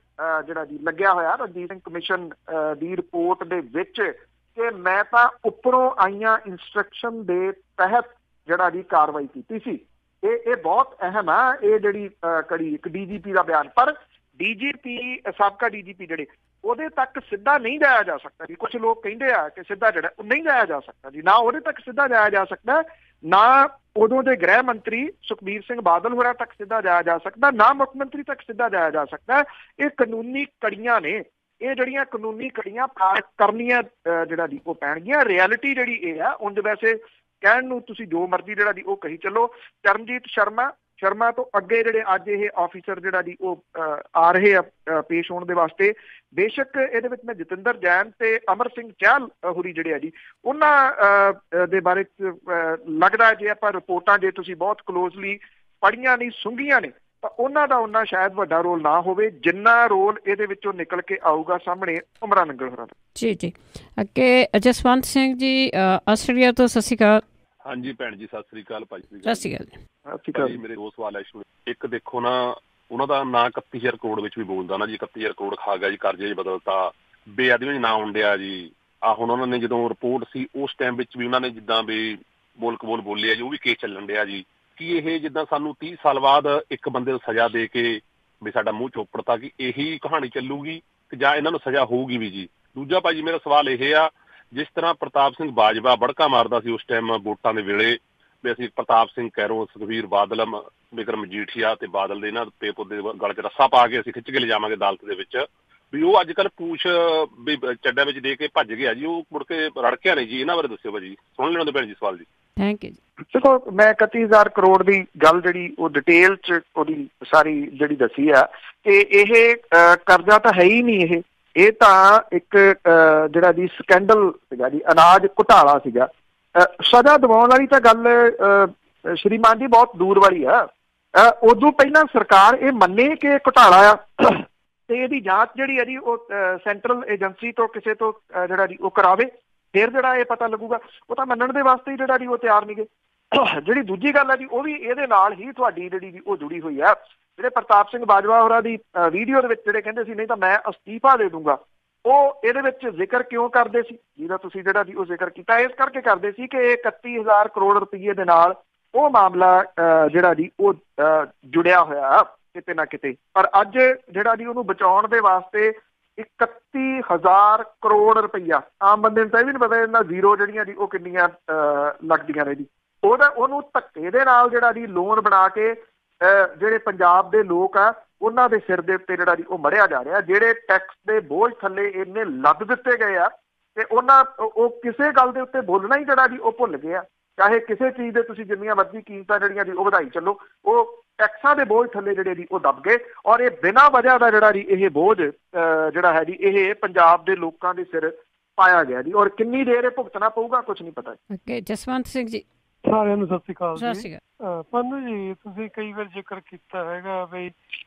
ਜਿਹੜਾ ਜੀ ਲੱਗਿਆ ਹੋਇਆ ਰਣਜੀਤ ਸਿੰਘ ਕਮਿਸ਼ਨ ਦੀ ਰਿਪੋਰਟ ਦੇ ਵਿੱਚ ਕਿ ਮੈਂ ਤਾਂ ਉੱਪਰੋਂ ਆਈਆਂ ਇੰਸਟਰਕਸ਼ਨ ਦੇ ਤਹਿਤ ਜਿਹੜਾ ਜੀ ਕਾਰਵਾਈ ਕੀਤੀ ਸੀ। ਇਹ ਬਹੁਤ ਅਹਿਮ ਆ ਇਹ ਜਿਹੜੀ ਕੜੀ ਇੱਕ DGP ਦਾ ਬਿਆਨ। ਪਰ DGP ਸਾਬਕਾ DGP ਜਿਹੜੇ ਉਹਦੇ ਤੱਕ ਸਿੱਧਾ ਨਹੀਂ ਜਾਇਆ ਜਾ ਸਕਦਾ ਜੀ। ਕੁਛ ਲੋਕ ਕਹਿੰਦੇ ਆ ਕਿ ਸਿੱਧਾ ਜਿਹੜਾ ਉਹ ਨਹੀਂ ਜਾਇਆ ਜਾ ਸਕਦਾ ਜੀ, ਨਾ ਉਹਦੇ ਤੱਕ ਸਿੱਧਾ ਜਾਇਆ ਜਾ ਸਕਦਾ, ਨਾ ਉਦੋਂ ਦੇ ਗ੍ਰਹਿ ਮੰਤਰੀ ਸੁਖਬੀਰ ਸਿੰਘ ਬਾਦਲ ਹੋਰਾਂ ਤੱਕ ਸਿੱਧਾ ਜਾਇਆ ਜਾ ਸਕਦਾ, ਨਾ ਮੁੱਖ ਮੰਤਰੀ ਤੱਕ ਸਿੱਧਾ ਜਾਇਆ ਜਾ ਸਕਦਾ। ਇਹ ਕਾਨੂੰਨੀ ਕੜੀਆਂ ਨੇ, ਇਹ ਜਿਹੜੀਆਂ ਕਾਨੂੰਨੀ ਕੜੀਆਂ ਪਾਰ ਕਰਨੀਆਂ ਜਿਹੜਾ ਦੀ ਉਹ ਪੈਣਗੀਆਂ। ਰਿਐਲਿਟੀ ਜਿਹੜੀ ਇਹ ਆ, ਉਂਝ ਵੈਸੇ ਕਹਿਣ ਨੂੰ ਤੁਸੀਂ ਜੋ ਮਰਜ਼ੀ ਜਿਹੜਾ ਦੀ ਉਹ ਕਹੀ ਚੱਲੋ, ਚਰਨਜੀਤ ਸ਼ਰਮਾ ਸ਼ਰਮਾ ਤੋਂ ਅੱਗੇ ਜਿਹੜੇ ਅੱਜ ਇਹ ਆਫੀਸਰ ਜਿਹੜਾ ਜੀ ਉਹ ਆ ਰਹੇ ਆ ਪੇਸ਼ ਹੋਣ ਦੇ ਵਾਸਤੇ। ਬੇਸ਼ੱਕ ਇਹਦੇ ਵਿੱਚ ਮੈਂ ਜਤਿੰਦਰ ਜੈਨ ਤੇ ਅਮਰ ਸਿੰਘ ਚਹਿਲ ਹੋਰੀ ਜਿਹੜੇ ਆ ਜੀ ਉਹਨਾਂ ਦੇ ਬਾਰੇ ਲੱਗਦਾ, ਜੇ ਆਪਾਂ ਰਿਪੋਰਟਾਂ ਜੇ ਤੁਸੀਂ ਬਹੁਤ ਕਲੋਜ਼ਲੀ ਪੜ੍ਹੀਆਂ ਨਹੀਂ ਸੁੰਘੀਆਂ ਨੇ, ਤਾਂ ਉਹਨਾਂ ਦਾ ਉਹਨਾਂ ਸ਼ਾਇਦ ਵੱਡਾ ਰੋਲ ਨਾ ਹੋਵੇ ਜਿੰਨਾ ਰੋਲ ਇਹਦੇ ਵਿੱਚੋਂ ਨਿਕਲ ਕੇ ਆਊਗਾ ਸਾਹਮਣੇ ਉਮਰਾਂ ਨੰਗਲ ਹੋਰਾਂ ਦਾ। ਜੀ ਜੀ। ਅੱਗੇ ਜਸਵੰਤ ਸਿੰਘ ਜੀ ਆਸਟ੍ਰੇਲੀਆ ਤੋਂ, ਸਤਿ ਸ਼੍ਰੀ ਅਕਾਲ। ਹਾਂਜੀ ਭੈਣ ਜੀ, ਸਤਿ ਸ੍ਰੀ ਅਕਾਲ ਭਾਜੀ। ਸਤਿ ਸ਼੍ਰੀ ਅਕਾਲ ਜੀ। ਮੇਰੇ ਦੋ ਸਵਾਲ ਹੈ। ਇੱਕ ਦੇਖੋ ਨਾ, ਉਹਨਾਂ ਦਾ ਨਾਂ 31,000 ਕਰੋੜ ਵਿੱਚ ਵੀ ਬੋਲਦਾ ਨਾ ਜੀ, 31,000 ਕਰੋੜ ਖਾ ਗਿਆ ਜੀ, ਕਰਜ਼ੇ ਬਦਲਤਾ, ਬੇਅਦਬੀ ਨਾ ਹੁੰਦਿਆ ਜੀ। ਆਹ ਹੁਣ ਉਹਨਾਂ ਨੇ ਜਦੋਂ ਰਿਪੋਰਟ ਸੀ ਉਸ ਟਾਈਮ ਵਿੱਚ ਵੀ ਉਹਨਾਂ ਨੇ ਜਿੱਦਾਂ ਵੀ ਬੋਲ ਕਬੋਲ ਬੋਲਿਆ ਜੀ, ਉਹ ਵੀ ਕੇਸ ਚੱਲਣ ਡਿਆ ਜੀ। ਕਿ ਇਹ ਜਿੱਦਾਂ ਸਾਨੂੰ 30 ਸਾਲ ਬਾਅਦ ਇੱਕ ਬੰਦੇ ਨੂੰ ਸਜ਼ਾ ਦੇ ਕੇ ਵੀ ਸਾਡਾ ਮੂੰਹ ਚੋਪੜਤਾ, ਕਿ ਇਹੀ ਕਹਾਣੀ ਚੱਲੂਗੀ ਕਿ ਜਾਂ ਇਹਨਾਂ ਨੂੰ ਸਜ਼ਾ ਹੋਊਗੀ ਵੀ ਜੀ? ਦੂਜਾ ਭਾਜੀ ਮੇਰਾ ਸਵਾਲ ਇਹ ਆ, ਜਿਸ ਤਰ੍ਹਾਂ ਪ੍ਰਤਾਪ ਸਿੰਘ ਬਾਜਵਾ ਬੜਕਾ ਮਾਰਦਾ ਸੀ ਉਸ ਟਾਈਮ ਵੋਟਾਂ ਦੇ ਵੇਲੇ ਵੀ ਅਸੀਂ ਪ੍ਰਤਾਪ ਸਿੰਘ ਕੈਰੋਂ, ਸੁਖਬੀਰ ਬਾਦਲ, ਬਿਕਰਮ ਮਜੀਠੀਆ ਤੇ ਬਾਦਲ ਦੇ ਇਹਨਾਂ ਪੇ ਪੁੱਦੇ ਗਲ 'ਚ ਰੱਸਾ ਪਾ ਕੇ ਅਸੀਂ ਖਿੱਚ ਕੇ ਲਿਜਾਵਾਂਗੇ ਅਦਾਲਤ ਦੇ ਵਿੱਚ, ਵੀ ਉਹ ਅੱਜ ਕੱਲ੍ਹ ਪੂਛ ਵੀ ਚੱਡਾਂ ਵਿੱਚ ਦੇ ਕੇ ਭੱਜ ਗਿਆ ਜੀ, ਉਹ ਮੁੜ ਕੇ ਰੜਕਿਆ ਨਹੀਂ ਜੀ। ਇਹਨਾਂ ਬਾਰੇ ਦੱਸਿਓ ਭਾਜੀ, ਸੁਣ ਲੈਣ ਦੇ ਭੈਣ ਜੀ ਸਵਾਲ ਜੀ। ਥੈਂਕ ਯੂ ਜੀ। ਦੇਖੋ, ਮੈਂ 31,000 ਕਰੋੜ ਦੀ ਗੱਲ ਜਿਹੜੀ ਉਹ ਡਿਟੇਲ 'ਚ ਉਹਦੀ ਸਾਰੀ ਜਿਹੜੀ ਦੱਸੀ ਆ ਕਿ ਇਹ ਕਰਜ਼ਾ ਤਾਂ ਹੈ ਹੀ ਨਹੀਂ, ਇਹ ਤਾਂ ਇੱਕ ਜਿਹੜਾ ਜੀ ਸਕੈਂਡਲ ਸੀਗਾ ਜੀ, ਅਨਾਜ ਘੁਟਾਲਾ ਸੀਗਾ। ਸਜ਼ਾ ਦਿਵਾਉਣ ਵਾਲੀ ਤਾਂ ਗੱਲ ਸ਼੍ਰੀਮਾਨ ਜੀ ਬਹੁਤ ਦੂਰ ਵਾਲੀ ਆ। ਉਦੋਂ ਪਹਿਲਾਂ ਸਰਕਾਰ ਇਹ ਮੰਨੇ ਕਿ ਘੁਟਾਲਾ ਆ ਤੇ ਇਹਦੀ ਜਾਂਚ ਜਿਹੜੀ ਹੈ ਜੀ ਉਹ ਸੈਂਟਰਲ ਏਜੰਸੀ ਤੋਂ ਕਿਸੇ ਤੋਂ ਜਿਹੜਾ ਜੀ ਉਹ ਕਰਾਵੇ, ਫਿਰ ਜਿਹੜਾ ਇਹ ਪਤਾ ਲੱਗੂਗਾ। ਉਹ ਤਾਂ ਮੰਨਣ ਦੇ ਵਾਸਤੇ ਹੀ ਜਿਹੜਾ ਜੀ ਉਹ ਤਿਆਰ ਨਹੀਂ ਗੇ। ਜਿਹੜੀ ਦੂਜੀ ਗੱਲ ਹੈ ਜੀ ਉਹ ਵੀ ਇਹਦੇ ਨਾਲ ਹੀ ਤੁਹਾਡੀ ਜਿਹੜੀ ਜੀ ਉਹ ਜੁੜੀ ਹੋਈ ਆ। ਜਿਹੜੇ ਪ੍ਰਤਾਪ ਸਿੰਘ ਬਾਜਵਾ ਹੋਰਾਂ ਦੀ ਵੀਡੀਓ ਦੇ ਵਿੱਚ ਜਿਹੜੇ ਕਹਿੰਦੇ ਸੀ ਨਹੀਂ ਤਾਂ ਮੈਂ ਅਸਤੀਫਾ ਦੇ ਦੂੰਗਾ, ਉਹ ਇਹਦੇ ਵਿੱਚ ਜ਼ਿਕਰ ਕਿਉਂ ਕਰਦੇ ਸੀ ਜਿਹਦਾ ਤੁਸੀਂ ਜਿਹੜਾ ਜੀ ਉਹ ਜ਼ਿਕਰ ਕੀਤਾ? ਇਸ ਕਰਕੇ ਕਰਦੇ ਸੀ ਕਿ 31,000 ਕਰੋੜ ਰੁਪਈਏ ਦੇ ਨਾਲ ਉਹ ਮਾਮਲਾ ਜਿਹੜਾ ਜੀ ਉਹ ਜੁੜਿਆ ਹੋਇਆ ਕਿਤੇ ਨਾ ਕਿਤੇ। ਪਰ ਅੱਜ ਜਿਹੜਾ ਜੀ ਉਹਨੂੰ ਬਚਾਉਣ ਦੇ ਵਾਸਤੇ 31,000 ਕਰੋੜ ਰੁਪਈਆ, ਆਮ ਬੰਦੇ ਨੂੰ ਤਾਂ ਇਹ ਵੀ ਨਹੀਂ ਪਤਾ ਇਹਨਾਂ ਜ਼ੀਰੋ ਜਿਹੜੀਆਂ ਜੀ ਉਹ ਕਿੰਨੀਆਂ ਲੱਗਦੀਆਂ ਨੇ ਜੀ, ਉਹਨੂੰ ਧੱਕੇ ਦੇ ਨਾਲ ਜਿਹੜਾ ਜੀ ਲੋਨ ਬਣਾ ਕੇ ਜਿਹੜੇ ਪੰਜਾਬ ਦੇ ਲੋਕ ਆ ਉਹਨਾਂ ਦੇ ਸਿਰ ਦੇ ਉੱਤੇ ਜਿਹੜਾ ਜੀ ਉਹ ਮੜਿਆ ਜਾ ਰਿਹਾ। ਜਿਹੜੇ ਟੈਕਸ ਦੇ ਬੋਝ ਥੱਲੇ ਇੰਨੇ ਲੱਦ ਦਿੱਤੇ ਗਏ ਆ ਤੇ ਉਹ ਕਿਸੇ ਗੱਲ ਦੇ ਉੱਤੇ ਬੋਲਣਾ ਹੀ ਜਿਹੜਾ ਜੀ ਉਹ ਭੁੱਲ ਗਏ ਆ। ਚਾਹੇ ਕਿਸੇ ਚੀਜ਼ ਦੇ ਤੁਸੀਂ ਜਿੰਨੀਆਂ ਮਰਜ਼ੀ ਕੀਮਤਾਂ ਜਿਹੜੀਆਂ ਜੀ ਉਹ ਵਧਾਈ ਚੱਲੋ, ਉਹ ਟੈਕਸਾਂ ਦੇ ਬੋਝ ਥੱਲੇ ਜਿਹੜੇ ਜੀ ਉਹ ਦਬ ਗਏ। ਔਰ ਇਹ ਬਿਨਾਂ ਵਜ੍ਹਾ ਦਾ ਜਿਹੜਾ ਜੀ ਇਹ ਬੋਝ ਜਿਹੜਾ ਹੈ ਜੀ ਇਹ ਪੰਜਾਬ ਦੇ ਲੋਕਾਂ ਦੇ ਸਿਰ ਪਾਇਆ ਗਿਆ ਜੀ। ਔਰ ਕਿੰਨੀ ਦੇਰ ਇਹ ਭੁਗਤਣਾ ਪਊਗਾ ਕੁਝ ਨਹੀਂ ਪਤਾ। ਜਸਵੰਤ ਸਿੰਘ ਜੀ, ਸਾਰਿਆਂ ਨੂੰ ਸਤਿ ਸ਼੍ਰੀ ਅਕਾਲ ਸਤਿ ਸ਼੍ਰੀ ਅਕਾਲ। ਪੰਨੂ ਜੀ, ਤੁਸੀਂ ਕਈ ਵਾਰ ਜ਼ਿਕਰ ਕੀਤਾ ਹੈਗਾ ਵੀ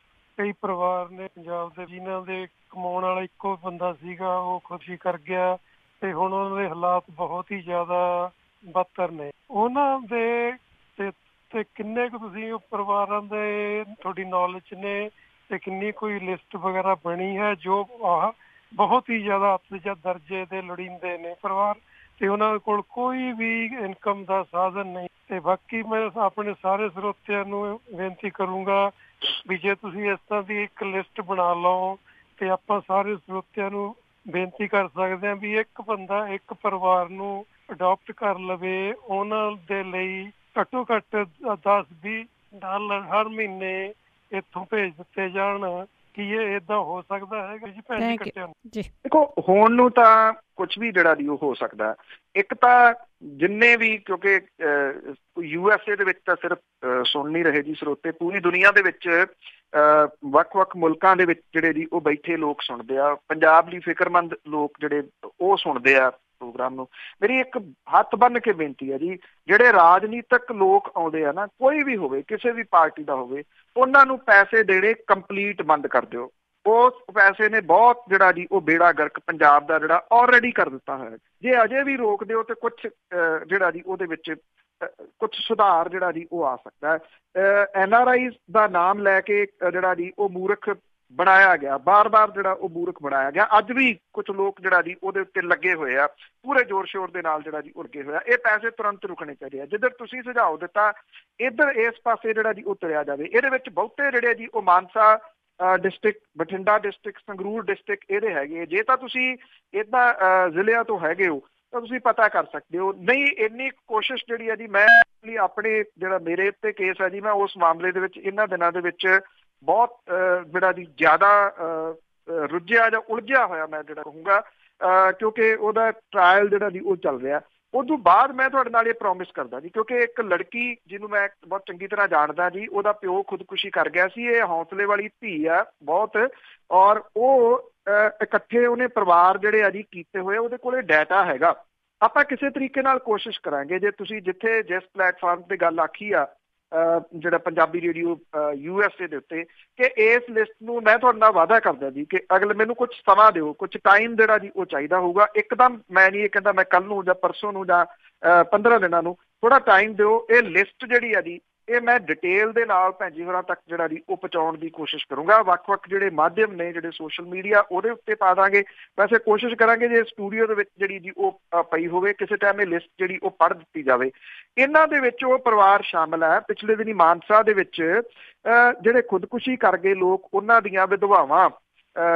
ਕਈ ਪਰਿਵਾਰ ਨੇ ਪੰਜਾਬ ਦੇ ਜਿਨ੍ਹਾਂ ਦੇ ਕਮਾਉਣ ਵਾਲਾ ਇੱਕੋ ਬੰਦਾ ਸੀਗਾ ਉਹ ਖੁਦਕੁਸ਼ੀ ਕਰ ਗਿਆ ਤੇ ਹੁਣ ਉਹਨਾਂ ਦੇ ਹਾਲਾਤ ਬਹੁਤ ਹੀ ਜ਼ਿਆਦਾ ਬਦਤਰ ਨੇ। ਉਹਨਾਂ ਦੇ ਤੇ ਕਿੰਨੇ ਕੁ ਤੁਸੀਂ ਉਹ ਪਰਿਵਾਰਾਂ ਦੇ ਤੁਹਾਡੀ ਨੌਲੇਜ ਨੇ ਤੇ ਕਿੰਨੀ ਕੋਈ ਲਿਸਟ ਵਗੈਰਾ ਬਣੀ ਹੈ ਜੋ ਬਹੁਤ ਹੀ ਜ਼ਿਆਦਾ ਅਤਿਜਾ ਦਰਜੇ ਦੇ ਲੋੜੀਂਦੇ ਨੇ ਪਰਿਵਾਰ ਤੇ ਉਹਨਾਂ ਕੋਲ ਕੋਈ ਵੀ ਇਨਕਮ ਦਾ ਸਾਧਨ ਨਹੀਂ? ਤੇ ਬਾਕੀ ਮੈਂ ਆਪਣੇ ਸਾਰੇ ਸਰੋਤਿਆਂ ਨੂੰ ਬੇਨਤੀ ਕਰੂੰਗਾ ਵੀ ਜੇ ਤੁਸੀਂ ਇਸ ਤਰ੍ਹਾਂ ਦੀ ਇੱਕ ਲਿਸਟ ਬਣਾ ਲਓ ਤੇ ਆਪਾਂ ਸਾਰੇ ਸਰੋਤਿਆਂ ਨੂੰ ਬੇਨਤੀ ਕਰ ਸਕਦੇ ਹਾਂ ਵੀ ਇੱਕ ਬੰਦਾ ਇੱਕ ਪਰਿਵਾਰ ਨੂੰ ਅਡਾਪਟ ਕਰ ਲਵੇ, ਉਹਨਾਂ ਦੇ ਲਈ ਘੱਟੋ ਘੱਟ $10-20 ਹਰ ਮਹੀਨੇ ਇੱਥੋਂ ਭੇਜ ਦਿੱਤੇ ਜਾਣ। ਕੀ ਇਹ ਏਦਾਂ ਹੋ ਸਕਦਾ ਹੈਗਾ ਜੀ ਭੈਣ ਜੀ? ਕੱਟਿਆ ਜੀ ਦੇਖੋ, ਹੋਣ ਨੂੰ ਤਾਂ ਕੁਝ ਵੀ ਜਿਹੜਾ ਜੀ ਉਹ ਹੋ ਸਕਦਾ। ਇੱਕ ਤਾਂ ਜਿੰਨੇ ਵੀ, ਕਿਉਂਕਿ USA ਦੇ ਵਿੱਚ ਤਾਂ ਸਿਰਫ ਸੁਣ ਨਹੀਂ ਰਹੇ ਜੀ ਸਰੋਤੇ, ਪੂਰੀ ਦੁਨੀਆ ਦੇ ਵਿੱਚ ਵੱਖ-ਵੱਖ ਮੁਲਕਾਂ ਦੇ ਵਿੱਚ ਜਿਹੜੇ ਜੀ ਉਹ ਬੈਠੇ ਲੋਕ ਸੁਣਦੇ ਆ। ਪੰਜਾਬ ਲਈ ਫਿਕਰਮੰਦ ਲੋਕ ਜਿਹੜੇ ਉਹ ਸੁਣਦੇ ਆ ਪ੍ਰੋਗਰਾਮ ਨੂੰ। ਮੇਰੀ ਇੱਕ ਹੱਥ ਬੰਨ੍ਹ ਕੇ ਬੇਨਤੀ ਹੈ ਜੀ, ਜਿਹੜੇ ਰਾਜਨੀਤਿਕ ਲੋਕ ਆਉਂਦੇ ਆ ਨਾ, ਕੋਈ ਵੀ ਹੋਵੇ, ਕਿਸੇ ਵੀ ਪਾਰਟੀ ਦਾ ਹੋਵੇ, ਉਹਨਾਂ ਨੂੰ ਪੈਸੇ ਦੇਣੇ ਕੰਪਲੀਟ ਬੰਦ ਕਰ ਦਿਓ। ਉਸ ਪੈਸੇ ਨੇ ਬਹੁਤ ਜਿਹੜਾ ਜੀ ਉਹ ਬੇੜਾ ਗਰਕ ਪੰਜਾਬ ਦਾ ਜਿਹੜਾ ਆਲਰੇਡੀ ਕਰ ਦਿੱਤਾ ਹੋਇਆ। ਜੇ ਅਜੇ ਵੀ ਰੋਕ ਦਿਓ ਤੇ ਕੁਛ ਜਿਹੜਾ ਜੀ ਉਹਦੇ ਵਿੱਚ ਕੁਛ ਸੁਧਾਰ ਜਿਹੜਾ ਜੀ ਉਹ ਆ ਸਕਦਾ ਹੈ। NRI ਦਾ ਨਾਮ ਲੈ ਕੇ ਜਿਹੜਾ ਜੀ ਉਹ ਮੂਰਖ ਬਣਾਇਆ ਗਿਆ, ਬਾਰ-ਬਾਰ ਜਿਹੜਾ ਉਹ ਮੂਰਖ ਬਣਾਇਆ ਗਿਆ। ਅੱਜ ਵੀ ਕੁਛ ਲੋਕ ਜਿਹੜਾ ਜੀ ਉਹਦੇ ਉੱਤੇ ਲੱਗੇ ਹੋਏ ਆ, ਪੂਰੇ ਜ਼ੋਰ ਸ਼ੋਰ ਦੇ ਨਾਲ ਜਿਹੜਾ ਜੀ ਉਹ ਲੱਗੇ ਹੋਇਆ। ਇਹ ਪੈਸੇ ਤੁਰੰਤ ਰੁਕਣੇ ਚਾਹੀਦੇ ਆ। ਜਿੱਧਰ ਤੁਸੀਂ ਸੁਝਾਅ ਦਿੱਤਾ ਇੱਧਰ ਇਸ ਪਾਸੇ ਜਿਹੜਾ ਜੀ ਉਹ ਤੁਰਿਆ ਜਾਵੇ। ਇਹਦੇ ਵਿੱਚ ਬਹੁਤੇ ਜਿਹੜੇ ਜੀ ਉਹ Mansa district, Bathinda district, Sangrur district ਇਹਦੇ ਹੈਗੇ। ਜੇ ਤਾਂ ਤੁਸੀਂ ਇੱਦਾਂ ਜ਼ਿਲ੍ਹਿਆਂ ਤੋਂ ਹੈਗੇ ਹੋ ਤਾਂ ਤੁਸੀਂ ਪਤਾ ਕਰ ਸਕਦੇ ਹੋ। ਨਹੀਂ, ਇੰਨੀ ਕੋਸ਼ਿਸ਼ ਜਿਹੜੀ ਹੈ ਜੀ, ਮੈਂ ਆਪਣੇ ਜਿਹੜਾ ਮੇਰੇ ਉੱਤੇ ਕੇਸ ਹੈ ਜੀ, ਮੈਂ ਉਸ ਮਾਮਲੇ ਦੇ ਵਿੱਚ ਇਹਨਾਂ ਦਿਨਾਂ ਦੇ ਵਿੱਚ ਬਹੁਤ ਜਿਹੜਾ ਜੀ ਜ਼ਿਆਦਾ ਰੁੱਝਿਆ ਜਾਂ ਉਲਝਿਆ ਹੋਇਆ ਮੈਂ ਜਿਹੜਾ ਕਹੂੰਗਾ, ਕਿਉਂਕਿ ਉਹਦਾ ਟਰਾਇਲ ਜਿਹੜਾ ਜੀ ਉਹ ਚੱਲ ਰਿਹਾ। ਉਦੋਂ ਬਾਅਦ ਮੈਂ ਤੁਹਾਡੇ ਨਾਲ ਇਹ ਪ੍ਰੋਮਿਸ ਕਰਦਾ ਜੀ, ਕਿਉਂਕਿ ਇੱਕ ਲੜਕੀ ਜਿਹਨੂੰ ਮੈਂ ਬਹੁਤ ਚੰਗੀ ਤਰ੍ਹਾਂ ਜਾਣਦਾ ਜੀ, ਉਹਦਾ ਪਿਓ ਖੁਦਕੁਸ਼ੀ ਕਰ ਗਿਆ ਸੀ। ਇਹ ਹੌਸਲੇ ਵਾਲੀ ਧੀ ਆ ਬਹੁਤ, ਔਰ ਉਹ ਇਕੱਠੇ ਉਹਨੇ ਪਰਿਵਾਰ ਜਿਹੜੇ ਆ ਜੀ ਕੀਤੇ ਹੋਏ, ਉਹਦੇ ਕੋਲੇ ਡਾਟਾ ਹੈਗਾ। ਆਪਾਂ ਕਿਸੇ ਤਰੀਕੇ ਨਾਲ ਕੋਸ਼ਿਸ਼ ਕਰਾਂਗੇ, ਜੇ ਤੁਸੀਂ ਜਿਸ ਪਲੇਟਫਾਰਮ ਤੇ ਗੱਲ ਆਖੀ ਆ ਜਿਹੜਾ ਪੰਜਾਬੀ ਰੇਡੀਓ USA ਦੇ ਉੱਤੇ, ਕਿ ਇਸ ਲਿਸਟ ਨੂੰ ਮੈਂ ਤੁਹਾਡੇ ਨਾਲ ਵਾਅਦਾ ਕਰਦਾ ਜੀ ਕਿ ਅਗਲੇ ਮੈਨੂੰ ਕੁਝ ਸਮਾਂ ਦਿਓ, ਕੁਝ ਟਾਈਮ ਜਿਹੜਾ ਜੀ ਉਹ ਚਾਹੀਦਾ ਹੋਊਗਾ। ਇੱਕਦਮ ਮੈਂ ਨਹੀਂ ਇਹ ਕਹਿੰਦਾ ਮੈਂ ਕੱਲ ਨੂੰ ਜਾਂ ਪਰਸੋਂ ਨੂੰ ਜਾਂ 15 ਦਿਨਾਂ ਨੂੰ, ਥੋੜਾ ਟਾਈਮ ਦਿਓ। ਇਹ ਲਿਸਟ ਜਿਹੜੀ ਆ ਜੀ ਇਹ ਮੈਂ ਡਿਟੇਲ ਦੇ ਨਾਲ ਭੈਣ ਜੀ ਹੋਰਾਂ ਤੱਕ ਜਿਹੜਾ ਜੀ ਉਹ ਪਹੁੰਚਾਉਣ ਦੀ ਕੋਸ਼ਿਸ਼ ਕਰੂੰਗਾ। ਵੱਖ-ਵੱਖ ਜਿਹੜੇ ਮਾਧਿਅਮ ਨੇ, ਜਿਹੜੇ ਸੋਸ਼ਲ ਮੀਡੀਆ, ਉਹਦੇ ਉੱਤੇ ਪਾ ਦਾਂਗੇ। ਵੈਸੇ ਕੋਸ਼ਿਸ਼ ਕਰਾਂਗੇ ਜੇ ਸਟੂਡੀਓ ਦੇ ਵਿੱਚ ਜਿਹੜੀ ਜੀ ਉਹ ਪਈ ਹੋਵੇ, ਕਿਸੇ ਟਾਈਮ ਇਹ ਲਿਸਟ ਜਿਹੜੀ ਉਹ ਪੜ੍ਹ ਦਿੱਤੀ ਜਾਵੇ। ਇਹਨਾਂ ਦੇ ਵਿੱਚ ਉਹ ਪਰਿਵਾਰ ਸ਼ਾਮਲ ਹੈ। ਪਿਛਲੇ ਦਿਨੀ ਮਾਨਸਾ ਦੇ ਵਿੱਚ ਜਿਹੜੇ ਖੁਦਕੁਸ਼ੀ ਕਰ ਗਏ ਲੋਕ, ਉਹਨਾਂ ਦੀਆਂ ਵਿਧਵਾਵਾਂ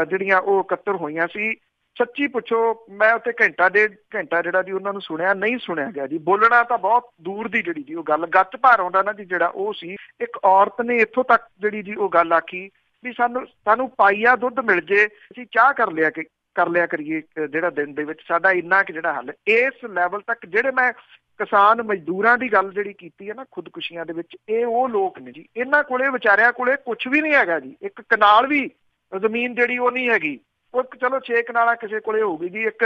ਜਿਹੜੀਆਂ ਉਹ ਇਕੱਤਰ ਹੋਈਆਂ ਸੀ। ਸੱਚੀ ਪੁੱਛੋ, ਮੈਂ ਉੱਥੇ ਡੇਢ ਘੰਟਾ ਜਿਹੜਾ ਜੀ ਉਹਨਾਂ ਨੂੰ ਸੁਣਿਆ, ਨਹੀਂ ਸੁਣਿਆ ਗਿਆ ਜੀ। ਬੋਲਣਾ ਤਾਂ ਬਹੁਤ ਦੂਰ ਦੀ ਜਿਹੜੀ ਜੀ ਉਹ ਗੱਲ, ਗੱਚ ਭਰ ਆਉਂਦਾ ਨਾ ਜੀ ਜਿਹੜਾ ਉਹ ਸੀ। ਇੱਕ ਔਰਤ ਨੇ ਇੱਥੋਂ ਤੱਕ ਜਿਹੜੀ ਜੀ ਉਹ ਗੱਲ ਆਖੀ ਵੀ ਸਾਨੂੰ ਪਾਈਆ ਦੁੱਧ ਮਿਲ ਜੇ, ਅਸੀਂ ਚਾਹ ਕਰ ਲਿਆ ਕਰੀਏ ਜਿਹੜਾ ਦਿਨ ਦੇ ਵਿੱਚ, ਸਾਡਾ ਇੰਨਾ ਕਿ ਜਿਹੜਾ ਹੱਲ। ਇਸ ਲੈਵਲ ਤੱਕ ਜਿਹੜੇ ਮੈਂ ਕਿਸਾਨ ਮਜ਼ਦੂਰਾਂ ਦੀ ਗੱਲ ਜਿਹੜੀ ਕੀਤੀ ਹੈ ਨਾ ਖੁਦਕੁਸ਼ੀਆਂ ਦੇ ਵਿੱਚ, ਇਹ ਉਹ ਲੋਕ ਨੇ ਜੀ, ਇਹਨਾਂ ਕੋਲੇ ਵਿਚਾਰਿਆਂ ਕੋਲੇ ਕੁਛ ਵੀ ਨਹੀਂ ਹੈਗਾ ਜੀ। ਇੱਕ ਕਨਾਲ ਵੀ ਜ਼ਮੀਨ ਜਿਹੜੀ ਉਹ ਨਹੀਂ ਹੈਗੀ। ਉਹ ਚਲੋ 6 ਕਨਾਲਾਂ ਕਿਸੇ ਕੋਲੇ ਹੋਊਗੀ ਜੀ। ਇੱਕ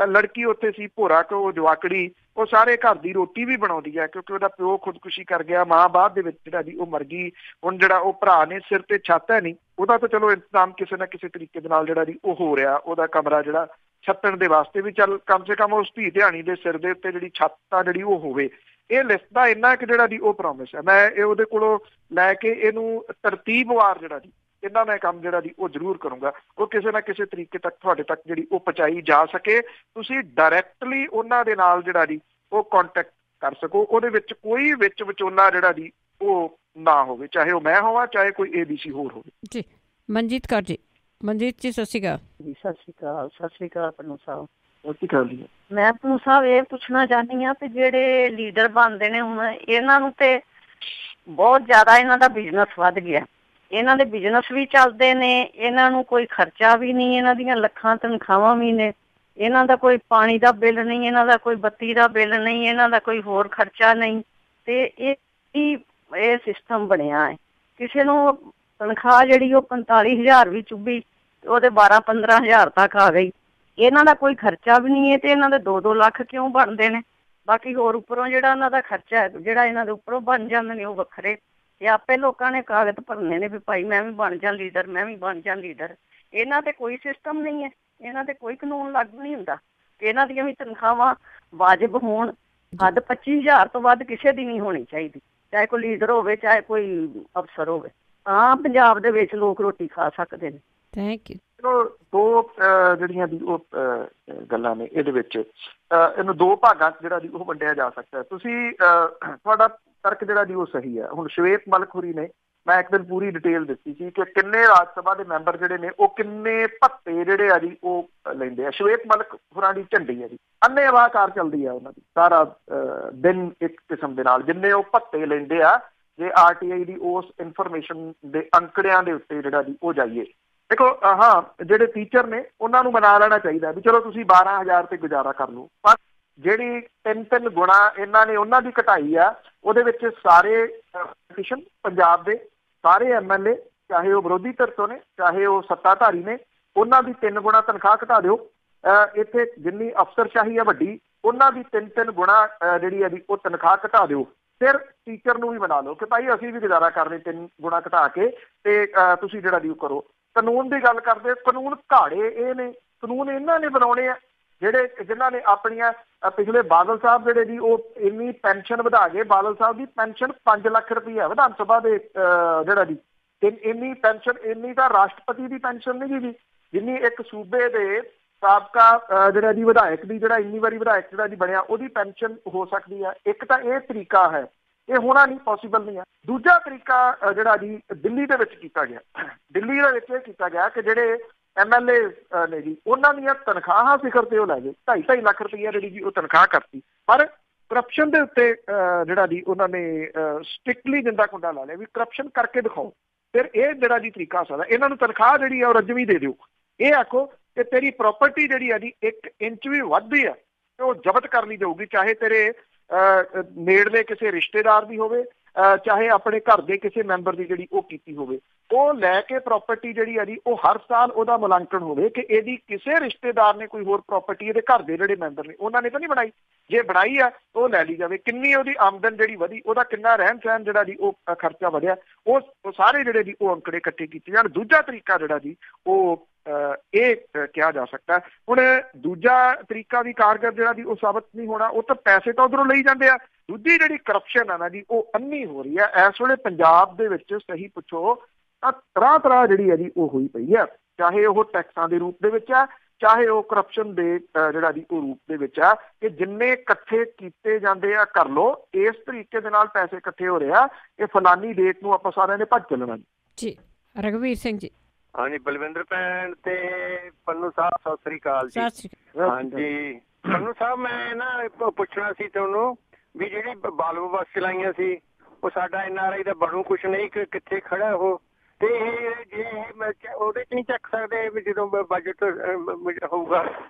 ਲੜਕੀ ਉੱਥੇ ਸੀ ਭੋਰਾ ਉਹ ਜਵਾਕੜੀ, ਉਹ ਸਾਰੇ ਘਰ ਦੀ ਰੋਟੀ ਵੀ ਬਣਾਉਂਦੀ ਹੈ, ਕਿਉਂਕਿ ਉਹਦਾ ਪਿਓ ਖੁਦਕੁਸ਼ੀ ਕਰ ਗਿਆ, ਮਾਂ ਬਾਅਦ ਦੇ ਵਿੱਚ ਜਿਹੜਾ ਜੀ ਉਹ ਮਰ ਗਈ। ਹੁਣ ਜਿਹੜਾ ਉਹ ਭਰਾ ਨੇ, ਸਿਰ ਤੇ ਛੱਤ ਹੈ ਨਹੀਂ, ਉਹਦਾ ਤਾਂ ਚਲੋ ਇੰਤਜ਼ਾਮ ਕਿਸੇ ਨਾ ਕਿਸੇ ਤਰੀਕੇ ਦੇ ਨਾਲ ਜਿਹੜਾ ਜੀ ਉਹ ਹੋ ਰਿਹਾ। ਉਹਦਾ ਕਮਰਾ ਜਿਹੜਾ ਛੱਤਣ ਦੇ ਵਾਸਤੇ ਵੀ ਚੱਲ ਕਮ ਸੇ ਕਮ ਉਸ ਧੀ ਧਿਆਣੀ ਦੇ ਸਿਰ ਦੇ ਉੱਤੇ ਜਿਹੜੀ ਛੱਤ ਆ ਜਿਹੜੀ ਉਹ ਹੋਵੇ। ਇਹ ਲਿਸਟ ਦਾ ਇੰਨਾ ਕਿ ਜਿਹੜਾ ਜੀ ਉਹ ਪ੍ਰੋਮਿਸ ਹੈ। ਮੈਂ ਇਹ ਉਹਦੇ ਕੋਲੋਂ ਲੈ ਕੇ ਇਹਨੂੰ ਤਰਤੀਬਵਾਰ ਜਿਹੜਾ ਜੀ ਇਹਨਾਂ ਮੈਂ ਕੰਮ ਜਿਹੜਾ ਜੀ ਉਹ ਜ਼ਰੂਰ ਕਰੂੰਗਾ। ਉਹ ਕਿਸੇ ਨਾ ਕਿਸੇ ਤਰੀਕੇ ਤੱਕ ਤੁਹਾਡੇ ਤੱਕ ਜਿਹੜੀ ਉਹ ਪਹੁੰਚਾਈ ਜਾ ਸਕੇ, ਤੁਸੀਂ ਡਾਇਰੈਕਟਲੀ ਉਹਨਾਂ ਦੇ ਨਾਲ ਜਿਹੜਾ ਜੀ ਉਹ ਕੰਟੈਕਟ ਕਰ ਸਕੋ। ਉਹਦੇ ਵਿੱਚ ਕੋਈ ਵਿੱਚ ਵਿਚੋਲਾ ਜਿਹੜਾ ਜੀ ਉਹ ਨਾ ਹੋਵੇ, ਚਾਹੇ ਉਹ ਮੈਂ ਹੋਵਾਂ, ਚਾਹੇ ਕੋਈ ABC ਹੋਰ ਹੋਵੇ ਜੀ। ਮਨਜੀਤ ਕੌਰ ਜੀ। ਮਨਜੀਤ ਜੀ ਸਤਿ ਸ਼੍ਰੀ ਅਕਾਲ ਜੀ। ਸਤਿ ਸ਼੍ਰੀ ਅਕਾਲ ਪੰਨੂ ਸਾਹਿਬ। ਕੀ ਕਰਦੀ ਹੈ? ਮੈਂ ਪੰਨੂ ਸਾਹਿਬ ਇਹ ਪੁੱਛਣਾ ਚਾਹੁੰਦੀ ਹਾਂ ਕਿ ਜਿਹੜੇ ਲੀਡਰ ਬਣਦੇ ਨੇ ਹੁਣ, ਇਹਨਾਂ ਨੂੰ ਤੇ ਬਹੁਤ ਜ਼ਿਆਦਾ ਇਹਨਾਂ ਦਾ ਬਿਜ਼ਨਸ ਵੱਧ ਗਿਆ। ਇਹਨਾਂ ਦੇ ਬਿਜ਼ਨਸ ਵੀ ਚੱਲਦੇ ਨੇ, ਇਹਨਾਂ ਨੂੰ ਕੋਈ ਖਰਚਾ ਵੀ ਨਹੀਂ, ਇਹਨਾਂ ਦੀਆਂ ਲੱਖਾਂ ਤਨਖਾਹਾਂ ਵੀ ਨੇ, ਇਹਨਾਂ ਦਾ ਕੋਈ ਪਾਣੀ ਦਾ ਬਿੱਲ ਨਹੀਂ, ਇਹਨਾਂ ਦਾ ਕੋਈ ਬੱਤੀ ਦਾ ਬਿੱਲ ਨਹੀਂ, ਇਹਨਾਂ ਦਾ ਕੋਈ ਹੋਰ ਖਰਚਾ ਨਹੀਂ। ਤੇ ਇਹ ਸਿਸਟਮ ਬਣਿਆ ਹੈ। ਕਿਸੇ ਨੂੰ ਤਨਖਾਹ ਜਿਹੜੀ ਉਹ 45,000 ਵੀ ਚੁੱਭੀ, ਉਹਦੇ 12-15,000 ਤੱਕ ਆ ਗਈ। ਇਹਨਾਂ ਦਾ ਕੋਈ ਖਰਚਾ ਵੀ ਨਹੀਂ ਹੈ ਤੇ ਇਹਨਾਂ ਦੇ 2-2 ਲੱਖ ਕਿਉਂ ਬਣਦੇ ਨੇ? ਬਾਕੀ ਹੋਰ ਉੱਪਰੋਂ ਜਿਹੜਾ ਇਹਨਾਂ ਦਾ ਖਰਚਾ ਹੈ, ਜਿਹੜਾ ਇਹਨਾਂ ਦੇ ਉੱਪਰੋਂ ਬਣ ਜਾਂਦੇ ਨੇ, ਉਹ ਵੱਖਰੇ। ਤੇ ਆਪੇ ਲੋਕਾਂ ਨੇ ਕਾਗਜ਼ ਭਰਨੇ ਨੇ ਵੀ ਭਾਈ ਮੈਂ ਵੀ ਬਣ ਜਾ ਲੀਡਰ, ਮੈਂ ਵੀ ਬਣ ਜਾ ਲੀਡਰ। ਇਹਨਾਂ ਤੇ ਕੋਈ ਸਿਸਟਮ ਨਹੀਂ ਹੈ, ਇਹਨਾਂ ਤੇ ਕੋਈ ਕਾਨੂੰਨ ਲਾਗੂ ਨਹੀਂ ਹੁੰਦਾ ਕਿ ਇਹਨਾਂ ਦੀਆਂ ਵੀ ਤਨਖਾਹਾਂ ਵਾਜਬ ਹੋਣ। ਹੱਦ 25,000 ਤੋਂ ਵੱਧ ਕਿਸੇ ਦੀ ਨਹੀਂ ਹੋਣੀ ਚਾਹੀਦੀ, ਚਾਹੇ ਕੋਈ ਲੀਡਰ ਹੋਵੇ, ਚਾਹੇ ਕੋਈ ਅਫਸਰ ਹੋਵੇ। ਤਾਂ ਪੰਜਾਬ ਦੇ ਵਿੱਚ ਲੋਕ ਰੋਟੀ ਖਾ ਸਕਦੇ ਨੇ। Thank you. ਦੋ ਜਿਹੜੀਆਂ ਦੀ ਉਹ ਗੱਲਾਂ ਨੇ, ਇਹਦੇ ਵਿੱਚ ਇਹਨੂੰ 2 ਭਾਗਾਂ 'ਚ ਜਿਹੜਾ ਜੀ ਉਹ ਵੰਡਿਆ ਜਾ ਸਕਦਾ। ਤੁਸੀਂ ਤੁਹਾਡਾ ਤਰਕ ਜਿਹੜਾ ਜੀ ਉਹ ਸਹੀ ਹੈ। ਹੁਣ ਸ਼ਵੇਤ ਮਲਿਕ ਹੋਰੀ ਨੇ, ਮੈਂ ਇੱਕ ਦਿਨ ਪੂਰੀ ਡਿਟੇਲ ਦਿੱਤੀ ਸੀ ਕਿ ਕਿੰਨੇ ਰਾਜ ਸਭਾ ਦੇ ਮੈਂਬਰ ਜਿਹੜੇ ਨੇ ਉਹ ਕਿੰਨੇ ਭੱਤੇ ਜਿਹੜੇ ਆ ਜੀ ਉਹ ਲੈਂਦੇ ਆ। ਸ਼ਵੇਤ ਮਲਿਕ ਹੋਰਾਂ ਦੀ ਝੰਡੀ ਹੈ ਜੀ, ਅੰਨ੍ਹੇਵਾਹ ਕਾਰ ਚੱਲਦੀ ਆ ਉਹਨਾਂ ਦੀ ਸਾਰਾ ਦਿਨ ਇੱਕ ਕਿਸਮ ਦੇ ਨਾਲ, ਜਿੰਨੇ ਉਹ ਭੱਤੇ ਲੈਂਦੇ ਆ। ਜੇ RTI ਦੀ ਉਸ ਇਨਫੋਰਮੇਸ਼ਨ ਦੇ ਅੰਕੜਿਆਂ ਦੇ ਉੱਤੇ ਜਿਹੜਾ ਜੀ ਉਹ ਜਾਈਏ, ਦੇਖੋ ਹਾਂ ਜਿਹੜੇ ਟੀਚਰ ਨੇ ਉਹਨਾਂ ਨੂੰ ਮਨਾ ਲੈਣਾ ਚਾਹੀਦਾ ਵੀ ਚਲੋ ਤੁਸੀਂ 12,000 ਤੇ ਗੁਜ਼ਾਰਾ ਕਰ ਲਓ, ਪਰ ਜਿਹੜੀ 3-3 ਗੁਣਾ ਇਹਨਾਂ ਨੇ ਉਹਨਾਂ ਦੀ ਘਟਾਈ ਆ, ਉਹਦੇ ਵਿੱਚ ਸਾਰੇ ਪੋਲੀਟੀਸ਼ੀਅਨ ਪੰਜਾਬ ਦੇ ਸਾਰੇ MLA, ਚਾਹੇ ਉਹ ਵਿਰੋਧੀ ਧਿਰ ਤੋਂ ਨੇ, ਚਾਹੇ ਉਹ ਸੱਤਾਧਾਰੀ ਨੇ, ਉਹਨਾਂ ਦੀ 3 ਗੁਣਾ ਤਨਖਾਹ ਘਟਾ ਦਿਓ। ਇੱਥੇ ਜਿੰਨੀ ਅਫਸਰਸ਼ਾਹੀ ਆ ਵੱਡੀ, ਉਹਨਾਂ ਦੀ 3-3 ਗੁਣਾ ਜਿਹੜੀ ਆ ਜੀ ਉਹ ਤਨਖਾਹ ਘਟਾ ਦਿਓ। ਫਿਰ ਟੀਚਰ ਨੂੰ ਵੀ ਬਣਾ ਲਓ ਕਿ ਭਾਈ ਅਸੀਂ ਵੀ ਗੁਜ਼ਾਰਾ ਕਰਦੇ 3 ਗੁਣਾ ਘਟਾ ਕੇ, ਤੇ ਤੁਸੀਂ ਜਿਹੜਾ ਜੀ ਕਰੋ। ਕਾਨੂੰਨ ਦੀ ਗੱਲ ਕਰਦੇ, ਕਾਨੂੰਨ ਘਾੜੇ ਇਹ ਨੇ, ਕਾਨੂੰਨ ਇਹਨਾਂ ਨੇ ਬਣਾਉਣੇ ਆ ਜਿਨ੍ਹਾਂ ਨੇ ਆਪਣੀਆਂ ਪਿਛਲੇ ਬਾਦਲ ਸਾਹਿਬ ਜਿਹੜੇ ਜੀ ਉਹ ਇੰਨੀ ਪੈਨਸ਼ਨ ਵਧਾ ਗਏ। ਬਾਦਲ ਸਾਹਿਬ ਦੀ ਪੈਨਸ਼ਨ 5 ਲੱਖ ਰੁਪਈਆ ਵਿਧਾਨ ਸਭਾ ਦੇ ਜਿਹੜਾ ਜੀ ਇੰਨੀ ਪੈਨਸ਼ਨ, ਇੰਨੀ ਤਾਂ ਰਾਸ਼ਟਰਪਤੀ ਦੀ ਪੈਨਸ਼ਨ ਨਹੀਂ ਜੀ ਜਿੰਨੀ ਇੱਕ ਸੂਬੇ ਦੇ ਸਾਬਕਾ ਜਿਹੜਾ ਜੀ ਵਿਧਾਇਕ ਦੀ, ਜਿਹੜਾ ਇੰਨੀ ਵਾਰੀ ਵਿਧਾਇਕ ਜਿਹੜਾ ਜੀ ਬਣਿਆ, ਉਹਦੀ ਪੈਨਸ਼ਨ ਹੋ ਸਕਦੀ ਹੈ। ਇੱਕ ਤਾਂ ਇਹ ਤਰੀਕਾ ਹੈ, ਇਹ ਹੋਣਾ ਨਹੀਂ, ਪੋਸੀਬਲ ਨਹੀਂ ਹੈ। ਦੂਜਾ ਤਰੀਕਾ ਜਿਹੜਾ ਜੀ ਦਿੱਲੀ ਦੇ ਵਿੱਚ ਕੀਤਾ ਗਿਆ, ਦਿੱਲੀ ਦੇ ਵਿੱਚ ਇਹ ਕੀਤਾ ਗਿਆ ਕਿ ਜਿਹੜੇ MLA ਨੇ ਜੀ ਉਹਨਾਂ ਦੀਆਂ ਤਨਖਾਹਾਂ ਸਿਖਰ ਤੇ ਉਹ ਲੈ ਗਏ 2.5 ਲੱਖ ਰੁਪਈਆ ਜਿਹੜੀ ਜੀ ਉਹ ਤਨਖਾਹ ਕਰਤੀ, ਪਰ ਕਰਪਸ਼ਨ ਦੇ ਉੱਤੇ ਜਿਹੜਾ ਜੀ ਉਹਨਾਂ ਨੇ ਸਟ੍ਰਿਕਟਲੀ ਜਿੰਦਾ ਕੁੰਡਾ ਲਾ ਲਿਆ ਵੀ ਕਰਪਸ਼ਨ ਕਰਕੇ ਦਿਖਾਓ। ਫਿਰ ਇਹ ਜਿਹੜਾ ਜੀ ਤਰੀਕਾ ਹੋ ਸਕਦਾ, ਇਹਨਾਂ ਨੂੰ ਤਨਖਾਹ ਜਿਹੜੀ ਆ ਉਹ ਰੱਜਵੀਂ ਦੇ ਦਿਓ। ਇਹ ਆਖੋ ਕਿ ਤੇਰੀ ਪ੍ਰਾਪਰਟੀ ਜਿਹੜੀ ਆ ਜੀ 1 ਇੰਚ ਵੀ ਵੱਧਦੀ ਆ ਤੇ ਉਹ ਜ਼ਬਤ ਕਰ ਲਈ ਜਾਊਗੀ, ਚਾਹੇ ਤੇਰੇ ਨੇੜਲੇ ਕਿਸੇ ਰਿਸ਼ਤੇਦਾਰ ਦੀ ਹੋਵੇ, ਚਾਹੇ ਆਪਣੇ ਘਰ ਦੇ ਕਿਸੇ ਮੈਂਬਰ ਦੀ ਜਿਹੜੀ ਉਹ ਕੀਤੀ ਹੋਵੇ। ਉਹ ਲੈ ਕੇ ਪ੍ਰਾਪਰਟੀ ਜਿਹੜੀ ਹੈ ਜੀ ਉਹ ਹਰ ਸਾਲ ਉਹਦਾ ਮੁਲਾਂਕਣ ਹੋਵੇ ਕਿ ਇਹਦੀ ਕਿਸੇ ਰਿਸ਼ਤੇਦਾਰ ਨੇ ਕੋਈ ਹੋਰ ਪ੍ਰਾਪਰਟੀ ਇਹਦੇ ਘਰ ਦੇ ਜਿਹੜੇ ਮੈਂਬਰ ਨੇ ਉਹਨਾਂ ਨੇ ਤਾਂ ਨਹੀਂ ਬਣਾਈ। ਜੇ ਬਣਾਈ ਆ ਉਹ ਲੈ ਲਈ ਜਾਵੇ। ਕਿੰਨੀ ਉਹਦੀ ਆਮਦਨ ਜਿਹੜੀ ਵਧੀ, ਉਹਦਾ ਕਿੰਨਾ ਰਹਿਣ ਸਹਿਣ ਜਿਹੜਾ ਜੀ ਉਹ ਖਰਚਾ ਵਧਿਆ, ਉਹ ਸਾਰੇ ਜਿਹੜੇ ਜੀ ਉਹ ਅੰਕੜੇ ਇਕੱਠੇ ਕੀਤੇ ਜਾਣ। ਦੂਜਾ ਤਰੀਕਾ ਜਿਹੜਾ ਜੀ ਉਹ ਇਹ ਕਿਹਾ ਜਾ ਸਕਦਾ। ਹੁਣ ਦੂਜਾ ਤਰੀਕਾ ਵੀ ਕਾਰਗਰ ਜਿਹੜਾ ਜੀ ਉਹ ਸਾਬਤ ਨਹੀਂ ਹੋਣਾ। ਉਹ ਤਾਂ ਪੈਸੇ ਤਾਂ ਉਧਰੋਂ ਲਈ ਜਾਂਦੇ ਆ। ਦੂਜੀ ਜਿਹੜੀ ਕਰਪਸ਼ਨ ਆ ਨਾ ਜੀ ਉਹ ਅੰਨੀ ਹੋ ਰਹੀ ਹੈ ਇਸ ਵੇਲੇ ਪੰਜਾਬ ਦੇ ਵਿੱਚ। ਸਹੀ ਪੁੱਛੋ ਤਾਂ ਤਰ੍ਹਾਂ ਜਿਹੜੀ ਹੈ ਜੀ ਉਹ ਹੋਈ ਪਈ ਹੈ, ਚਾਹੇ ਉਹ ਟੈਕਸਾਂ ਦੇ ਰੂਪ ਦੇ ਵਿੱਚ ਆ, ਚਾਹੇ ਉਹ ਕਰਪਸ਼ਨ ਦੇ ਜਿਹੜਾ ਜੀ ਉਹ ਰੂਪ ਦੇ ਵਿੱਚ ਆ ਕਿ ਜਿੰਨੇ ਇਕੱਠੇ ਕੀਤੇ ਜਾਂਦੇ ਆ ਕਰ ਲਓ। ਇਸ ਤਰੀਕੇ ਦੇ ਨਾਲ ਪੈਸੇ ਇਕੱਠੇ ਹੋ ਰਹੇ ਆ ਇਹ ਫਲਾਨੀ ਡੇਟ ਨੂੰ ਆਪਾਂ ਸਾਰਿਆਂ ਨੇ ਭੱਜ ਚੱਲਣਾ ਜੀ। ਰਘਵੀਰ ਸਿੰਘ ਜੀ। ਹਾਂਜੀ, ਬਲਵਿੰਦਰ ਭੈਣ ਤੇ ਪੰਨੂ ਸਾਹਿਬ ਸਤਿ ਸ੍ਰੀ ਅਕਾਲ ਜੀ। ਹਾਂਜੀ ਪੰਨੂ ਸਾਹਿਬ, ਮੈਂ ਨਾ ਪੁੱਛਣਾ ਸੀ ਤੁਹਾਨੂੰ ਵੀ ਜਿਹੜੀ ਬਾਲਵ ਬੱਸ ਚਲਾਈਆਂ ਸੀ ਉਹ ਸਾਡਾ NRI ਦਾ ਬਣੂ ਕੁਛ ਨਹੀਂ, ਕਿੱਥੇ ਖੜਾ ਉਹ, ਤੇ ਜੇ ਉਹਦੇ ਚ ਨਹੀਂ ਚੱਕ ਸਕਦੇ ਵੀ ਜਦੋਂ ਬਜਟ ਹੋਊਗਾ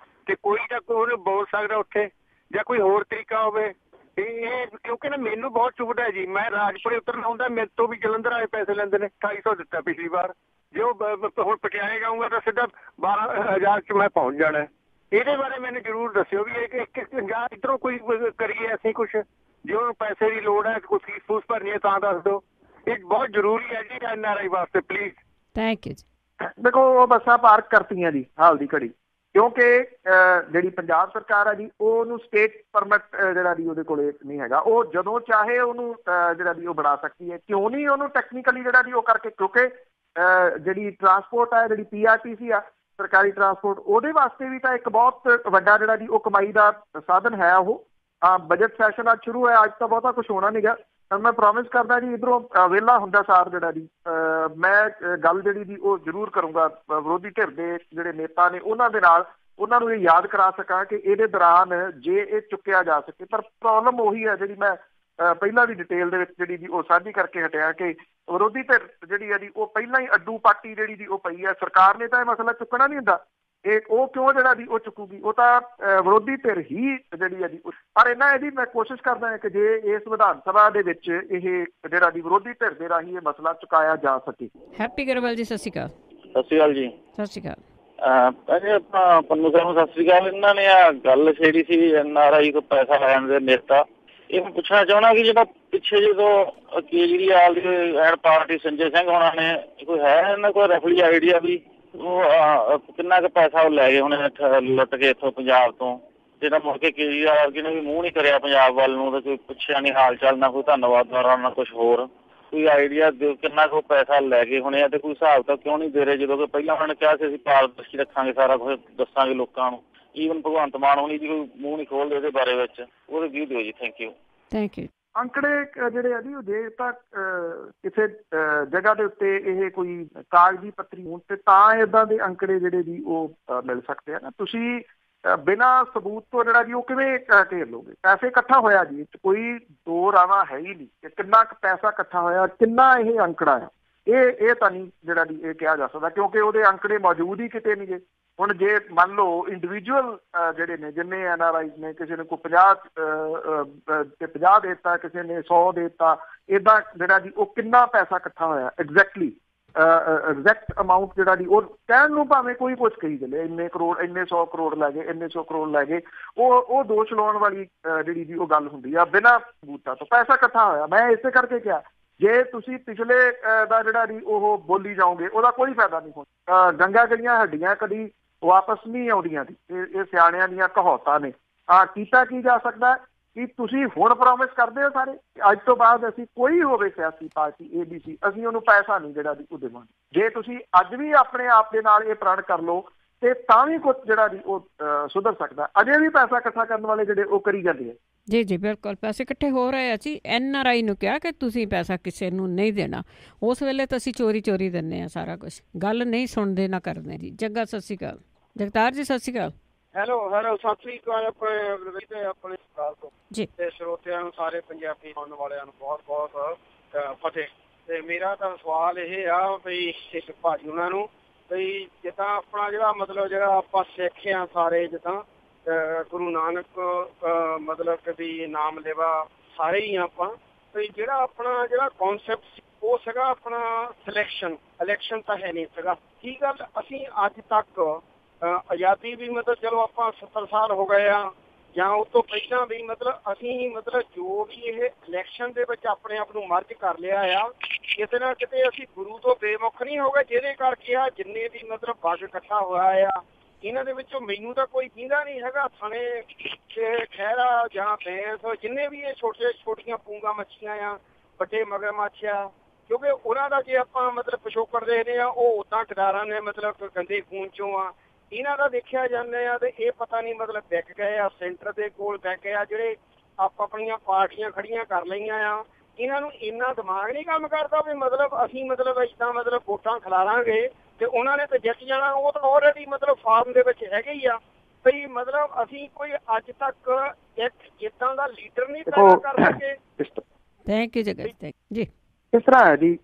ਤੇ ਕੋਈ ਤਾਂ ਉਹਨੂੰ ਬੋਲ ਸਕਦਾ ਉੱਥੇ, ਜਾਂ ਕੋਈ ਹੋਰ ਤਰੀਕਾ ਹੋਵੇ ਇਹ ਕਿਉਂਕਿ ਨਾ ਮੈਨੂੰ ਬਹੁਤ ਚੁਭਦ ਹੈ ਜੀ। ਮੈਂ ਰਾਜਪੁਰੇ ਉਤਰਨਾ ਹੁੰਦਾ, ਮੇਰੇ ਤੋਂ ਵੀ ਜਲੰਧਰ ਵਾਲੇ ਪੈਸੇ ਲੈਂਦੇ ਨੇ। 250 ਦਿੱਤਾ ਪਿਛਲੀ ਵਾਰ, ਜੋ ਹੁਣ ਪਟਿਆਲੇ ਜਾਊਂਗਾ ਤਾਂ ਸਿੱਧਾ 12,000 ਚ ਮੈਂ ਪਹੁੰਚ ਜਾਣਾ। ਇਹਦੇ ਬਾਰੇ ਮੈਨੂੰ ਜ਼ਰੂਰ ਦੱਸਿਓ ਵੀ ਜਾਂ ਇੱਧਰੋਂ ਕੋਈ ਕਰੀਏ ਅਸੀਂ ਕੁਛ, ਜੇ ਉਹਨੂੰ ਪੈਸੇ ਦੀ ਲੋੜ ਹੈ, ਕੋਈ ਫੀਸ ਫੂਸ ਭਰਨੀ ਹੈ ਤਾਂ ਦੱਸ ਦਿਓ। ਇਹ ਬਹੁਤ ਜ਼ਰੂਰੀ ਹੈ ਜੀ NRI ਵਾਸਤੇ, ਪਲੀਜ਼। ਥੈਂਕ ਯੂ ਜੀ। ਦੇਖੋ ਉਹ ਬੱਸਾਂ ਪਾਰਕ ਕਰਤੀਆਂ ਜੀ ਹਾਲ ਦੀ ਘੜੀ, ਕਿਉਂਕਿ ਜਿਹੜੀ ਪੰਜਾਬ ਸਰਕਾਰ ਹੈ ਜੀ ਉਹਨੂੰ ਸਟੇਟ ਪਰਮਿਟ ਜਿਹੜਾ ਜੀ ਉਹਦੇ ਕੋਲੇ ਨਹੀਂ ਹੈਗਾ। ਉਹ ਜਦੋਂ ਚਾਹੇ ਉਹਨੂੰ ਜਿਹੜਾ ਜੀ ਉਹ ਬਣਾ ਸਕਦੀ ਹੈ। ਕਿਉਂ ਨਹੀਂ ਉਹਨੂੰ ਟੈਕਨੀਕਲੀ ਜਿਹੜਾ ਜੀ ਉਹ ਕਰਕੇ, ਕਿਉਂਕਿ ਜਿਹੜੀ ਟਰਾਂਸਪੋਰਟ ਹੈ, ਜਿਹੜੀ PRTC ਆ ਸਰਕਾਰੀ ਟਰਾਂਸਪੋਰਟ, ਉਹਦੇ ਵਾਸਤੇ ਵੀ ਤਾਂ ਇੱਕ ਬਹੁਤ ਵੱਡਾ ਜਿਹੜਾ ਜੀ ਉਹ ਕਮਾਈ ਦਾ ਸਾਧਨ ਹੈ। ਉਹ ਬਜਟ ਸੈਸ਼ਨ ਅੱਜ ਸ਼ੁਰੂ ਹੋਇਆ, ਅੱਜ ਤਾਂ ਬਹੁਤਾ ਕੁਛ ਹੋਣਾ ਨਹੀਂ ਗਾ। ਮੈਂ ਪ੍ਰੋਮਿਸ ਕਰਦਾ ਜੀ ਇੱਧਰੋਂ ਵਿਹਲਾ ਹੁੰਦਾ ਸਾਰ ਜਿਹੜਾ ਜੀ ਮੈਂ ਗੱਲ ਜਿਹੜੀ ਜੀ ਉਹ ਜ਼ਰੂਰ ਕਰੂੰਗਾ ਵਿਰੋਧੀ ਧਿਰ ਦੇ ਜਿਹੜੇ ਨੇਤਾ ਨੇ ਉਹਨਾਂ ਦੇ ਨਾਲ, ਉਹਨਾਂ ਨੂੰ ਇਹ ਯਾਦ ਕਰਾ ਸਕਾਂ ਕਿ ਇਹਦੇ ਦੌਰਾਨ ਜੇ ਇਹ ਚੁੱਕਿਆ ਜਾ ਸਕੇ। ਪਰ ਪ੍ਰੋਬਲਮ ਉਹੀ ਹੈ ਜਿਹੜੀ ਮੈਂ ਪਹਿਲਾਂ ਵੀ ਡਿਟੇਲ ਦੇ ਵਿੱਚ ਜਿਹੜੀ ਜੀ ਉਹ ਸਾਂਝੀ ਕਰਕੇ ਹਟਿਆ ਕਿ ਵਿਰੋਧੀ ਧਿਰ ਜਿਹੜੀ ਹੈ ਜੀ ਉਹ ਪਹਿਲਾਂ ਹੀ ਅੱਡੂ ਪਾਟੀ ਜਿਹੜੀ ਜੀ ਉਹ ਪਈ ਹੈ। ਸਰਕਾਰ ਨੇ ਤਾਂ ਇਹ ਮਸਲਾ ਚੁੱਕਣਾ ਨਹੀਂ ਹੁੰਦਾ, ਉਹ ਕਿਉਂ ਜਿਹੜਾ ਜੀ ਉਹ ਚੁੱਕੂਗੀ, ਉਹ ਤਾਂ ਵਿਰੋਧੀ ਧਿਰ ਹੀ ਜਿਹੜੀ ਹੈ ਜੀ। ਪਰ ਇਹਨਾਂ ਇਹਦੀ ਮੈਂ ਕੋਸ਼ਿਸ਼ ਕਰਦਾ ਹਾਂ ਕਿ ਜੇ ਇਸ ਵਿਧਾਨ ਸਭਾ ਦੇ ਵਿੱਚ ਇਹ ਜਿਹੜਾ ਜੀ ਵਿਰੋਧੀ ਧਿਰ ਦੇ ਰਾਹੀਂ ਇਹ ਮਸਲਾ ਚੁਕਾਇਆ ਜਾ ਸਕੇ। ਹੈਪੀ ਗਰੇਵਾਲ ਜੀ, ਸਤਿ ਸ਼੍ਰੀ ਅਕਾਲ। ਸਤਿ ਸ਼੍ਰੀ ਅਕਾਲ ਜੀ। ਸਤਿ ਸ਼੍ਰੀ ਅਕਾਲ। ਆਪਾਂ ਪੰਨੂ ਸਾਹਿਬ ਨੂੰ ਸਤਿ ਸ਼੍ਰੀ ਅਕਾਲ। ਇਹਨਾਂ ਨੇ ਆ ਗੱਲ ਛੇੜੀ ਸੀ NRI ਤੋਂ ਪੈਸਾ ਲੈਣ ਦੇ ਨੇਤਾ। ਇਹ ਮੈਂ ਪੁੱਛਣਾ ਚਾਹੁੰਦਾ ਕਿ ਜਿਹੜਾ ਪਿੱਛੇ ਜਦੋਂ ਕੇਜਰੀਵਾਲ ਦੀ ਐਡ ਪਾਰਟੀ ਸੰਜੇ ਸਿੰਘ ਹੋਣਾ ਨੇ, ਕੋਈ ਹੈ ਇਹਨਾਂ ਕੋਲ ਰੈਫਲੀ ਆਈਡੀਆ ਵੀ ਉਹ ਕਿੰਨਾ ਕੁ ਪੈਸਾ ਉਹ ਲੈ ਗਏ ਹੁਣ ਲੁੱਟ ਕੇ ਇੱਥੋਂ ਪੰਜਾਬ ਤੋਂ, ਜਿਹੜਾ ਮੁੜ ਕੇ ਕੇਜਰੀਵਾਲ ਵਰਗੇ ਨੇ ਵੀ ਮੂੰਹ ਨਹੀਂ ਕਰਿਆ ਪੰਜਾਬ ਵੱਲ ਨੂੰ, ਤਾਂ ਕੋਈ ਪੁੱਛਿਆ ਨਹੀਂ ਹਾਲ ਚਾਲ, ਨਾ ਕੋਈ ਧੰਨਵਾਦ ਦੌਰਾ, ਨਾ ਕੁਛ ਹੋਰ। ਕੋਈ ਆਈਡੀਆ ਦਿਓ ਕਿੰਨਾ ਕੁ ਪੈਸਾ ਲੈ ਗਏ ਹੋਣੇ ਆ ਤੇ ਕੋਈ ਹਿਸਾਬ ਤਾਂ ਕਿਉਂ ਨਹੀਂ ਦੇ ਰਹੇ, ਜਦੋਂ ਕਿ ਪਹਿਲਾਂ ਉਹਨਾਂ ਨੇ ਕਿਹਾ ਸੀ ਅਸੀਂ ਪਾਰਦਰਸ਼ੀ ਰੱਖਾਂਗੇ, ਸਾਰਾ ਕੁਛ ਦੱਸਾਂਗੇ ਲੋਕਾਂ ਨੂੰ। ਈਵਨ ਭਗਵੰਤ ਮਾਨ ਹੋਣੀ ਜੀ ਕੋਈ ਮੂੰਹ ਨਹੀਂ ਖੋਲਦੇ ਉਹਦੇ ਬਾਰੇ ਵਿੱਚ। ਉਹਦੇ ਵਿਊ ਦਿਓ ਜੀ। Thank you. Thank you. ਅੰਕੜੇ ਜਿਹੜੇ ਆ ਜੀ ਉਹ ਜੇ ਤਾਂ ਕਿਸੇ ਜਗ੍ਹਾ ਦੇ ਉੱਤੇ ਇਹ ਕੋਈ ਕਾਗਜ਼ੀ ਪੱਤਰੀ ਹੋਣ ਤੇ ਤਾਂ ਏਦਾਂ ਦੇ ਅੰਕੜੇ ਜਿਹੜੇ ਜੀ ਉਹ ਮਿਲ ਸਕਦੇ ਆ ਨਾ। ਤੁਸੀਂ ਬਿਨਾਂ ਸਬੂਤ ਤੋਂ ਜਿਹੜਾ ਜੀ ਉਹ ਕਿਵੇਂ ਘੇਰ ਲਓਗੇ? ਪੈਸੇ ਇਕੱਠਾ ਹੋਇਆ ਜੀ, ਕੋਈ ਦੋ ਰਾਵਾਂ ਹੈ ਹੀ ਨਹੀਂ ਕਿ ਕਿੰਨਾ ਕੁ ਪੈਸਾ ਇਕੱਠਾ ਹੋਇਆ, ਕਿੰਨਾ ਇਹ ਅੰਕੜਾ ਆ, ਇਹ ਤਾਂ ਨਹੀਂ ਜਿਹੜਾ ਜੀ ਇਹ ਕਿਹਾ ਜਾ ਸਕਦਾ, ਕਿਉਂਕਿ ਉਹਦੇ ਅੰਕੜੇ ਮੌਜੂਦ ਹੀ ਕਿਤੇ ਨਹੀਂ ਗੇ। ਹੁਣ ਜੇ ਮੰਨ ਲਓ ਇੰਡੀਵਿਜੂਅਲ ਜਿਹੜੇ ਨੇ ਜਿੰਨੇ NRIs ਨੇ, ਕਿਸੇ ਨੇ ਕੋਈ 50 ਦੇ ਦਿੱਤਾ, ਕਿਸੇ ਨੇ 100 ਦੇ ਦਿੱਤਾ, ਇੱਦਾਂ ਜਿਹੜਾ ਜੀ ਉਹ ਕਿੰਨਾ ਪੈਸਾ ਇਕੱਠਾ ਹੋਇਆ ਐਗਜ਼ੈਕਟਲੀ ਐਗਜ਼ੈਕਟ ਅਮਾਊਂਟ ਜਿਹੜਾ ਜੀ ਉਹ ਕਹਿਣ ਨੂੰ ਭਾਵੇਂ ਕੋਈ ਕੁਛ ਕਹੀ ਚੱਲੇ, ਇੰਨੇ ਕਰੋੜ, ਇੰਨੇ 100 ਕਰੋੜ ਲੈ ਗਏ, ਇੰਨੇ 100 ਕਰੋੜ ਲੈ ਗਏ, ਉਹ ਦੋਸ਼ ਲਾਉਣ ਵਾਲੀ ਜਿਹੜੀ ਜੀ ਉਹ ਗੱਲ ਹੁੰਦੀ ਆ। ਬਿਨਾਂ ਸਬੂਤਾਂ ਤੋਂ ਪੈਸਾ ਇਕੱਠਾ ਹੋਇਆ। ਮੈਂ ਇਸੇ ਕਰਕੇ ਕਿਹਾ ਜੇ ਤੁਸੀਂ ਪਿਛਲੇ ਦਾ ਜਿਹੜਾ ਜੀ ਉਹ ਬੋਲੀ ਜਾਓਗੇ ਉਹਦਾ ਕੋਈ ਫਾਇਦਾ ਨਹੀਂ ਹੋਣਾ। ਗੰਗਾ ਗਲੀਆਂ ਹੱਡੀਆਂ ਕਦੀ ਵਾਪਸ ਨਹੀਂ ਆਉਂਦੀਆਂ ਜੀ, ਇਹ ਸਿਆਣਿਆਂ ਦੀਆਂ ਕਹਾਵਤਾਂ ਨੇ। ਕੀਤਾ ਕੀ ਜਾ ਸਕਦਾ ਕਿ ਤੁਸੀਂ ਹੁਣ ਪ੍ਰੋਮਿਸ ਕਰਦੇ ਹੋ ਸਾਰੇ ਅੱਜ ਤੋਂ ਬਾਅਦ ਅਸੀਂ ਕੋਈ ਹੋਵੇ ਸਿਆਸੀ ਪਾਰਟੀ ABC, ਅਸੀਂ ਉਹਨੂੰ ਪੈਸਾ ਨਹੀਂ ਜਿਹੜਾ ਜੀ ਉਹ ਦੇਵਾਂਗੇ। ਜੇ ਤੁਸੀਂ ਅੱਜ ਵੀ ਆਪਣੇ ਆਪ ਦੇ ਨਾਲ ਇਹ ਪ੍ਰਣ ਕਰ ਲਓ ਤੇ ਤਾਂ ਵੀ ਕੁਝ ਜਿਹੜਾ ਜੀ ਉਹ ਸੁਧਰ ਸਕਦਾ। ਅਜੇ ਵੀ ਪੈਸਾ ਇਕੱਠਾ ਕਰਨ ਵਾਲੇ ਜਿਹੜੇ ਉਹ ਕਰੀ ਜਾਂਦੇ ਆ। ਜੀ ਜੀ ਬਿਲਕੁਲ, ਪੈਸੇ ਇਕੱਠੇ ਹੋ ਰਹੇ ਆ ਜੀ। NRI ਨੂੰ ਕਿਹਾ ਕਿ ਤੁਸੀਂ ਪੈਸਾ ਕਿਸੇ ਨੂੰ ਨਹੀਂ ਦੇਣਾ, ਉਸ ਵੇਲੇ ਤਾਂ ਅਸੀਂ ਚੋਰੀ ਚੋਰੀ ਦਿੰਦੇ ਆ ਸਾਰਾ ਕੁਛ, ਗੱਲ ਨਹੀਂ ਸੁਣਦੇ ਨਾ ਕਰਦੇ ਜੀ। ਜੱਗਾ ਸਤਿ ਸ਼੍ਰੀ ਅਕਾਲ। ਜਗਤਾਰ ਜੀ ਸਤਿ ਸ਼੍ਰੀ ਅਕਾਲ। ਹੈਲੋ ਸਤਿ ਸ਼੍ਰੀ ਅਕਾਲ ਆਪਣੇ ਜੀ ਤੇ ਸਰੋਤਿਆਂ ਨੂੰ, ਸਾਰੇ ਪੰਜਾਬੀ ਸੁਣਨ ਵਾਲਿਆਂ ਨੂੰ ਬਹੁਤ ਬਹੁਤ ਫਤਿਹ। ਤੇ ਮੇਰਾ ਤਾਂ ਸਵਾਲ ਇਹ ਆ ਵੀ ਇੱਕ ਭਾਜੀ ਉਹਨਾਂ ਨੂੰ ਵੀ ਜਿੱਦਾਂ ਆਪਣਾ ਜਿਹੜਾ ਮਤਲਬ ਜਿਹੜਾ ਆਪਾਂ ਸਿੱਖ ਆ ਸਾਰੇ, ਜਿੱਦਾਂ ਗੁਰੂ ਨਾਨਕ ਮਤਲਬ ਕਿ ਵੀ ਨਾਮ ਲੈਵਾ ਸਾਰੇ ਹੀ ਆਪਾਂ ਤੇ ਜਿਹੜਾ ਆਪਣਾ ਜਿਹੜਾ ਕਨਸੈਪਟ ਉਹ ਸੀਗਾ ਆਪਣਾ ਸਿਲੈਕਸ਼ਨ ਇਲੈਕਸ਼ਨ ਤਾਂ ਹੈ ਨਹੀਂ ਸੀਗਾ। ਕੀ ਗੱਲ ਅਸੀਂ ਅੱਜ ਤੱਕ ਆਜ਼ਾਦੀ ਵੀ ਮਤਲਬ ਚਲੋ ਆਪਾਂ 70 ਸਾਲ ਹੋ ਗਏ ਆ ਜਾਂ ਉਸ ਤੋਂ ਪਹਿਲਾਂ ਵੀ ਮਤਲਬ ਅਸੀਂ ਮਤਲਬ ਜੋ ਵੀ ਇਹ ਇਲੈਕਸ਼ਨ ਦੇ ਵਿੱਚ ਆਪਣੇ ਆਪ ਨੂੰ ਮਰਜ ਕਰ ਲਿਆ ਆ ਕਿਤੇ ਨਾ ਕਿਤੇ ਅਸੀਂ ਗੁਰੂ ਤੋਂ ਬੇਮੁਖ ਨਹੀਂ ਹੋ ਗਏ, ਜਿਹਦੇ ਕਰਕੇ ਆ ਜਿੰਨੇ ਵੀ ਮਤਲਬ ਵਗ ਇਕੱਠਾ ਹੋਇਆ ਆ ਇਹਨਾਂ ਦੇ ਵਿੱਚੋਂ ਮੈਨੂੰ ਤਾਂ ਕੋਈ ਪੀਂਦਾ ਨਹੀਂ ਹੈਗਾ। ਥਣੇ ਤੇ ਖਹਿਰਾ ਜਾਂ ਭੈਂਸ ਜਿੰਨੇ ਵੀ ਇਹ ਛੋਟੀਆਂ ਪੂੰਗਾ ਮੱਛੀਆਂ ਆ ਵੱਡੇ ਮਗਰਮੱਛ ਆ, ਕਿਉਂਕਿ ਉਹਨਾਂ ਦਾ ਜੇ ਆਪਾਂ ਮਤਲਬ ਪਿਛੋਕੜ ਦੇਖਦੇ ਆ ਉਹ ਉੱਦਾਂ ਕਿਨਾਰਾਂ ਨੇ ਮਤਲਬ ਗੰਦੇ ਖੂਨ ਚੋਂ ਆ। ਇਹਨਾਂ ਦਾ ਦੇਖਿਆ ਜਾਂਦੇ ਆ ਤੇ ਇਹ ਪਤਾ ਨਹੀਂ ਮਤਲਬ ਵਿਕ ਗਏ ਆ, ਸੈਂਟਰ ਦੇ ਕੋਲ ਵਿਕ ਗਏ ਆ, ਜਿਹੜੇ ਆਪਣੀਆਂ ਪਾਰਟੀਆਂ ਖੜੀਆਂ ਕਰ ਲਈਆਂ ਆ। ਇਹਨਾਂ ਨੂੰ ਇੰਨਾ ਦਿਮਾਗ ਨਹੀਂ ਕੰਮ ਕਰਦਾ ਵੀ ਮਤਲਬ ਅਸੀਂ ਮਤਲਬ ਇੱਦਾਂ ਮਤਲਬ ਵੋਟਾਂ ਖਿਲਾਰਾਂਗੇ ਤੇ ਉਹਨਾਂ ਨੇ ਤਾਂ ਜਿੱਤ ਜਾਣਾ। ਉਹ ਤਾਂ ਆਲਰੇਡੀ ਮਤਲਬ ਫਾਰਮ ਦੇ ਵਿੱਚ ਹੈਗੇ ਹੀ ਆ ਵੀ ਮਤਲਬ ਅਸੀਂ ਕੋਈ ਅੱਜ ਤੱਕ ਇੱਕ ਇੱਦਾਂ ਦਾ ਲੀਡਰ ਨਹੀਂ ਪੈਦਾ ਕਰ ਸਕੇ। ਥੈਂਕ ਯੂ ਜਗਤ ਜੀ। ਇਸ ਤਰ੍ਹਾਂ ਹੈ ਜੀ,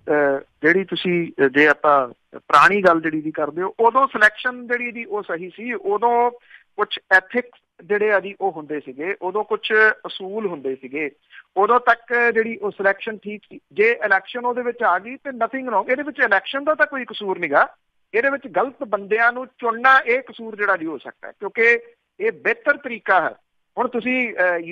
ਜਿਹੜੀ ਤੁਸੀਂ ਜੇ ਆਪਾਂ ਪੁਰਾਣੀ ਗੱਲ ਜਿਹੜੀ ਦੀ ਕਰਦੇ ਹੋ ਉਦੋਂ ਸਿਲੈਕਸ਼ਨ ਜਿਹੜੀ ਦੀ ਉਹ ਸਹੀ ਸੀ। ਉਦੋਂ ਕੁਛ ਐਥਿਕਸ ਜਿਹੜੇ ਆ ਜੀ ਉਹ ਹੁੰਦੇ ਸੀਗੇ, ਉਦੋਂ ਕੁਛ ਅਸੂਲ ਹੁੰਦੇ ਸੀਗੇ, ਉਦੋਂ ਤੱਕ ਜਿਹੜੀ ਉਹ ਸਿਲੈਕਸ਼ਨ ਠੀਕ ਸੀ। ਜੇ ਇਲੈਕਸ਼ਨ ਉਹਦੇ ਵਿੱਚ ਆ ਗਈ ਤੇ ਨਥਿੰਗ ਰੋਂਗ। ਇਹਦੇ ਵਿੱਚ ਇਲੈਕਸ਼ਨ ਦਾ ਤਾਂ ਕੋਈ ਕਸੂਰ ਨੀਗਾ, ਇਹਦੇ ਵਿੱਚ ਗਲਤ ਬੰਦਿਆਂ ਨੂੰ ਚੁਣਨਾ ਇਹ ਕਸੂਰ ਜਿਹੜਾ ਜੀ ਹੋ ਸਕਦਾ, ਕਿਉਂਕਿ ਇਹ ਬਿਹਤਰ ਤਰੀਕਾ ਹੈ। ਹੁਣ ਤੁਸੀਂ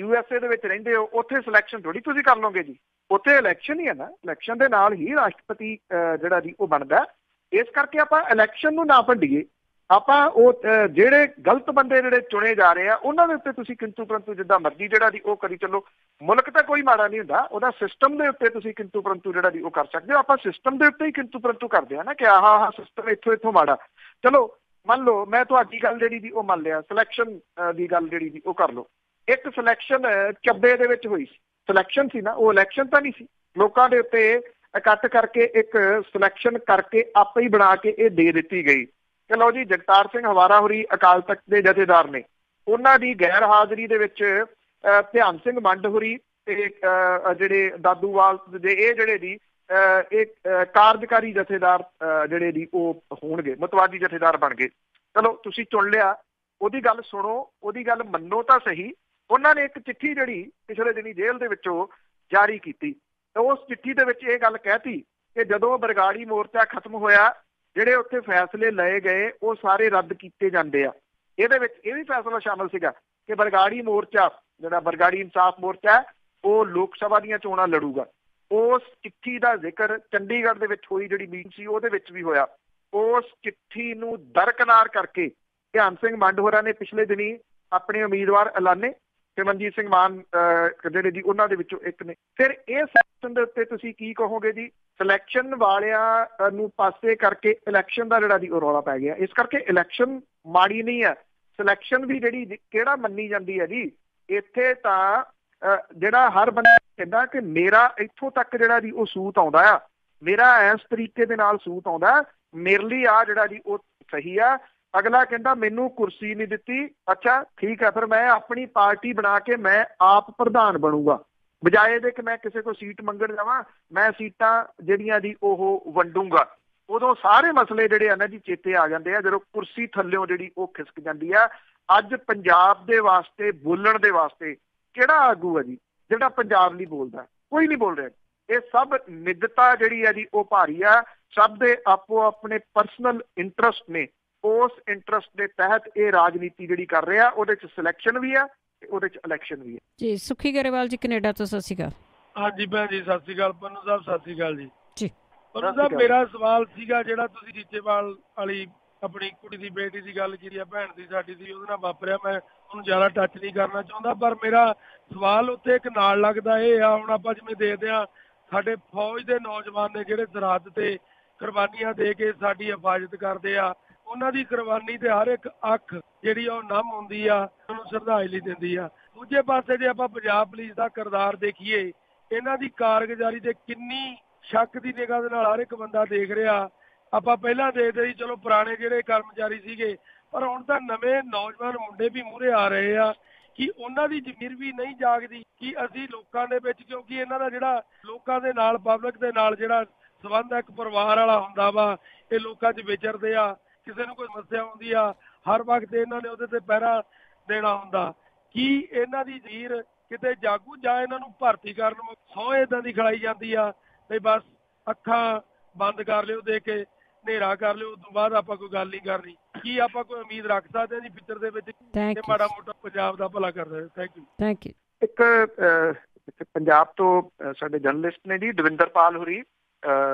USA ਦੇ ਵਿੱਚ ਰਹਿੰਦੇ ਹੋ, ਉੱਥੇ ਸਿਲੈਕਸ਼ਨ ਥੋੜੀ ਤੁਸੀਂ ਕਰ ਲਓਗੇ ਜੀ, ਉੱਥੇ ਇਲੈਕਸ਼ਨ ਹੀ ਹੈ ਨਾ, ਇਲੈਕਸ਼ਨ ਦੇ ਨਾਲ ਹੀ ਰਾਸ਼ਟਰਪਤੀ ਜਿਹੜਾ ਜੀ ਉਹ ਬਣਦਾ। ਇਸ ਕਰਕੇ ਆਪਾਂ ਇਲੈਕਸ਼ਨ ਨੂੰ ਨਾ ਭੰਡੀਏ, ਆਪਾਂ ਉਹ ਜਿਹੜੇ ਗਲਤ ਬੰਦੇ ਜਿਹੜੇ ਚੁਣੇ ਜਾ ਰਹੇ ਆ ਉਹਨਾਂ ਦੇ ਉੱਤੇ ਤੁਸੀਂ ਕਿੰਤੂ ਪਰੰਤੂ ਜਿੱਦਾਂ ਮਰਜ਼ੀ ਜਿਹੜਾ ਜੀ ਉਹ ਕਰੀ ਚੱਲੋ। ਮੁਲਕ ਤਾਂ ਕੋਈ ਮਾੜਾ ਨਹੀਂ ਹੁੰਦਾ, ਉਹਦਾ ਸਿਸਟਮ ਦੇ ਉੱਤੇ ਤੁਸੀਂ ਕਿੰਤੂ ਪਰੰਤੂ ਜਿਹੜਾ ਜੀ ਉਹ ਕਰ ਸਕਦੇ ਹੋ। ਆਪਾਂ ਸਿਸਟਮ ਦੇ ਉੱਤੇ ਹੀ ਕਿੰਤੂ ਪਰੰਤੂ ਕਰਦੇ ਹਾਂ ਨਾ ਕਿ ਆਹ ਸਿਸਟਮ ਇੱਥੋਂ ਮਾੜਾ। ਚਲੋ ਮੰਨ ਲਓ ਮੈਂ ਤੁਹਾਡੀ ਗੱਲ ਜਿਹੜੀ ਜੀ ਉਹ ਮੰਨ ਲਿਆ, ਸਿਲੈਕਸ਼ਨ ਦੀ ਗੱਲ ਜਿਹੜੀ ਜੀ ਉਹ ਕਰ ਲਓ। ਇੱਕ ਸਿਲੈਕਸ਼ਨ ਚੱਬੇ ਦੇ ਵਿੱਚ ਹੋਈ ਸੀ, ਸਿਲੈਕਸ਼ਨ ਸੀ ਨਾ, ਉਹ ਇਲੈਕਸ਼ਨ ਤਾਂ ਨਹੀਂ ਸੀ। ਲੋਕਾਂ ਦੇ ਉੱਤੇ ਇਕੱਠ ਕਰਕੇ ਇੱਕ ਸਿਲੈਕਸ਼ਨ ਕਰਕੇ ਆਪੇ ਹੀ ਬਣਾ ਕੇ ਇਹ ਦੇ ਦਿੱਤੀ ਗਈ ਕਿ ਲਓ ਜੀ ਜਗਤਾਰ ਸਿੰਘ ਹਵਾਰਾ ਹੋਰੀ ਅਕਾਲ ਤਖਤ ਦੇ ਜਥੇਦਾਰ ਨੇ, ਉਹਨਾਂ ਦੀ ਗੈਰ ਹਾਜ਼ਰੀ ਦੇ ਵਿੱਚ ਧਿਆਨ ਸਿੰਘ ਮੰਡ ਹੋਰੀ ਤੇ ਜਿਹੜੇ ਦਾਦੂਵਾਲ ਦੇ ਇਹ ਜਿਹੜੇ ਦੀ ਇਹ ਕਾਰਜਕਾਰੀ ਜਥੇਦਾਰ ਜਿਹੜੇ ਦੀ ਉਹ ਹੋਣਗੇ, ਮਤਵਾਦੀ ਜਥੇਦਾਰ ਬਣ ਗਏ। ਚਲੋ ਤੁਸੀਂ ਚੁਣ ਲਿਆ, ਉਹਦੀ ਗੱਲ ਸੁਣੋ, ਉਹਦੀ ਗੱਲ ਮੰਨੋ ਤਾਂ ਸਹੀ। ਉਹਨਾਂ ਨੇ ਇੱਕ ਚਿੱਠੀ ਜਿਹੜੀ ਪਿਛਲੇ ਦਿਨੀ ਜੇਲ੍ਹ ਦੇ ਵਿੱਚੋਂ ਜਾਰੀ ਕੀਤੀ ਤੇ ਉਸ ਚਿੱਠੀ ਦੇ ਵਿੱਚ ਇਹ ਗੱਲ ਕਹਿਤੀ ਕਿ ਜਦੋਂ ਬਰਗਾੜੀ ਮੋਰਚਾ ਖਤਮ ਹੋਇਆ ਜਿਹੜੇ ਉੱਥੇ ਫੈਸਲੇ ਲਏ ਗਏ ਉਹ ਸਾਰੇ ਰੱਦ ਕੀਤੇ ਜਾਂਦੇ ਆ। ਇਹਦੇ ਵਿੱਚ ਇਹ ਵੀ ਫੈਸਲਾ ਸ਼ਾਮਲ ਸੀਗਾ ਕਿ ਬਰਗਾੜੀ ਮੋਰਚਾ ਜਿਹੜਾ ਬਰਗਾੜੀ ਇਨਸਾਫ ਮੋਰਚਾ ਉਹ ਲੋਕ ਸਭਾ ਦੀਆਂ ਚੋਣਾਂ ਲੜੂਗਾ। ਉਸ ਚਿੱਠੀ ਦਾ ਜ਼ਿਕਰ ਚੰਡੀਗੜ੍ਹ ਦੇ ਵਿੱਚ ਹੋਈ ਜਿਹੜੀ ਮੀਟਿੰਗ ਸੀ ਉਹਦੇ ਵਿੱਚ ਵੀ ਹੋਇਆ। ਉਸ ਚਿੱਠੀ ਨੂੰ ਦਰਕਨਾਰ ਕਰਕੇ ਧਿਆਨ ਸਿੰਘ ਮੰਡ ਹੋਰਾਂ ਨੇ ਪਿਛਲੇ ਦਿਨੀ ਆਪਣੇ ਉਮੀਦਵਾਰ ਐਲਾਨੇ, ਸਿਮਰਨਜੀਤ ਸਿੰਘ ਮਾਨ ਜਿਹੜੇ ਜੀ ਉਹਨਾਂ ਦੇ ਵਿੱਚੋਂ ਇੱਕ ਨੇ। ਫਿਰ ਇਹ ਸਿਲੈਕਸ਼ਨ ਦੇ ਉੱਤੇ ਤੁਸੀਂ ਕੀ ਕਹੋਗੇ ਜੀ? ਸਿਲੈਕਸ਼ਨ ਵਾਲਿਆਂ ਨੂੰ ਪਾਸੇ ਕਰਕੇ ਇਲੈਕਸ਼ਨ ਦਾ ਜਿਹੜਾ ਜੀ ਉਹ ਰੌਲਾ ਪੈ ਗਿਆ। ਇਸ ਕਰਕੇ ਇਲੈਕਸ਼ਨ ਮਾੜੀ ਨਹੀਂ ਹੈ, ਸਿਲੈਕਸ਼ਨ ਵੀ ਜਿਹੜੀ ਕਿਹੜਾ ਮੰਨੀ ਜਾਂਦੀ ਹੈ ਜੀ। ਇੱਥੇ ਤਾਂ ਜਿਹੜਾ ਹਰ ਬੰਦਾ ਕਹਿੰਦਾ ਕਿ ਮੇਰਾ ਇੱਥੋਂ ਤੱਕ ਜਿਹੜਾ ਜੀ ਉਹ ਸੂਤ ਆਉਂਦਾ ਆ, ਮੇਰਾ ਇਸ ਤਰੀਕੇ ਦੇ ਨਾਲ ਸੂਤ ਆਉਂਦਾ, ਮੇਰੇ ਲਈ ਆ ਜਿਹੜਾ ਜੀ ਉਹ ਸਹੀ ਆ। ਅਗਲਾ ਕਹਿੰਦਾ ਮੈਨੂੰ ਕੁਰਸੀ ਨਹੀਂ ਦਿੱਤੀ, ਅੱਛਾ ਠੀਕ ਹੈ ਫਿਰ ਮੈਂ ਆਪਣੀ ਪਾਰਟੀ ਬਣਾ ਕੇ ਮੈਂ ਆਪ ਪ੍ਰਧਾਨ ਬਣੂਗਾ, ਬਜਾਏ ਦੇ ਕਿ ਮੈਂ ਕਿਸੇ ਕੋਲ ਸੀਟ ਮੰਗਣ ਜਾਵਾਂ, ਮੈਂ ਸੀਟਾਂ ਜਿਹੜੀਆਂ ਦੀ ਉਹ ਵੰਡੂਗਾ। ਉਦੋਂ ਸਾਰੇ ਮਸਲੇ ਜਿਹੜੇ ਆ ਨਾ ਜੀ ਚੇਤੇ ਆ ਜਾਂਦੇ ਆ ਜਦੋਂ ਕੁਰਸੀ ਥੱਲਿਓਂ ਜਿਹੜੀ ਉਹ ਖਿਸਕ ਜਾਂਦੀ ਆ। ਅੱਜ ਪੰਜਾਬ ਦੇ ਵਾਸਤੇ ਬੋਲਣ ਦੇ ਵਾਸਤੇ ਕਿਹੜਾ ਆਗੂ ਆ ਜੀ ਜਿਹੜਾ ਪੰਜਾਬ ਲਈ ਬੋਲਦਾ? ਕੋਈ ਨਹੀਂ ਬੋਲ ਰਿਹਾ। ਇਹ ਸਭ ਨਿੱਜਤਾ ਜਿਹੜੀ ਆ ਜੀ ਉਹ ਭਾਰੀ ਆ, ਸਭ ਦੇ ਆਪੋ ਆਪਣੇ ਪਰਸਨਲ ਇੰਟਰਸਟ ਨੇ। ਉਸ ਇੰਟਰਸਟ ਦੇ ਤਹਿਤ ਇਹ ਰਾਜਨੀਤੀ ਜਿਹੜੀ ਕਰ ਰਿਹਾ, ਉਹਦੇ ਚ ਸਿਲੈਕਸ਼ਨ ਵੀ ਆ ਤੇ ਉਹਦੇ ਚ ਇਲੈਕਸ਼ਨ ਵੀ ਆ ਜੀ। ਸੁਖੀ ਗਰੇਵਾਲ ਜੀ ਕੈਨੇਡਾ ਤੋਂ, ਸਤਿ ਸ਼੍ਰੀ ਅਕਾਲ। ਹਾਂਜੀ ਭੈਣ ਜੀ ਸਤਿ ਸ਼੍ਰੀ ਅਕਾਲ। ਪੰਨੂ ਸਾਹਿਬ ਸਤਿ ਸ਼੍ਰੀ ਅਕਾਲ ਜੀ। ਪੰਨੂ ਸਾਹਿਬ ਮੇਰਾ ਸਵਾਲ ਸੀਗਾ ਜਿਹੜਾ ਤੁਸੀਂ ਜੀਚੇਵਾਲ ਵਾਲੀ ਆਪਣੀ ਕੁੜੀ ਦੀ ਬੇਟੀ ਦੀ ਗੱਲ ਕੀਤੀ ਆ, ਭੈਣ ਦੀ ਸਾਡੀ ਦੀ, ਉਹਦੇ ਨਾਲ ਵਾਪਰਿਆ, ਮੈਂ ਉਹਨੂੰ ਜ਼ਿਆਦਾ ਟੱਚ ਨਹੀਂ ਕਰਨਾ ਚਾਹੁੰਦਾ, ਪਰ ਮੇਰਾ ਸਵਾਲ ਉੱਥੇ ਇੱਕ ਨਾਲ ਲੱਗਦਾ ਇਹ ਆ, ਹੁਣ ਆਪਾਂ ਜਿਵੇਂ ਦੇਖਦੇ ਹਾਂ ਸਾਡੇ ਫੌਜ ਦੇ ਨੌਜਵਾਨ ਨੇ ਜਿਹੜੇ ਸਰਹੱਦ ਤੇ ਕੁਰਬਾਨੀਆਂ ਦੇ ਕੇ ਸਾਡੀ ਹਿਫਾਜ਼ਤ ਕਰਦੇ ਆ, ਉਹਨਾਂ ਦੀ ਕੁਰਬਾਨੀ ਤੇ ਹਰ ਇੱਕ ਅੱਖ ਜਿਹੜੀ ਉਹ ਨਮ ਹੁੰਦੀ ਆ, ਉਹਨੂੰ ਸ਼ਰਧਾਂਜਲੀ ਦਿੰਦੀ ਆ। ਦੂਜੇ ਪਾਸੇ ਜੇ ਆਪਾਂ ਪੰਜਾਬ ਪੁਲਿਸ ਦਾ ਕਿਰਦਾਰ ਦੇਖੀਏ, ਇਹਨਾਂ ਦੀ ਕਾਰਗੁਜ਼ਾਰੀ ਤੇ ਕਿੰਨੀ ਸ਼ੱਕ ਦੀ ਨਿਗਾਹ ਦੇ ਨਾਲ ਹਰ ਇੱਕ ਬੰਦਾ ਦੇਖ ਰਿਹਾ। ਆਪਾਂ ਪਹਿਲਾਂ ਦੇਖਦੇ ਸੀ ਚਲੋ ਪੁਰਾਣੇ ਜਿਹੜੇ ਕਰਮਚਾਰੀ ਸੀਗੇ, ਪਰ ਹੁਣ ਤਾਂ ਨਵੇਂ ਨੌਜਵਾਨ ਮੁੰਡੇ ਵੀ ਮੂਹਰੇ ਆ ਰਹੇ ਆ ਕਿ ਉਹਨਾਂ ਦੀ ਜ਼ਮੀਰ ਵੀ ਨਹੀਂ ਜਾਗਦੀ ਕਿ ਅਸੀਂ ਲੋਕਾਂ ਦੇ ਵਿੱਚ, ਕਿਉਂਕਿ ਇਹਨਾਂ ਦਾ ਜਿਹੜਾ ਲੋਕਾਂ ਦੇ ਨਾਲ ਪਬਲਿਕ ਦੇ ਨਾਲ ਜਿਹੜਾ ਸੰਬੰਧ ਇੱਕ ਪਰਿਵਾਰ ਵਾਲਾ ਹੁੰਦਾ ਵਾ, ਇਹ ਲੋਕਾਂ 'ਚ ਵਿਚਰਦੇ ਆ, ਕਿਸੇ ਨੂੰ ਕੋਈ ਸਮੱਸਿਆ ਹੁੰਦੀ ਆ ਹਰ ਵਕਤ ਇਹਨਾਂ ਨੇ ਉਹਦੇ ਤੇ ਪਹਿਰਾ ਦੇਣਾ ਹੁੰਦਾ। ਕੀ ਇਹਨਾਂ ਦੀ ਜ਼ੀਰ ਕਿਤੇ ਜਾਗੂ ਜਾਂ ਇਹਨਾਂ ਨੂੰ ਭਰਤੀ ਕਰਨ ਸਹੁੰ ਏਦਾਂ ਦੀ ਖਿਲਾਈ ਜਾਂਦੀ ਆ ਵੀ ਬਸ ਅੱਖਾਂ ਬੰਦ ਕਰ ਲਿਓ, ਦੇ ਕੇ ਹਨੇਰਾ ਕਰ ਲਿਓ, ਉਸ ਤੋਂ ਬਾਅਦ ਆਪਾਂ ਕੋਈ ਗੱਲ ਨਹੀਂ ਕਰਨੀ। ਕੀ ਆਪਾਂ ਕੋਈ ਉਮੀਦ ਰੱਖ ਸਕਦੇ ਹਾਂ ਜੀ ਫਿਊਚਰ ਦੇ ਵਿੱਚ ਕਿ ਮਾੜਾ ਮੋਟਾ ਪੰਜਾਬ ਦਾ ਭਲਾ ਕਰ ਰਹੇ? Thank you. ਇੱਕ ਪੰਜਾਬ ਤੋਂ ਸਾਡੇ ਜਰਨਲਿਸਟ ਨੇ ਜੀ ਦਵਿੰਦਰਪਾਲ ਹੋਰੀ,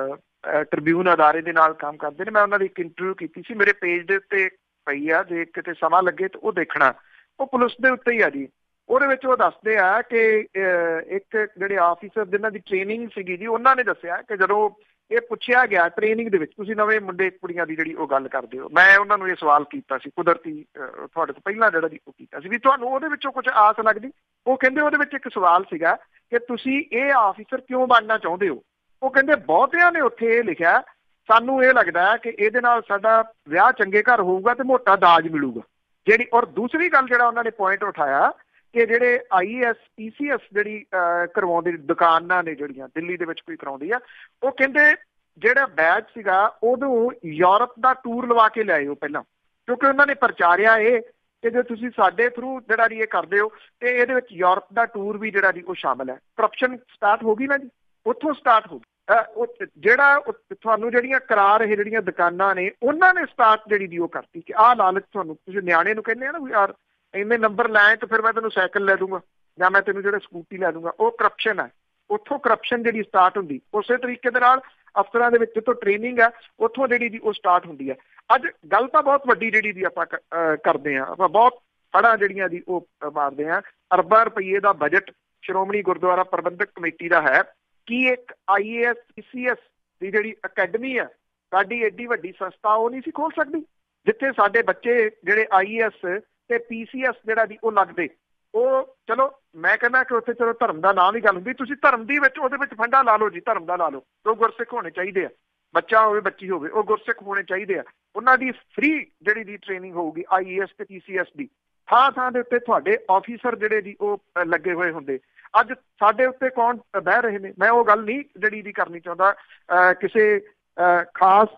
ਟ੍ਰਿਬਿਊਨ ਅਦਾਰੇ ਦੇ ਨਾਲ ਕੰਮ ਕਰਦੇ ਨੇ। ਮੈਂ ਉਹਨਾਂ ਦੀ ਇੱਕ ਇੰਟਰਵਿਊ ਕੀਤੀ ਸੀ, ਮੇਰੇ ਪੇਜ ਦੇ ਉੱਤੇ ਪਈ ਆ, ਜੇ ਕਿਤੇ ਸਮਾਂ ਲੱਗੇ ਤਾਂ ਉਹ ਦੇਖਣਾ। ਉਹ ਪੁਲਿਸ ਦੇ ਉੱਤੇ ਹੀ ਆ ਜੀ। ਉਹਦੇ ਵਿੱਚ ਉਹ ਦੱਸਦੇ ਆ ਕਿ ਇੱਕ ਜਿਹੜੇ ਆਫਿਸਰ ਜਿਨ੍ਹਾਂ ਦੀ ਟ੍ਰੇਨਿੰਗ ਸੀਗੀ ਜੀ, ਉਹਨਾਂ ਨੇ ਦੱਸਿਆ ਕਿ ਜਦੋਂ ਇਹ ਪੁੱਛਿਆ ਗਿਆ ਟ੍ਰੇਨਿੰਗ ਦੇ ਵਿੱਚ, ਤੁਸੀਂ ਨਵੇਂ ਮੁੰਡੇ ਕੁੜੀਆਂ ਦੀ ਜਿਹੜੀ ਉਹ ਗੱਲ ਕਰਦੇ ਹੋ, ਮੈਂ ਉਹਨਾਂ ਨੂੰ ਇਹ ਸਵਾਲ ਕੀਤਾ ਸੀ ਕੁਦਰਤੀ ਤੁਹਾਡੇ ਤੋਂ ਪਹਿਲਾਂ ਜਿਹੜਾ ਜੀ ਉਹ ਕੀਤਾ ਸੀ ਵੀ ਤੁਹਾਨੂੰ ਉਹਦੇ ਵਿੱਚੋਂ ਕੁਝ ਆਸ ਲੱਗਦੀ? ਉਹ ਕਹਿੰਦੇ ਉਹਦੇ ਵਿੱਚ ਇੱਕ ਸਵਾਲ ਸੀਗਾ ਕਿ ਤੁਸੀਂ ਇਹ ਆਫਿਸਰ ਕਿਉਂ ਬਣਨਾ ਚਾਹੁੰਦੇ ਹੋ? ਉਹ ਕਹਿੰਦੇ ਬਹੁਤਿਆਂ ਨੇ ਉੱਥੇ ਇਹ ਲਿਖਿਆ ਸਾਨੂੰ ਇਹ ਲੱਗਦਾ ਕਿ ਇਹਦੇ ਨਾਲ ਸਾਡਾ ਵਿਆਹ ਚੰਗੇ ਘਰ ਹੋਊਗਾ ਤੇ ਮੋਟਾ ਦਾਜ ਮਿਲੂਗਾ ਜਿਹੜੀ। ਔਰ ਦੂਸਰੀ ਗੱਲ ਜਿਹੜਾ ਉਹਨਾਂ ਨੇ ਪੁਆਇੰਟ ਉਠਾਇਆ ਕਿ ਜਿਹੜੇ IAS PCS ਜਿਹੜੀ ਕਰਵਾਉਂਦੇ ਦੁਕਾਨਾਂ ਨੇ ਜਿਹੜੀਆਂ ਦਿੱਲੀ ਦੇ ਵਿੱਚ ਕੋਈ ਕਰਾਉਂਦੀ ਆ, ਉਹ ਕਹਿੰਦੇ ਜਿਹੜਾ ਬੈਚ ਸੀਗਾ ਉਹਨੂੰ ਯੂਰਪ ਦਾ ਟੂਰ ਲਵਾ ਕੇ ਲਿਆਏ ਪਹਿਲਾਂ, ਕਿਉਂਕਿ ਉਹਨਾਂ ਨੇ ਪ੍ਰਚਾਰਿਆ ਇਹ ਕਿ ਜੇ ਤੁਸੀਂ ਸਾਡੇ ਥਰੂ ਜਿਹੜਾ ਜੀ ਇਹ ਕਰਦੇ ਹੋ ਤੇ ਇਹਦੇ ਵਿੱਚ ਯੂਰਪ ਦਾ ਟੂਰ ਵੀ ਜਿਹੜਾ ਜੀ ਉਹ ਸ਼ਾਮਲ ਹੈ। ਕਰਪਸ਼ਨ ਸਟਾਰਟ ਹੋ ਗਈ ਨਾ ਜੀ, ਉੱਥੋਂ ਸਟਾਰਟ ਹੋ ਗਈ। ਜਿਹੜਾ ਤੁਹਾਨੂੰ ਜਿਹੜੀਆਂ ਕਰਾ ਰਹੇ ਜਿਹੜੀਆਂ ਦੁਕਾਨਾਂ ਨੇ ਉਹਨਾਂ ਨੇ ਸਟਾਰਟ ਜਿਹੜੀ ਦੀ ਉਹ ਕਰਤੀ ਕਿ ਆਹ ਲਾਲਚ ਤੁਹਾਨੂੰ, ਤੁਸੀਂ ਨਿਆਣੇ ਨੂੰ ਕਹਿੰਦੇ ਆ ਨਾ ਵੀ ਯਾਰ ਇੰਨੇ ਨੰਬਰ ਲੈ ਤੇ ਫਿਰ ਮੈਂ ਤੈਨੂੰ ਸਾਈਕਲ ਲੈ ਦੂੰਗਾ ਜਾਂ ਮੈਂ ਤੈਨੂੰ ਜਿਹੜਾ ਸਕੂਟੀ ਲੈ ਦੂੰਗਾ, ਉਹ ਕਰਪਸ਼ਨ ਹੈ। ਉੱਥੋਂ ਕਰਪਸ਼ਨ ਜਿਹੜੀ ਸਟਾਰਟ ਹੁੰਦੀ, ਉਸੇ ਤਰੀਕੇ ਦੇ ਨਾਲ ਅਫਸਰਾਂ ਦੇ ਵਿੱਚ ਜਿੱਥੋਂ ਟ੍ਰੇਨਿੰਗ ਹੈ ਉੱਥੋਂ ਜਿਹੜੀ ਦੀ ਉਹ ਸਟਾਰਟ ਹੁੰਦੀ ਹੈ। ਅੱਜ ਗੱਲ ਤਾਂ ਬਹੁਤ ਵੱਡੀ ਜਿਹੜੀ ਦੀ ਆਪਾਂ ਕਰਦੇ ਹਾਂ, ਆਪਾਂ ਬਹੁਤ ਫੜਾਂ ਜਿਹੜੀਆਂ ਦੀ ਉਹ ਮਾਰਦੇ ਹਾਂ। ਅਰਬਾਂ ਰੁਪਈਏ ਦਾ ਬਜਟ ਸ਼੍ਰੋਮਣੀ ਗੁਰਦੁਆਰਾ ਪ੍ਰਬੰਧਕ ਕਮੇਟੀ ਦਾ ਹੈ। ਕੀ ਇੱਕ IAS PCS ਦੀ ਜਿਹੜੀ ਅਕੈਡਮੀ ਹੈ ਸਾਡੀ ਏਡੀ ਵੱਡੀ ਸੰਸਥਾ ਉਹ ਨਹੀਂ ਸੀ ਖੋਲ ਸਕਦੀ ਜਿੱਥੇ ਸਾਡੇ ਬੱਚੇ ਜਿਹੜੇ IAS ਤੇ PCS ਜਿਹੜਾ ਦੀ ਉਹ ਲੱਗਦੇ? ਉਹ ਚਲੋ ਮੈਂ ਕਹਿੰਦਾ ਕਿ ਉੱਥੇ ਚਲੋ ਧਰਮ ਦਾ ਨਾਮ ਹੀ ਗੱਲ ਹੁੰਦੀ, ਤੁਸੀਂ ਧਰਮ ਦੀ ਵਿੱਚ ਉਹਦੇ ਵਿੱਚ ਫੰਡਾ ਲਾ ਲਓ ਜੀ, ਧਰਮ ਦਾ ਲਾ ਲਓ। ਉਹ ਗੁਰਸਿੱਖ ਹੋਣੇ ਚਾਹੀਦੇ ਆ, ਬੱਚਾ ਹੋਵੇ ਬੱਚੀ ਹੋਵੇ ਉਹ ਗੁਰਸਿੱਖ ਹੋਣੇ ਚਾਹੀਦੇ ਆ। ਉਹਨਾਂ ਦੀ ਫ੍ਰੀ ਜਿਹੜੀ ਦੀ ਟ੍ਰੇਨਿੰਗ ਹੋਊਗੀ IAS ਤੇ PCS ਦੀ। ਥਾਂ ਥਾਂ ਦੇ ਉੱਤੇ ਤੁਹਾਡੇ ਆਫਿਸਰ ਜਿਹੜੇ ਦੀ ਉਹ ਲੱਗੇ ਹੋਏ ਹੁੰਦੇ। ਅੱਜ ਸਾਡੇ ਉੱਤੇ ਕੌਣ ਬਹਿ ਰਹੇ ਨੇ? ਮੈਂ ਉਹ ਗੱਲ ਨਹੀਂ ਜਿਹੜੀ ਦੀ ਕਰਨੀ ਚਾਹੁੰਦਾ ਕਿਸੇ ਖਾਸ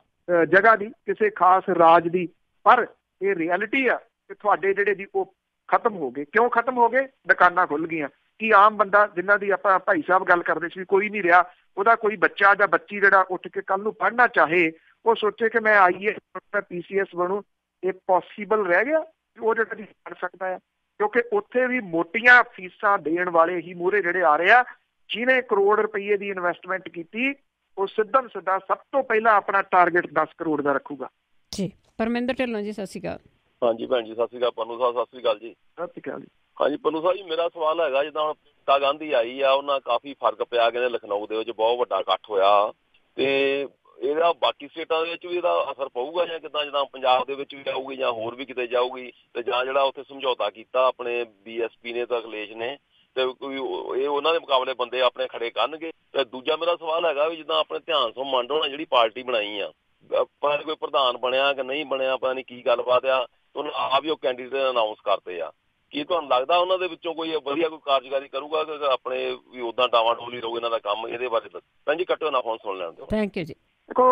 ਜਗ੍ਹਾ ਦੀ, ਕਿਸੇ ਖਾਸ ਰਾਜ ਦੀ, ਪਰ ਇਹ ਰਿਐਲਿਟੀ ਆ ਕਿ ਤੁਹਾਡੇ ਜਿਹੜੇ ਦੀ ਉਹ ਖਤਮ ਹੋ ਗਏ। ਕਿਉਂ ਖਤਮ ਹੋ ਗਏ? ਦੁਕਾਨਾਂ ਖੁੱਲ ਗਈਆਂ। ਕਿ ਆਮ ਬੰਦਾ ਜਿਨ੍ਹਾਂ ਦੀ ਆਪਾਂ ਭਾਈ ਸਾਹਿਬ ਗੱਲ ਕਰਦੇ ਸੀ ਕੋਈ ਨਹੀਂ ਰਿਹਾ, ਉਹਦਾ ਕੋਈ ਬੱਚਾ ਜਾਂ ਬੱਚੀ ਜਿਹੜਾ ਉੱਠ ਕੇ ਕੱਲ ਨੂੰ ਪੜ੍ਹਨਾ ਚਾਹੇ, ਉਹ ਸੋਚੇ ਕਿ ਮੈਂ IAS PCS ਬਣੂ, ਇਹ ਪੋਸੀਬਲ ਰਹਿ ਗਿਆ? ਉਹ ਜਿਹੜਾ ਨਹੀਂ ਪੜ੍ਹ ਸਕਦਾ ਹੈ ਕਿਉਂਕਿ ਉੱਥੇ ਵੀ ਮੋਟੀਆਂ ਫੀਸਾਂ ਦੇਣ ਵਾਲੇ ਹੀ ਮੂਹਰੇ ਜਿਹੜੇ ਆ ਰਹੇ ਆ। ਜਿਹਨੇ ਕਰੋੜ ਰੁਪਈਏ ਦੀ ਇਨਵੈਸਟਮੈਂਟ ਕੀਤੀ ਉਹ ਸਿੱਧਾ ਸਭ ਤੋਂ ਪਹਿਲਾਂ ਆਪਣਾ ਟਾਰਗੇਟ 10 ਕਰੋੜ ਦਾ ਰੱਖੂਗਾ ਜੀ। ਪਰਮਿੰਦਰ ਢਿੱਲੋਂ ਜੀ ਸਤਿ ਸ਼੍ਰੀ ਅਕਾਲ। ਹਾਂਜੀ ਭੈਣ ਜੀ ਸਤਿ ਸ਼੍ਰੀ ਅਕਾਲ। ਪੰਨੂ ਸਾਹਿਬ ਸਤਿ ਸ਼੍ਰੀ ਅਕਾਲ ਜੀ। ਸਤਿ ਸ਼੍ਰੀ ਅਕਾਲ ਜੀ। ਹਾਂਜੀ ਪੰਨੂ ਸਾਹਿਬ ਜੀ, ਮੇਰਾ ਸਵਾਲ ਹੈਗਾ ਜਿੱਦਾਂ ਹੁਣ ਪ੍ਰਿੰਕਾ ਗਾਂਧੀ ਆਈ ਆ, ਉਹਨਾਂ ਕਾਫੀ ਫਰਕ ਪਿਆ, ਕਹਿੰਦੇ ਲਖਨਊ ਦੇ ਵਿੱਚ ਬਹੁਤ ਵੱਡਾ ਇਕੱਠ ਹੋਇਆ, ਤੇ ਇਹਦਾ ਬਾਕੀ ਸਟੇਟਾਂ ਦੇ ਵਿੱਚ ਵੀ ਇਹਦਾ ਅਸਰ ਪਊਗਾ ਜਾਂ ਕਿੱਦਾਂ? ਜਿੱਦਾਂ ਪੰਜਾਬ ਦੇ ਵਿੱਚ ਵੀ ਜਾਊਗੀ ਜਾਂ ਹੋਰ ਵੀ ਕਿਤੇ ਜਾਊਗੀ, ਤੇ ਜਾਂ ਜਿਹੜਾ ਉੱਥੇ ਸਮਝੌਤਾ ਕੀਤਾ ਆਪਣੇ BSP ਨੇ ਤਾਂ ਅਖਿਲੇਸ਼ ਨੇ, ਤੇ ਕੋਈ ਇਹ ਉਹਨਾਂ ਦੇ ਮੁਕਾਬਲੇ ਬੰਦੇ ਆਪਣੇ ਖੜੇ ਕਰਨਗੇ? ਤੇ ਦੂਜਾ ਮੇਰਾ ਸਵਾਲ ਹੈਗਾ ਵੀ ਜਿੱਦਾਂ ਆਪਣੇ ਧਿਆਨ ਸਿੰਘ ਮੰਡ ਹੋਣਾ ਜਿਹੜੀ ਪਾਰਟੀ ਬਣਾਈ ਆ, ਪਤਾ ਨਹੀਂ ਕੋਈ ਪ੍ਰਧਾਨ ਬਣਿਆ ਕਿ ਨਹੀਂ ਬਣਿਆ, ਪਤਾ ਨਹੀਂ ਕੀ ਗੱਲਬਾਤ ਆ, ਉਹਨਾਂ ਆਪ ਹੀ ਉਹ ਕੈਂਡੀਡੇਟ ਅਨਾਊਂਸ ਕਰਤੇ ਆ। ਕੀ ਤੁਹਾਨੂੰ ਲੱਗਦਾ ਉਹਨਾਂ ਦੇ ਵਿੱਚੋਂ ਕੋਈ ਵਧੀਆ ਕੋਈ ਕਾਰਜਕਾਰੀ ਕਰੂਗਾ ਕਿ ਆਪਣੇ ਵੀ ਉੱਦਾਂ ਡਾਵਾਡੋਲੀ ਰਹੂ ਇਹਨਾਂ ਦਾ ਕੰਮ? ਇਹਦੇ ਬਾਰੇ ਦੱਸੋ ਭੈਣ ਜੀ। ਕੱਟੋ ਨਾ ਫੋਨ ਸੁਣ ਲੈਣ ਦਿਓ। ਥੈਂਕ ਯੂ ਜੀ। ਦੇਖੋ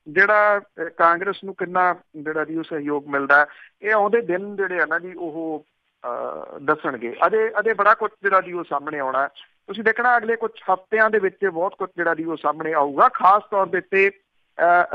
ਜਿਹੜਾ ਕਾਂਗਰਸ ਨੂੰ ਕਿੰਨਾ ਜਿਹੜਾ ਜੀ ਉਹ ਸਹਿਯੋਗ ਮਿਲਦਾ, ਇਹ ਆਉਂਦੇ ਦਿਨ ਜਿਹੜੇ ਆ ਨਾ ਜੀ ਉਹ ਦੱਸਣਗੇ। ਅਜੇ ਬੜਾ ਕੁਛ ਜਿਹੜਾ ਜੀ ਉਹ ਸਾਹਮਣੇ ਆਉਣਾ। ਤੁਸੀਂ ਦੇਖਣਾ ਅਗਲੇ ਕੁਝ ਹਫ਼ਤਿਆਂ ਦੇ ਵਿੱਚ ਬਹੁਤ ਕੁਛ ਜਿਹੜਾ ਜੀ ਉਹ ਸਾਹਮਣੇ ਆਊਗਾ। ਖਾਸ ਤੌਰ ਦੇ ਉੱਤੇ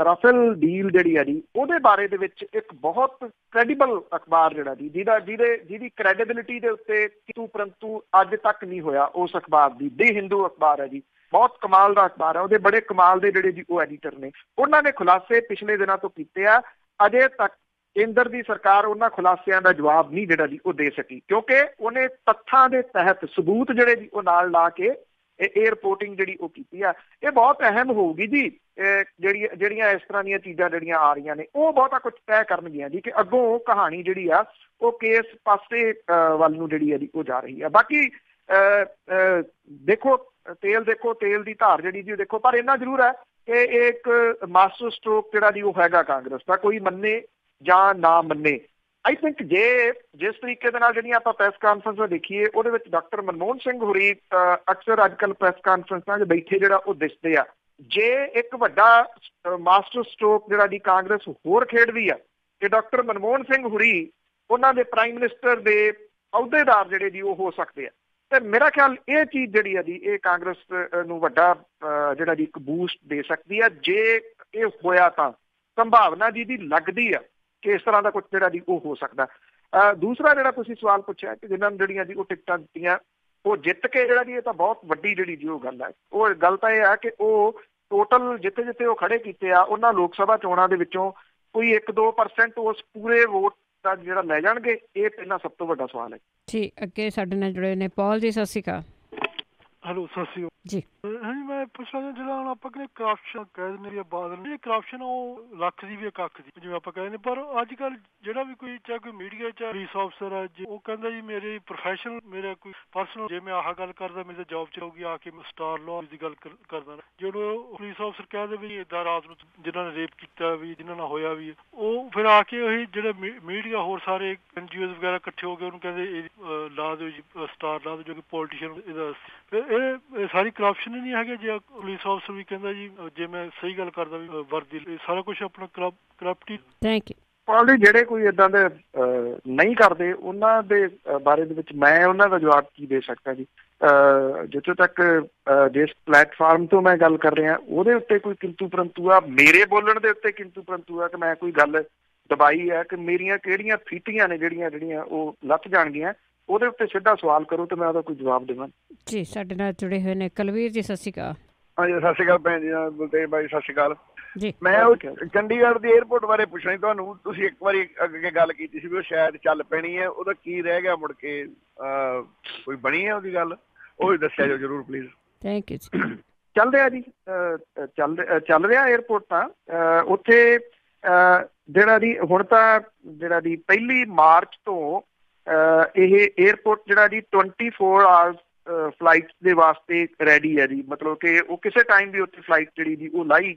ਰਾਫੇਲ ਡੀਲ ਜਿਹੜੀ ਆ ਜੀ ਉਹਦੇ ਬਾਰੇ ਦੇ ਵਿੱਚ ਇੱਕ ਬਹੁਤ ਕ੍ਰੈਡੀਬਲ ਅਖਬਾਰ ਜਿਹੜਾ ਜੀ ਜਿਹਦੀ ਕ੍ਰੈਡੀਬਿਲਿਟੀ ਦੇ ਉੱਤੇ ਕਿਤੋਂ ਪਰੰਤੂ ਅੱਜ ਤੱਕ ਨਹੀਂ ਹੋਇਆ, ਉਸ ਅਖਬਾਰ ਦੀ ਦੀ ਹਿੰਦੂ ਅਖਬਾਰ ਹੈ ਜੀ, ਬਹੁਤ ਕਮਾਲ ਦਾ ਅਖਬਾਰ ਹੈ। ਉਹਦੇ ਬੜੇ ਕਮਾਲ ਦੇ ਜਿਹੜੇ ਜੀ ਉਹ ਐਡੀਟਰ ਨੇ, ਉਹਨਾਂ ਨੇ ਖੁਲਾਸੇ ਪਿਛਲੇ ਦਿਨਾਂ ਤੋਂ ਕੀਤੇ ਆ। ਅਜੇ ਤੱਕ ਕੇਂਦਰ ਦੀ ਸਰਕਾਰ ਉਹਨਾਂ ਖੁਲਾਸਿਆਂ ਦਾ ਜਵਾਬ ਨਹੀਂ ਜਿਹੜਾ ਜੀ ਉਹ ਦੇ ਸਕੀ, ਕਿਉਂਕਿ ਉਹਨੇ ਤੱਥਾਂ ਦੇ ਤਹਿਤ ਸਬੂਤ ਜਿਹੜੇ ਜੀ ਉਹ ਨਾਲ ਲਾ ਕੇ ਇਹ ਰਿਪੋਰਟਿੰਗ ਜਿਹੜੀ ਉਹ ਕੀਤੀ ਆ। ਇਹ ਬਹੁਤ ਅਹਿਮ ਹੋਊਗੀ ਜੀ। ਜਿਹੜੀਆਂ ਇਸ ਤਰ੍ਹਾਂ ਦੀਆਂ ਚੀਜ਼ਾਂ ਜਿਹੜੀਆਂ ਆ ਰਹੀਆਂ ਨੇ ਉਹ ਬਹੁਤਾ ਕੁਝ ਤੈਅ ਕਰਨਗੀਆਂ ਜੀ ਕਿ ਅੱਗੋਂ ਕਹਾਣੀ ਜਿਹੜੀ ਆ ਉਹ ਕਿਸ ਪਾਸੇ ਵੱਲ ਨੂੰ ਜਿਹੜੀ ਆ ਜੀ ਉਹ ਜਾ ਰਹੀ ਆ। ਬਾਕੀ ਦੇਖੋ ਤੇਲ ਦੀ ਧਾਰ ਜਿਹੜੀ ਜੀ ਦੇਖੋ, ਪਰ ਇੰਨਾ ਜ਼ਰੂਰ ਹੈ ਕਿ ਇਹ ਇੱਕ ਮਾਸਟਰ ਸਟ੍ਰੋਕ ਜਿਹੜਾ ਜੀ ਉਹ ਹੈਗਾ ਕਾਂਗਰਸ ਦਾ, ਕੋਈ ਮੰਨੇ ਜਾਂ ਨਾ ਮੰਨੇ। ਆਈ ਥਿੰਕ ਜਿਸ ਤਰੀਕੇ ਦੇ ਨਾਲ ਜਿਹੜੀਆਂ ਆਪਾਂ ਪ੍ਰੈਸ ਕਾਨਫਰੰਸਾਂ ਦੇਖੀਏ ਉਹਦੇ ਵਿੱਚ ਡਾਕਟਰ ਮਨਮੋਹਨ ਸਿੰਘ ਹੋਰੀ ਅਕਸਰ ਅੱਜ ਕੱਲ੍ਹ ਪ੍ਰੈਸ ਕਾਨਫਰੰਸਾਂ 'ਚ ਬੈਠੇ ਜਿਹੜਾ ਉਹ ਦਿਸਦੇ ਆ। ਜੇ ਇੱਕ ਵੱਡਾ ਮਾਸਟਰ ਸਟ੍ਰੋਕ ਜਿਹੜਾ ਜੀ ਕਾਂਗਰਸ ਹੋਰ ਖੇਡਦੀ ਆ ਕਿ ਡਾਕਟਰ ਮਨਮੋਹਨ ਸਿੰਘ ਹੋਰੀ ਉਹਨਾਂ ਦੇ ਪ੍ਰਾਈਮ ਮਿਨਿਸਟਰ ਦੇ ਅਹੁਦੇਦਾਰ ਜਿਹੜੇ ਜੀ ਉਹ ਹੋ ਸਕਦੇ ਆ। ਤੇ ਮੇਰਾ ਖਿਆਲ ਇਹ ਚੀਜ਼ ਜਿਹੜੀ ਆ ਜੀ ਇਹ ਕਾਂਗਰਸ ਨੂੰ ਵੱਡਾ ਜਿਹੜਾ ਜੀ ਇੱਕ ਬੂਸਟ ਦੇ ਸਕਦੀ ਆ। ਜੇ ਇਹ ਹੋਇਆ ਤਾਂ ਸੰਭਾਵਨਾ ਜੀ ਦੀ ਲੱਗਦੀ ਆ ਕਿ ਇਸ ਤਰ੍ਹਾਂ ਦਾ ਕੁਝ ਜਿਹੜਾ ਜੀ ਉਹ ਹੋ ਸਕਦਾ। ਦੂਸਰਾ ਜਿਹੜਾ ਤੁਸੀਂ ਸਵਾਲ ਪੁੱਛਿਆ ਕਿ ਜਿਨ੍ਹਾਂ ਨੂੰ ਜਿਹੜੀਆਂ ਜੀ ਉਹ ਟਿਕਟਾਂ ਦਿੱਤੀਆਂ ਉਹ ਜਿੱਤ ਕੇ ਜਿਹੜਾ ਜੀ ਇਹ ਤਾਂ ਬਹੁਤ ਵੱਡੀ ਜਿਹੜੀ ਜੀ ਉਹ ਗੱਲ ਹੈ। ਉਹ ਗੱਲ ਤਾਂ ਇਹ ਆ ਕਿ ਉਹ ਟੋਟਲ ਜਿੱਥੇ ਜਿੱਥੇ ਉਹ ਖੜੇ ਕੀਤੇ ਆ ਉਹਨਾਂ ਲੋਕ ਸਭਾ ਚੋਣਾਂ ਦੇ ਵਿੱਚੋਂ ਕੋਈ 1-2% ਉਸ ਪੂਰੇ ਵੋਟ ਦਾ ਜਿਹੜਾ ਲੈ ਜਾਣਗੇ, ਇਹ ਪਹਿਲਾਂ ਸਭ ਤੋਂ ਵੱਡਾ ਸਵਾਲ ਹੈ ਜੀ। ਅੱਗੇ ਸਾਡੇ ਨਾਲ ਜੁੜੇ ਨੇ ਪੌਲ ਜੀ, ਸਤਿ ਸ਼੍ਰੀ ਅਕਾਲ। ਹੈਲੋ, ਸਤਿ ਸ਼੍ਰੀ ਅਕਾਲ ਜੀ। ਹਾਂਜੀ, ਮੈਂ ਪੁੱਛਣਾ ਜਿਹੜਾ ਹੁਣ ਆਪਾਂ ਕਹਿੰਦੇ ਕਰਪਸ਼ਨ ਕਹਿ ਦਿੰਦੇ ਵੀ ਬਾਦਲ ਨੇ, ਕਰਪਸ਼ਨ ਉਹ ਲੱਖ ਦੀ ਵੀ ਕੱਖ ਦੀ ਜਿਵੇਂ ਆਪਾਂ ਕਹਿੰਦੇ, ਪਰ ਅੱਜ ਕੱਲ੍ਹ ਜਿਹੜਾ ਵੀ ਕੋਈ ਚਾਹੇ ਕੋਈ ਮੀਡੀਆ ਚਾਹੇ ਪੁਲਿਸ ਅਫਸਰ ਹੈ ਜੀ, ਉਹ ਕਹਿੰਦਾ ਜੀ ਮੇਰੇ ਪ੍ਰੋਫੈਸ਼ਨਲ ਮੇਰਾ ਕੋਈ ਪਰਸਨਲ ਜੇ ਮੈਂ ਆਹ ਗੱਲ ਕਰਦਾ ਮੇਰੀ ਤਾਂ ਜੌਬ ਚ ਹੋਊਗੀ, ਆ ਕੇ ਸਟਾਰ ਲਾਅ ਦੀ ਗੱਲ ਕਰਦਾ। ਜਦੋਂ ਪੁਲਿਸ ਅਫਸਰ ਕਹਿੰਦੇ ਵੀ ਏਦਾਂ ਰਾਤ ਨੂੰ ਜਿਨ੍ਹਾਂ ਨੇ ਰੇਪ ਕੀਤਾ ਵੀ ਜਿਨ੍ਹਾਂ ਨਾਲ ਹੋਇਆ ਵੀ, ਉਹ ਫਿਰ ਆ ਕੇ ਉਹੀ ਜਿਹੜੇ ਮੀਡੀਆ ਹੋਰ ਸਾਰੇ NGOs ਵਗੈਰਾ ਇਕੱਠੇ ਹੋ ਕੇ ਉਹਨੂੰ ਕਹਿੰਦੇ ਲਾ ਦਿਓ ਜੀ ਸਟਾਰ ਲਾ ਦਿਓ, ਜੋ ਕਿ ਪੋਲੀਟੀਸ਼ੀਅਨ ਇਹਦਾ ਫਿਰ ਇਹ ਸਾਰੀ ਕਰਪਸ਼ਨ ਹੀ ਨਹੀਂ ਹੈਗੇ। ਜੇ ਪੁਲਿਸ ਅਫਸਰ ਵੀ ਕਹਿੰਦਾ ਜੀ ਜੇ ਮੈਂ ਸਹੀ ਗੱਲ ਕਰਦਾ ਵੀ ਵਰਦੀ ਸਾਰਾ ਕੁਛ ਆਪਣਾ ਕਰਪਟੀ। Thank you Pal ji. ਜਿਹੜੇ ਕੋਈ ਏਦਾਂ ਦੇ ਨਹੀਂ ਕਰਦੇ ਉਹਨਾਂ ਦੇ ਬਾਰੇ ਦੇ ਵਿੱਚ ਮੈਂ ਉਹਨਾਂ ਦਾ ਜਵਾਬ ਕੀ ਦੇ ਸਕਦਾ ਜੀ। ਜਿੱਥੋਂ ਤੱਕ ਜਿਸ ਪਲੇਟਫਾਰਮ ਤੋਂ ਮੈਂ ਗੱਲ ਕਰ ਰਿਹਾ ਉਹਦੇ ਉੱਤੇ ਕੋਈ ਕਿੰਤੂ ਪਰੰਤੂ ਆ, ਮੇਰੇ ਬੋਲਣ ਦੇ ਉੱਤੇ ਕਿੰਤੂ ਪਰੰਤੂ ਆ ਕਿ ਮੈਂ ਕੋਈ ਗੱਲ ਦਬਾਈ ਹੈ ਕਿ ਮੇਰੀਆਂ ਕਿਹੜੀਆਂ ਫੀਤੀਆਂ ਨੇ ਜਿਹੜੀਆਂ ਉਹ ਲੱਥ ਜਾਣਗੀਆਂ, ਉਹਦੇ ਉੱਤੇ ਸਿੱਧਾ ਸਵਾਲ ਕਰੋ ਤੇ ਮੈਂ ਉਹਦਾ ਕੋਈ ਜਵਾਬ ਦੇਵਾਂ ਜੀ। ਸਾਡੇ ਨਾਲ ਜੁੜੇ ਹੋਏ ਨੇ ਕੁਲਵੀਰ ਜੀ, ਸਤਿ ਸ਼੍ਰੀ ਅਕਾਲ। ਹਾਂਜੀ, ਸਤਿ ਸ਼੍ਰੀ ਅਕਾਲ ਭੈਣ ਜੀ, ਬਲਦੇਵ ਭਾਈ ਸਤਿ ਸ਼੍ਰੀ ਅਕਾਲ ਜੀ। ਮੈਂ ਉਹ ਚੰਡੀਗੜ੍ਹ ਦੀ 에ਅਰਪੋਰਟ ਬਾਰੇ ਪੁੱਛਣਾ ਤੁਹਾਨੂੰ। ਤੁਸੀਂ ਇੱਕ ਵਾਰੀ ਅੱਗੇ ਗੱਲ ਕੀਤੀ ਸੀ ਵੀ ਉਹ ਸ਼ਾਇਦ ਚੱਲ ਪੈਣੀ ਹੈ, ਉਹਦਾ ਕੀ ਰਹਿ ਗਿਆ ਮੁੜ ਕੇ ਕੋਈ ਬਣੀ ਹੈ ਉਹਦੀ ਗੱਲ, ਉਹ ਵੀ ਦੱਸਿਆ ਜਾਓ ਜ਼ਰੂਰ ਪਲੀਜ਼। ਥੈਂਕ ਯੂ ਜੀ। ਚੱਲ ਰਿਹਾ ਜੀ, ਚੱਲ ਰਿਹਾ 에ਅਰਪੋਰਟ ਤਾਂ ਉੱਥੇ ਜਿਹੜਾ ਜੀ ਹੁਣ ਤਾਂ ਜਿਹੜਾ ਜੀ 1 ਮਾਰਚ ਤੋਂ ਇਹ 에ਅਰਪੋਰਟ ਜਿਹੜਾ ਜੀ 24 ਆਵਰਸ ਫਲਾਈਟ ਦੇ ਵਾਸਤੇ ਰੈਡੀ ਹੈ ਜੀ। ਮਤਲਬ ਕਿ ਉਹ ਕਿਸੇ ਟਾਈਮ ਵੀ ਉੱਥੇ ਫਲਾਈਟ ਜਿਹੜੀ ਜੀ ਉਹ ਲਾਈ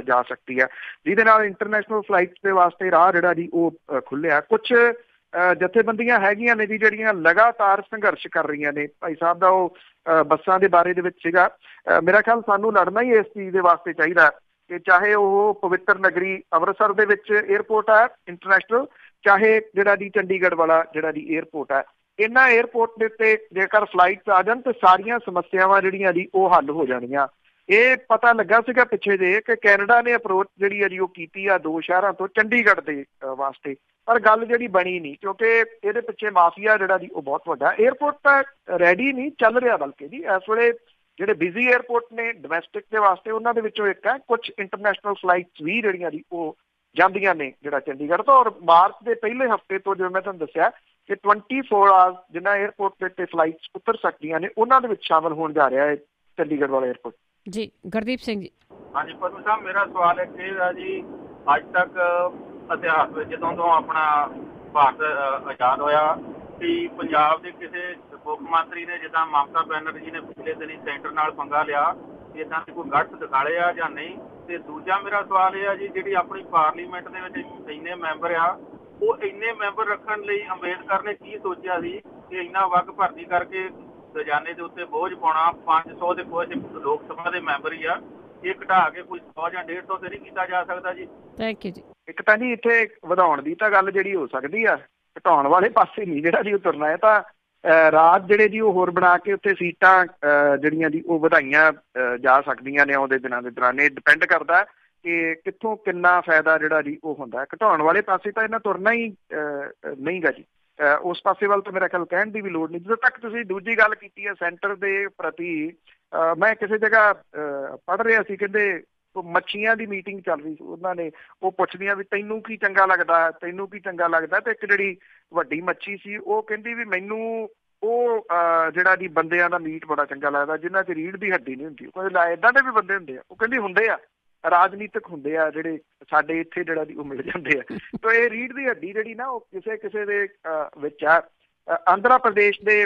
ਜਾ ਸਕਦੀ ਹੈ, ਜਿਹਦੇ ਨਾਲ ਇੰਟਰਨੈਸ਼ਨਲ ਫਲਾਈਟ ਦੇ ਵਾਸਤੇ ਰਾਹ ਜਿਹੜਾ ਜੀ ਉਹ ਖੁੱਲਿਆ। ਕੁਛ ਜਥੇਬੰਦੀਆਂ ਹੈਗੀਆਂ ਨੇ ਜੀ ਜਿਹੜੀਆਂ ਲਗਾਤਾਰ ਸੰਘਰਸ਼ ਕਰ ਰਹੀਆਂ ਨੇ। ਭਾਈ ਸਾਹਿਬ ਦਾ ਉਹ ਬੱਸਾਂ ਦੇ ਬਾਰੇ ਦੇ ਵਿੱਚ ਸੀਗਾ। ਮੇਰਾ ਖਿਆਲ ਸਾਨੂੰ ਲੜਨਾ ਹੀ ਇਸ ਚੀਜ਼ ਦੇ ਵਾਸਤੇ ਚਾਹੀਦਾ ਕਿ ਚਾਹੇ ਉਹ ਪਵਿੱਤਰ ਨਗਰੀ ਅੰਮ੍ਰਿਤਸਰ ਦੇ ਵਿੱਚ 에ਅਰਪੋਰਟ ਹੈ ਇੰਟਰਨੈਸ਼ਨਲ, ਚਾਹੇ ਜਿਹੜਾ ਜੀ ਚੰਡੀਗੜ੍ਹ ਵਾਲਾ ਜਿਹੜਾ ਜੀ 에ਅਰਪੋਰਟ ਹੈ। ਇਹਨਾਂ 에ਅਰਪੋਰਟ ਦੇ ਉੱਤੇ ਜੇਕਰ ਫਲਾਈਟਸ ਆ ਜਾਣ ਤਾਂ ਸਾਰੀਆਂ ਸਮੱਸਿਆਵਾਂ ਜਿਹੜੀਆਂ ਜੀ ਉਹ ਹੱਲ ਹੋ ਜਾਣਗੀਆਂ। ਇਹ ਪਤਾ ਲੱਗਾ ਸੀਗਾ ਪਿੱਛੇ ਜੇ ਕਿ ਕੈਨੇਡਾ ਨੇ ਅਪਰੋਚ ਜਿਹੜੀ ਹੈ ਜੀ ਉਹ ਕੀਤੀ ਆ 2 ਸ਼ਹਿਰਾਂ ਤੋਂ ਚੰਡੀਗੜ੍ਹ ਦੇ ਵਾਸਤੇ, ਪਰ ਗੱਲ ਜਿਹੜੀ ਬਣੀ ਨਹੀਂ ਕਿਉਂਕਿ ਇਹਦੇ ਪਿੱਛੇ ਮਾਫੀਆ ਜਿਹੜਾ ਜੀ ਉਹ ਬਹੁਤ ਵੱਡਾ। 에ਅਰਪੋਰਟ ਤਾਂ ਰੈਡੀ ਨਹੀਂ ਚੱਲ ਰਿਹਾ, ਬਲਕਿ ਜੀ ਇਸ ਵੇਲੇ ਜਿਹੜੇ ਬਿਜ਼ੀ 에ਅਰਪੋਰਟ ਨੇ ਡੋਮੈਸਟਿਕ ਦੇ ਵਾਸਤੇ ਉਹਨਾਂ ਦੇ ਵਿੱਚੋਂ ਇੱਕ ਹੈ। ਕੁਛ ਇੰਟਰਨੈਸ਼ਨਲ ਫਲਾਈਟਸ ਵੀ ਜਿਹੜੀਆਂ ਜੀ ਉਹ ਜਾਂਦੀਆਂ ਨੇ ਜਿਹੜਾ ਚੰਡੀਗੜ੍ਹ ਤੋਂ, ਔਰ ਮਾਰਚ ਦੇ ਪਹਿਲੇ ਹਫ਼ਤੇ ਤੋਂ ਜਿਵੇਂ ਮੈਂ ਤੁਹਾਨੂੰ ਦੱਸਿਆ ਕਿ 24 ਆਵਰਸ ਜਿੰਨਾ 에ਅਰਪੋਰਟ ਦੇ ਉੱਤੇ ਫਲਾਈਟਸ ਉਤਰ ਸਕਦੀਆਂ ਨੇ ਉਹਨਾਂ ਦੇ ਵਿੱਚ ਸ਼ਾਮਲ ਹੋਣ ਜਾ ਰਿਹਾ ਹੈ ਚੰਡੀਗੜ੍ਹ ਵਾਲਾ 에ਅਰਪੋਰਟ ਜੀ। ਗੁਰਦੀਪ ਸਿੰਘ ਜੀ। ਹਾਂਜੀ ਪਰਮੂ ਸਾਹਿਬ, ਮੇਰਾ ਸਵਾਲ ਇਹ ਹੈ ਜੀ, ਅੱਜ ਤੱਕ ਇਤਿਹਾਸ ਵਿੱਚ ਜਦੋਂ ਤੋਂ ਆਪਣਾ ਭਾਰਤ ਆਜ਼ਾਦ ਹੋਇਆ ਕਿ ਪੰਜਾਬ ਦੇ ਕਿਸੇ ਮੁੱਖ ਮੰਤਰੀ ਨੇ ਜਿੱਦਾਂ ਮਮਤਾ ਬੈਨਰਜੀ ਨੇ ਪਿਛਲੇ ਦਿਨੀ ਸੈਂਟਰ ਨਾਲ ਪੰਗਾ ਲਿਆ, ਇੱਦਾਂ ਦੇ ਕੋਈ ਗੱਠ ਦਿਖਾਲੇ ਆ ਜਾਂ ਨਹੀਂ? ਤੇ ਦੂਜਾ ਮੇਰਾ ਸਵਾਲ ਇਹ ਆ ਜੀ, ਜਿਹੜੀ ਆਪਣੀ ਪਾਰਲੀਮੈਂਟ ਦੇ ਵਿੱਚ ਇੰਨੇ ਮੈਂਬਰ ਆ, ਉਹ ਇੰਨੇ ਮੈਂਬਰ ਰੱਖਣ ਲਈ ਅੰਬੇਦਕਰ ਨੇ ਕੀ ਸੋਚਿਆ ਸੀ ਕਿ ਇੰਨਾ ਵਗ ਭਰਤੀ ਕਰਕੇ ਖਜ਼ਾਨੇ ਦੇ ਉੱਤੇ ਬੋਝ ਪਾਉਣਾ? 500 ਦੇ ਕੁਝ ਲੋਕ ਸਭਾ ਦੇ ਮੈਂਬਰ ਹੀ ਆ, ਇਹ ਘਟਾ ਕੇ ਕੋਈ 100 ਜਾਂ 150 ਤੇ ਨਹੀਂ ਕੀਤਾ ਜਾ ਸਕਦਾ ਜੀ? ਥੈਂਕ ਯੂ ਜੀ। ਇੱਕ ਤਾਂ ਜੀ ਇੱਥੇ ਵਧਾਉਣ ਦੀ ਤਾਂ ਗੱਲ ਜਿਹੜੀ ਹੋ ਸਕਦੀ ਆ, ਘਟਾਉਣ ਵਾਲੇ ਪਾਸੇ ਨਹੀਂ ਜਿਹੜਾ ਜੀ ਉਹ ਤੁਰਨਾ ਹੈ। ਤਾਂ ਰਾਜ ਜਿਹੜੇ ਜੀ ਉਹ ਹੋਰ ਬਣਾ ਕੇ ਉੱਥੇ ਸੀਟਾਂ ਜਿਹੜੀਆਂ ਜੀ ਉਹ ਵਧਾਈਆਂ ਜਾ ਸਕਦੀਆਂ ਨੇ ਆਉਂਦੇ ਦਿਨਾਂ ਦੇ ਦੌਰਾਨ। ਇਹ ਡਿਪੈਂਡ ਕਰਦਾ ਕਿ ਕਿੱਥੋਂ ਕਿੰਨਾ ਫਾਇਦਾ ਜਿਹੜਾ ਜੀ ਉਹ ਹੁੰਦਾ। ਘਟਾਉਣ ਵਾਲੇ ਪਾਸੇ ਤਾਂ ਇਹਨਾਂ ਤੁਰਨਾ ਹੀ ਨਹੀਂ ਗਾ ਜੀ। ਉਸ ਪਾਸੇ ਵੱਲ ਤਾਂ ਮੇਰਾ ਖਿਆਲ ਕਹਿਣ ਦੀ ਵੀ ਲੋੜ ਨਹੀਂ। ਜਦੋਂ ਤੱਕ ਤੁਸੀਂ ਦੂਜੀ ਗੱਲ ਕੀਤੀ ਹੈ ਸੈਂਟਰ ਦੇ ਪ੍ਰਤੀ, ਮੈਂ ਕਿਸੇ ਜਗ੍ਹਾ ਪੜ੍ਹ ਰਿਹਾ ਸੀ, ਕਹਿੰਦੇ ਮੱਛੀਆਂ ਦੀ ਮੀਟਿੰਗ ਚੱਲ ਰਹੀ ਸੀ, ਉਹਨਾਂ ਨੇ ਉਹ ਪੁੱਛਦੀਆਂ ਵੀ ਤੈਨੂੰ ਕੀ ਚੰਗਾ ਲੱਗਦਾ, ਤੈਨੂੰ ਕੀ ਚੰਗਾ ਲੱਗਦਾ? ਤੇ ਇੱਕ ਜਿਹੜੀ ਵੱਡੀ ਮੱਛੀ ਸੀ ਉਹ ਕਹਿੰਦੀ ਵੀ ਮੈਨੂੰ ਉਹ ਜਿਹੜਾ ਜੀ ਬੰਦਿਆਂ ਦਾ ਮੀਟ ਬੜਾ ਚੰਗਾ ਲੱਗਦਾ ਜਿਨ੍ਹਾਂ 'ਚ ਰੀੜ੍ਹ ਦੀ ਹੱਡੀ ਨਹੀਂ ਹੁੰਦੀ। ਉਹ ਕਹਿੰਦੇ ਏਦਾਂ ਦੇ ਵੀ ਬੰਦੇ ਹੁੰਦੇ ਆ? ਉਹ ਕਹਿੰਦੀ ਹੁੰਦੇ ਆ, ਰਾਜਨੀਤਿਕ ਹੁੰਦੇ ਆ ਜਿਹੜੇ ਸਾਡੇ ਇੱਥੇ ਜਿਹੜਾ ਜੀ ਉਹ ਮਿਲ ਜਾਂਦੇ ਆ। ਤਾਂ ਇਹ ਰੀੜ੍ਹ ਦੀ ਹੱਡੀ ਜਿਹੜੀ ਨਾ ਉਹ ਕਿਸੇ ਦੇ ਵਿੱਚ ਆ। ਆਂਧਰਾ ਪ੍ਰਦੇਸ਼ ਦੇ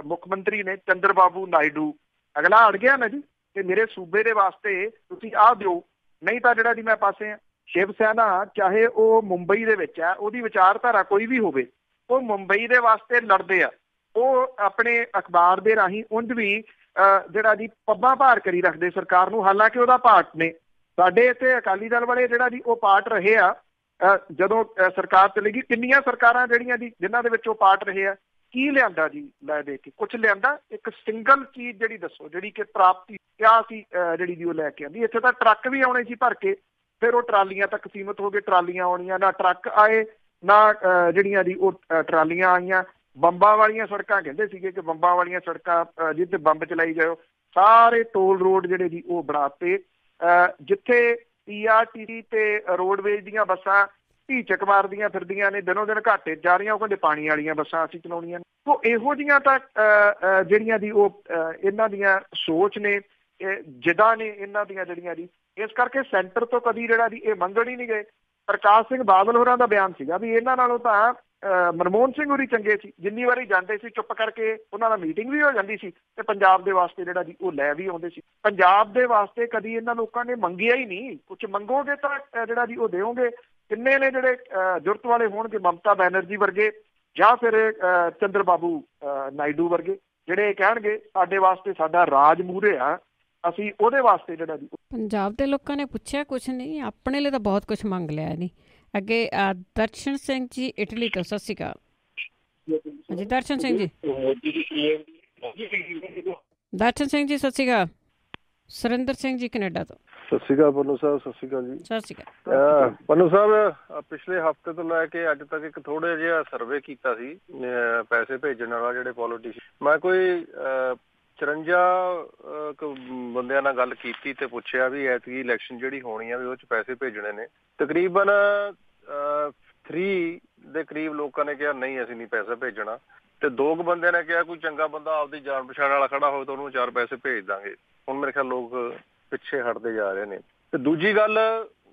ਮੁੱਖ ਮੰਤਰੀ ਨੇ ਚੰਦਰ ਬਾਬੂ ਨਾਇਡੂ, ਅਗਲਾ ਅੜ ਗਿਆ ਨਾ ਜੀ ਕਿ ਮੇਰੇ ਸੂਬੇ ਦੇ ਵਾਸਤੇ ਤੁਸੀਂ ਆਹ ਦਿਓ, ਨਹੀਂ ਤਾਂ ਜਿਹੜਾ ਜੀ ਮੈਂ ਪਾਸੇ ਆ। ਸ਼ਿਵ ਸੈਨਾ ਚਾਹੇ ਉਹ ਮੁੰਬਈ ਦੇ ਵਿੱਚ ਹੈ, ਉਹਦੀ ਵਿਚਾਰਧਾਰਾ ਕੋਈ ਵੀ ਹੋਵੇ, ਉਹ ਮੁੰਬਈ ਦੇ ਵਾਸਤੇ ਲੜਦੇ ਆ। ਉਹ ਆਪਣੇ ਅਖਬਾਰ ਦੇ ਰਾਹੀਂ ਉਂਝ ਵੀ ਜਿਹੜਾ ਜੀ ਪੱਬਾਂ ਭਾਰ ਕਰੀ ਰੱਖਦੇ ਸਰਕਾਰ ਨੂੰ, ਹਾਲਾਂਕਿ ਉਹਦਾ ਪਾਰਟ ਨੇ। ਸਾਡੇ ਇੱਥੇ ਅਕਾਲੀ ਦਲ ਵਾਲੇ ਜਿਹੜਾ ਜੀ ਉਹ ਪਾਰਟ ਰਹੇ ਆ, ਜਦੋਂ ਸਰਕਾਰ ਚਲੇਗੀ, ਕਿੰਨੀਆਂ ਸਰਕਾਰਾਂ ਜਿਹੜੀਆਂ ਜੀ ਜਿਨ੍ਹਾਂ ਦੇ ਵਿੱਚ ਉਹ ਪਾਰਟ ਰਹੇ ਆ, ਕੀ ਲਿਆਂਦਾ ਜੀ ਲੈ ਦੇ ਕੇ? ਕੁਛ ਲਿਆਂਦਾ? ਇੱਕ ਸਿੰਗਲ ਚੀਜ਼ ਜਿਹੜੀ ਦੱਸੋ ਜਿਹੜੀ ਕਿ ਪ੍ਰਾਪਤੀ ਕਿਆ ਸੀ ਜਿਹੜੀ ਜੀ ਉਹ ਲੈ ਕੇ ਆਉਂਦੀ? ਇੱਥੇ ਤਾਂ ਟਰੱਕ ਵੀ ਆਉਣੇ ਸੀ ਭਰ ਕੇ, ਫਿਰ ਉਹ ਟਰਾਲੀਆਂ ਤੱਕ ਸੀਮਤ ਹੋ ਗਏ, ਟਰਾਲੀਆਂ ਆਉਣੀਆਂ, ਨਾ ਟਰੱਕ ਆਏ ਨਾ ਜਿਹੜੀਆਂ ਜੀ ਉਹ ਟਰਾਲੀਆਂ ਆਈਆਂ। ਬੰਬਾਂ ਵਾਲੀਆਂ ਸੜਕਾਂ ਕਹਿੰਦੇ ਸੀਗੇ ਕਿ ਬੰਬਾਂ ਵਾਲੀਆਂ ਸੜਕਾਂ ਜਿੱਥੇ ਬੰਬ ਚਲਾਈ ਜਾਓ, ਸਾਰੇ ਟੋਲ ਰੋਡ ਜਿਹੜੇ ਜੀ ਉਹ ਬਣਾਤੇ। ਜਿੱਥੇ PRTC ਤੇ ਰੋਡਵੇਜ਼ ਦੀਆਂ ਬੱਸਾਂ ਢੀਚਕ ਮਾਰਦੀਆਂ ਫਿਰਦੀਆਂ ਨੇ, ਦਿਨੋਂ ਦਿਨ ਘਾਟੇ ਜਾ ਰਹੀਆਂ, ਉਹ ਕਹਿੰਦੇ ਪਾਣੀ ਵਾਲੀਆਂ ਬੱਸਾਂ ਅਸੀਂ ਚਲਾਉਣੀਆਂ ਨੇ। ਸੋ ਇਹੋ ਜਿਹੀਆਂ ਤਾਂ ਜਿਹੜੀਆਂ ਦੀ ਉਹ ਇਹਨਾਂ ਦੀਆਂ ਸੋਚ ਨੇ, ਜਿੱਦਾਂ ਨੇ ਇਹਨਾਂ ਦੀਆਂ ਜਿਹੜੀਆਂ ਜੀ, ਇਸ ਕਰਕੇ ਸੈਂਟਰ ਤੋਂ ਕਦੀ ਜਿਹੜਾ ਜੀ ਇਹ ਮੰਗਣ ਹੀ ਨਹੀਂ ਗਏ। ਪ੍ਰਕਾਸ਼ ਸਿੰਘ ਬਾਦਲ ਹੋਰਾਂ ਦਾ ਬਿਆਨ ਸੀਗਾ ਵੀ ਇਹਨਾਂ ਨਾਲੋਂ ਤਾਂ ਮਨਮੋਹਨ ਸਿੰਘ ਹੋਰੀ ਚੰਗੇ ਸੀ, ਜਿੰਨੀ ਵਾਰੀ ਜਾਂਦੇ ਸੀ ਚੁੱਪ ਕਰਕੇ ਉਹਨਾਂ ਨਾਲ ਮੀਟਿੰਗ ਵੀ ਹੋ ਜਾਂਦੀ ਸੀ ਤੇ ਪੰਜਾਬ ਦੇ ਵਾਸਤੇ ਜਿਹੜਾ ਜੀ ਉਹ ਲੈ ਵੀ ਆਉਂਦੇ ਸੀ। ਪੰਜਾਬ ਦੇ ਵਾਸਤੇ ਕਦੀ ਇਹਨਾਂ ਲੋਕਾਂ ਨੇ ਮੰਗਿਆ ਹੀ ਨਹੀਂ। ਕੁਛ ਮੰਗੋਗੇ ਤਾਂ ਜਿਹੜਾ ਜੀ ਉਹ ਦਿਓਗੇ। ਕਿੰਨੇ ਨੇ ਜਿਹੜੇ ਜੁਰਤ ਵਾਲੇ ਹੋਣਗੇ, ਮਮਤਾ ਬੈਨਰਜੀ ਵਰਗੇ ਜਾਂ ਫਿਰ ਚੰਦਰ ਬਾਬੂ ਨਾਇਡੂ ਵਰਗੇ, ਜਿਹੜੇ ਕਹਿਣਗੇ ਸਾਡੇ ਵਾਸਤੇ ਸਾਡਾ ਰਾਜ ਮੂਹਰੇ ਆ, ਅਸੀਂ ਉਹਦੇ ਵਾਸਤੇ ਜਿਹੜਾ ਜੀ। ਪੰਜਾਬ ਦੇ ਲੋਕਾਂ ਨੇ ਪੁੱਛਿਆ ਕੁਛ ਨਹੀਂ, ਆਪਣੇ ਲਈ ਤਾਂ ਬਹੁਤ ਕੁਛ ਮੰਗ ਲਿਆ ਨਹੀਂ। ਅੱਗੇ ਦਰਸ਼ਨ ਸਿੰਘ ਜੀ ਇਟਲੀ ਤੋਂ, ਸਤਿ ਸ਼੍ਰੀ ਅਕਾਲ। ਹਾਂਜੀ ਦਰਸ਼ਨ ਸਿੰਘ ਜੀ। ਦਰਸ਼ਨ ਸਿੰਘ ਜੀ ਸਤਿ ਸ਼੍ਰੀ ਅਕਾਲ। ਸੁਰਿੰਦਰ ਸਿੰਘ ਜੀ ਕੈਨੇਡਾ ਤੋਂ, ਸਤਿ ਸ਼੍ਰੀ ਅਕਾਲ ਪੰਨੂ ਸਾਹਿਬ। ਸਤਿ ਸ਼੍ਰੀ ਅਕਾਲ ਜੀ। ਸਤਿ ਸ਼੍ਰੀ ਅਕਾਲ ਪੰਨੂ ਸਾਹਿਬ। ਪਿਛਲੇ ਹਫ਼ਤੇ ਤੋਂ ਲੈ ਕੇ ਅੱਜ ਤੱਕ ਇੱਕ ਥੋੜਾ ਜਿਹਾ ਸਰਵੇ ਕੀਤਾ ਸੀ ਪੈਸੇ ਭੇਜਣ ਵਾਲਾ, ਜਿਹੜੇ ਪੋਲੀਟੀਸ਼ੀਅਨ, ਮੈਂ ਕੋਈ 54 ਬੰਦਿਆਂ ਨਾਲ ਗੱਲ ਕੀਤੀ ਤੇ ਪੁੱਛਿਆ ਵੀ ਐਤਕੀ ਇਲੈਕਸ਼ਨ ਜਿਹੜੀ ਹੋਣੀ ਆ ਵੀ ਉਹ 'ਚ ਪੈਸੇ ਭੇਜਣੇ ਨੇ। ਤਕਰੀਬਨ 3 ਦੇ ਕਰੀਬ ਲੋਕਾਂ ਨੇ ਕਿਹਾ ਨਹੀਂ ਅਸੀਂ ਨਹੀਂ ਪੈਸਾ ਭੇਜਣਾ, ਤੇ 2 ਬੰਦਿਆਂ ਨੇ ਕਿਹਾ ਕੋਈ ਚੰਗਾ ਬੰਦਾ ਆਪਦੀ ਜਾਣ ਪਛਾਣ ਵਾਲਾ ਖੜਾ ਹੋਵੇ ਤਾਂ ਉਹਨੂੰ 4 ਪੈਸੇ ਭੇਜ ਦਾਂਗੇ। ਹੁਣ ਮੇਰੇ ਖਿਆਲ ਲੋਕ ਪਿੱਛੇ ਹਟਦੇ ਜਾ ਰਹੇ ਨੇ। ਤੇ ਦੂਜੀ ਗੱਲ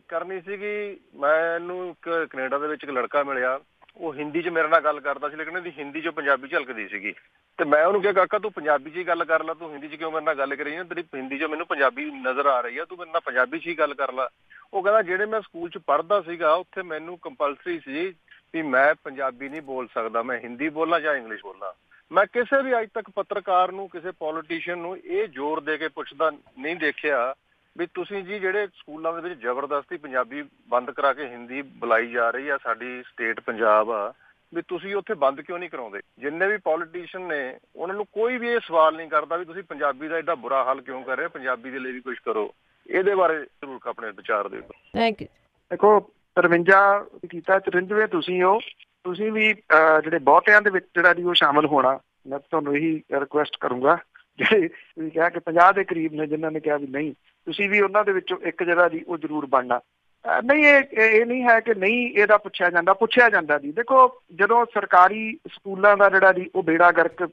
ਕਰਨੀ ਸੀਗੀ, ਮੈਨੂੰ ਕੈਨੇਡਾ ਦੇ ਵਿੱਚ ਇੱਕ ਲੜਕਾ ਮਿਲਿਆ, ਉਹ ਹਿੰਦੀ 'ਚ ਮੇਰੇ ਨਾਲ ਗੱਲ ਕਰਦਾ ਸੀ, ਲੇਕਿਨ ਇਹਦੀ ਹਿੰਦੀ 'ਚ ਪੰਜਾਬੀ ਝਲਕਦੀ ਸੀਗੀ। ਤੇ ਮੈਂ ਉਹਨੂੰ ਕਿਹਾ ਕਾਕਾ ਤੂੰ ਪੰਜਾਬੀ 'ਚ ਹੀ ਗੱਲ ਕਰ ਲਾ, ਤੂੰ ਹਿੰਦੀ 'ਚ ਕਿਉਂ ਮੇਰੇ ਨਾਲ ਗੱਲ ਕਰੀ ਨਾ? ਤੇਰੀ ਹਿੰਦੀ 'ਚ ਮੈਨੂੰ ਪੰਜਾਬੀ ਨਜ਼ਰ ਆ ਰਹੀ ਆ, ਤੂੰ ਮੇਰੇ ਨਾਲ ਪੰਜਾਬੀ 'ਚ ਹੀ ਗੱਲ ਕਰ ਲਾ। ਉਹ ਕਹਿੰਦਾ ਜਿਹੜੇ ਮੈਂ ਸਕੂਲ 'ਚ ਪੜ੍ਹਦਾ ਸੀਗਾ ਉੱਥੇ ਮੈਨੂੰ ਕੰਪਲਸਰੀ ਸੀ ਵੀ ਮੈਂ ਪੰਜਾਬੀ ਨਹੀਂ ਬੋਲ ਸਕਦਾ, ਮੈਂ ਹਿੰਦੀ ਬੋਲਾਂ ਜਾਂ ਇੰਗਲਿਸ਼ ਬੋਲਾਂ। ਮੈਂ ਕਿਸੇ ਵੀ ਅੱਜ ਤੱਕ ਪੱਤਰਕਾਰ ਨੂੰ, ਕਿਸੇ ਪੋਲੀਟੀਸ਼ੀਅਨ ਨੂੰ ਇਹ ਜ਼ੋਰ ਦੇ ਕੇ ਪੁੱਛਦਾ ਨਹੀਂ ਦੇਖਿਆ ਵੀ ਤੁਸੀਂ ਜੀ ਜਿਹੜੇ ਸਕੂਲਾਂ ਦੇ ਵਿੱਚ ਜ਼ਬਰਦਸਤੀ ਪੰਜਾਬੀ ਬੰਦ ਕਰਾ ਕੇ ਹਿੰਦੀ ਬੁਲਾਈ ਜਾ ਰਹੀ ਆ, ਸਾਡੀ ਸਟੇਟ ਪੰਜਾਬ ਆ, ਵੀ ਤੁਸੀਂ ਉੱਥੇ ਬੰਦ ਕਿਉਂ ਨਹੀਂ ਕਰਾਉਂਦੇ? ਜਿੰਨੇ ਵੀ ਪੋਲੀਟੀਸ਼ੀਅਨ ਨੇ ਉਹਨਾਂ ਨੂੰ ਕੋਈ ਵੀ ਇਹ ਸਵਾਲ ਨਹੀਂ ਕਰਦਾ ਵੀ ਤੁਸੀਂ ਪੰਜਾਬੀ ਦਾ ਐਡਾ ਬੁਰਾ ਹਾਲ ਕਿਉਂ ਕਰ ਰਹੇ, ਪੰਜਾਬੀ ਦੇ ਲਈ ਵੀ ਕੁਝ ਕਰੋ। ਇਹਦੇ ਬਾਰੇ ਜ਼ਰੂਰ ਆਪਣੇ ਵਿਚਾਰ ਦਿਓ। Thank you. ਦੇਖੋ 53 ਕੀਤਾ, 53ਵੇਂ ਤੁਸੀਂ ਹੋ, ਤੁਸੀਂ ਵੀ ਜਿਹੜੇ ਬਹੁਤਿਆਂ ਦੇ ਵਿੱਚ ਜਿਹੜਾ ਜੀ ਉਹ ਸ਼ਾਮਲ ਹੋਣਾ। ਮੈਂ ਤੁਹਾਨੂੰ ਇਹੀ ਰਿਕੁਐਸਟ ਕਰੂੰਗਾ, ਜਿਹੜੇ ਤੁਸੀਂ ਕਿਹਾ ਕਿ 50 ਦੇ ਕਰੀਬ ਨੇ ਜਿਨ੍ਹਾਂ ਨੇ ਕਿਹਾ ਵੀ ਨਹੀਂ, ਤੁਸੀਂ ਵੀ ਉਹਨਾਂ ਦੇ ਵਿੱਚੋਂ ਇੱਕ ਜਿਹੜਾ ਜੀ ਉਹ ਜ਼ਰੂਰ ਬਣਨਾ। ਨਹੀਂ ਇਹ ਨਹੀਂ ਹੈ ਕਿ ਨਹੀਂ ਇਹਦਾ ਪੁੱਛਿਆ ਜਾਂਦਾ ਜੀ। ਦੇਖੋ ਜਦੋਂ ਸਰਕਾਰੀ ਸਕੂਲਾਂ ਦਾ ਜਿਹੜਾ ਜੀ ਉਹ ਬੇੜਾ ਗਰਕ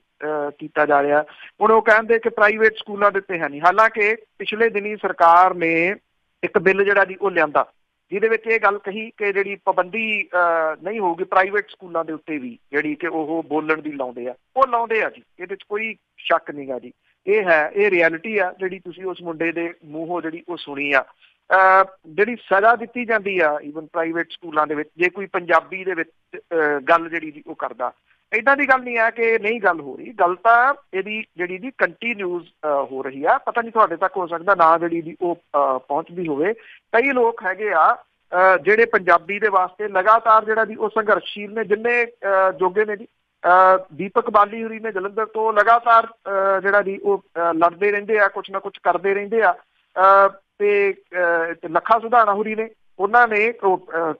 ਕੀਤਾ ਜਾ ਰਿਹਾ, ਹੁਣ ਉਹ ਕਹਿੰਦੇ ਕਿ ਪ੍ਰਾਈਵੇਟ ਸਕੂਲਾਂ ਦੇ ਉੱਤੇ ਹੈ ਨਹੀਂ। ਹਾਲਾਂਕਿ ਪਿਛਲੇ ਦਿਨੀ ਸਰਕਾਰ ਨੇ ਇੱਕ ਬਿੱਲ ਜਿਹੜਾ ਜੀ ਉਹ ਲਿਆਂਦਾ ਜਿਹਦੇ ਵਿੱਚ ਇਹ ਗੱਲ ਕਹੀ ਕਿ ਜਿਹੜੀ ਪਾਬੰਦੀ ਨਹੀਂ ਹੋਊਗੀ ਪ੍ਰਾਈਵੇਟ ਸਕੂਲਾਂ ਦੇ ਉੱਤੇ ਵੀ, ਜਿਹੜੀ ਕਿ ਉਹ ਬੋਲਣ ਦੀ ਲਾਉਂਦੇ ਆ ਜੀ। ਇਹਦੇ 'ਚ ਕੋਈ ਸ਼ੱਕ ਨਹੀਂ ਗਾ ਜੀ। ਇਹ ਹੈ, ਇਹ ਰਿਐਲਿਟੀ ਆ ਜਿਹੜੀ ਤੁਸੀਂ ਉਸ ਮੁੰਡੇ ਦੇ ਮੂੰਹੋਂ ਜਿਹੜੀ ਉਹ ਸੁਣੀ ਆ। ਜਿਹੜੀ ਸਜ਼ਾ ਦਿੱਤੀ ਜਾਂਦੀ ਆ ਈਵਨ ਪ੍ਰਾਈਵੇਟ ਸਕੂਲਾਂ ਦੇ ਵਿੱਚ ਜੇ ਕੋਈ ਪੰਜਾਬੀ ਦੇ ਵਿੱਚ ਗੱਲ ਜਿਹੜੀ ਜੀ ਉਹ ਕਰਦਾ, ਏਦਾਂ ਦੀ ਗੱਲ ਨਹੀਂ ਹੈ ਕਿ ਨਹੀਂ ਗੱਲ ਹੋ ਰਹੀ। ਗੱਲ ਤਾਂ ਇਹਦੀ ਜਿਹੜੀ ਜੀ ਕੰਟੀਨਿਊਸ ਹੋ ਰਹੀ ਆ। ਪਤਾ ਨਹੀਂ ਤੁਹਾਡੇ ਤੱਕ ਹੋ ਸਕਦਾ ਨਾ ਜਿਹੜੀ ਜੀ ਉਹ ਪਹੁੰਚਦੀ ਹੋਵੇ। ਕਈ ਲੋਕ ਹੈਗੇ ਆ ਜਿਹੜੇ ਪੰਜਾਬੀ ਦੇ ਵਾਸਤੇ ਲਗਾਤਾਰ ਜਿਹੜਾ ਜੀ ਉਹ ਸੰਘਰਸ਼ਸ਼ੀਲ ਨੇ, ਜਿੰਨੇ ਜੋਗੇ ਨੇ ਜੀ। ਦੀਪਕ ਬਾਲੀ ਹੋਰੀ ਨੇ ਜਲੰਧਰ ਤੋਂ ਲਗਾਤਾਰ ਜਿਹੜਾ ਜੀ ਉਹ ਲੜਦੇ ਰਹਿੰਦੇ ਆ, ਕੁਛ ਨਾ ਕੁਛ ਕਰਦੇ ਰਹਿੰਦੇ ਆ। ਤੇ ਲੱਖਾ ਸੁਧਾਣਾ ਹੋਰੀ ਨੇ, ਉਹਨਾਂ ਨੇ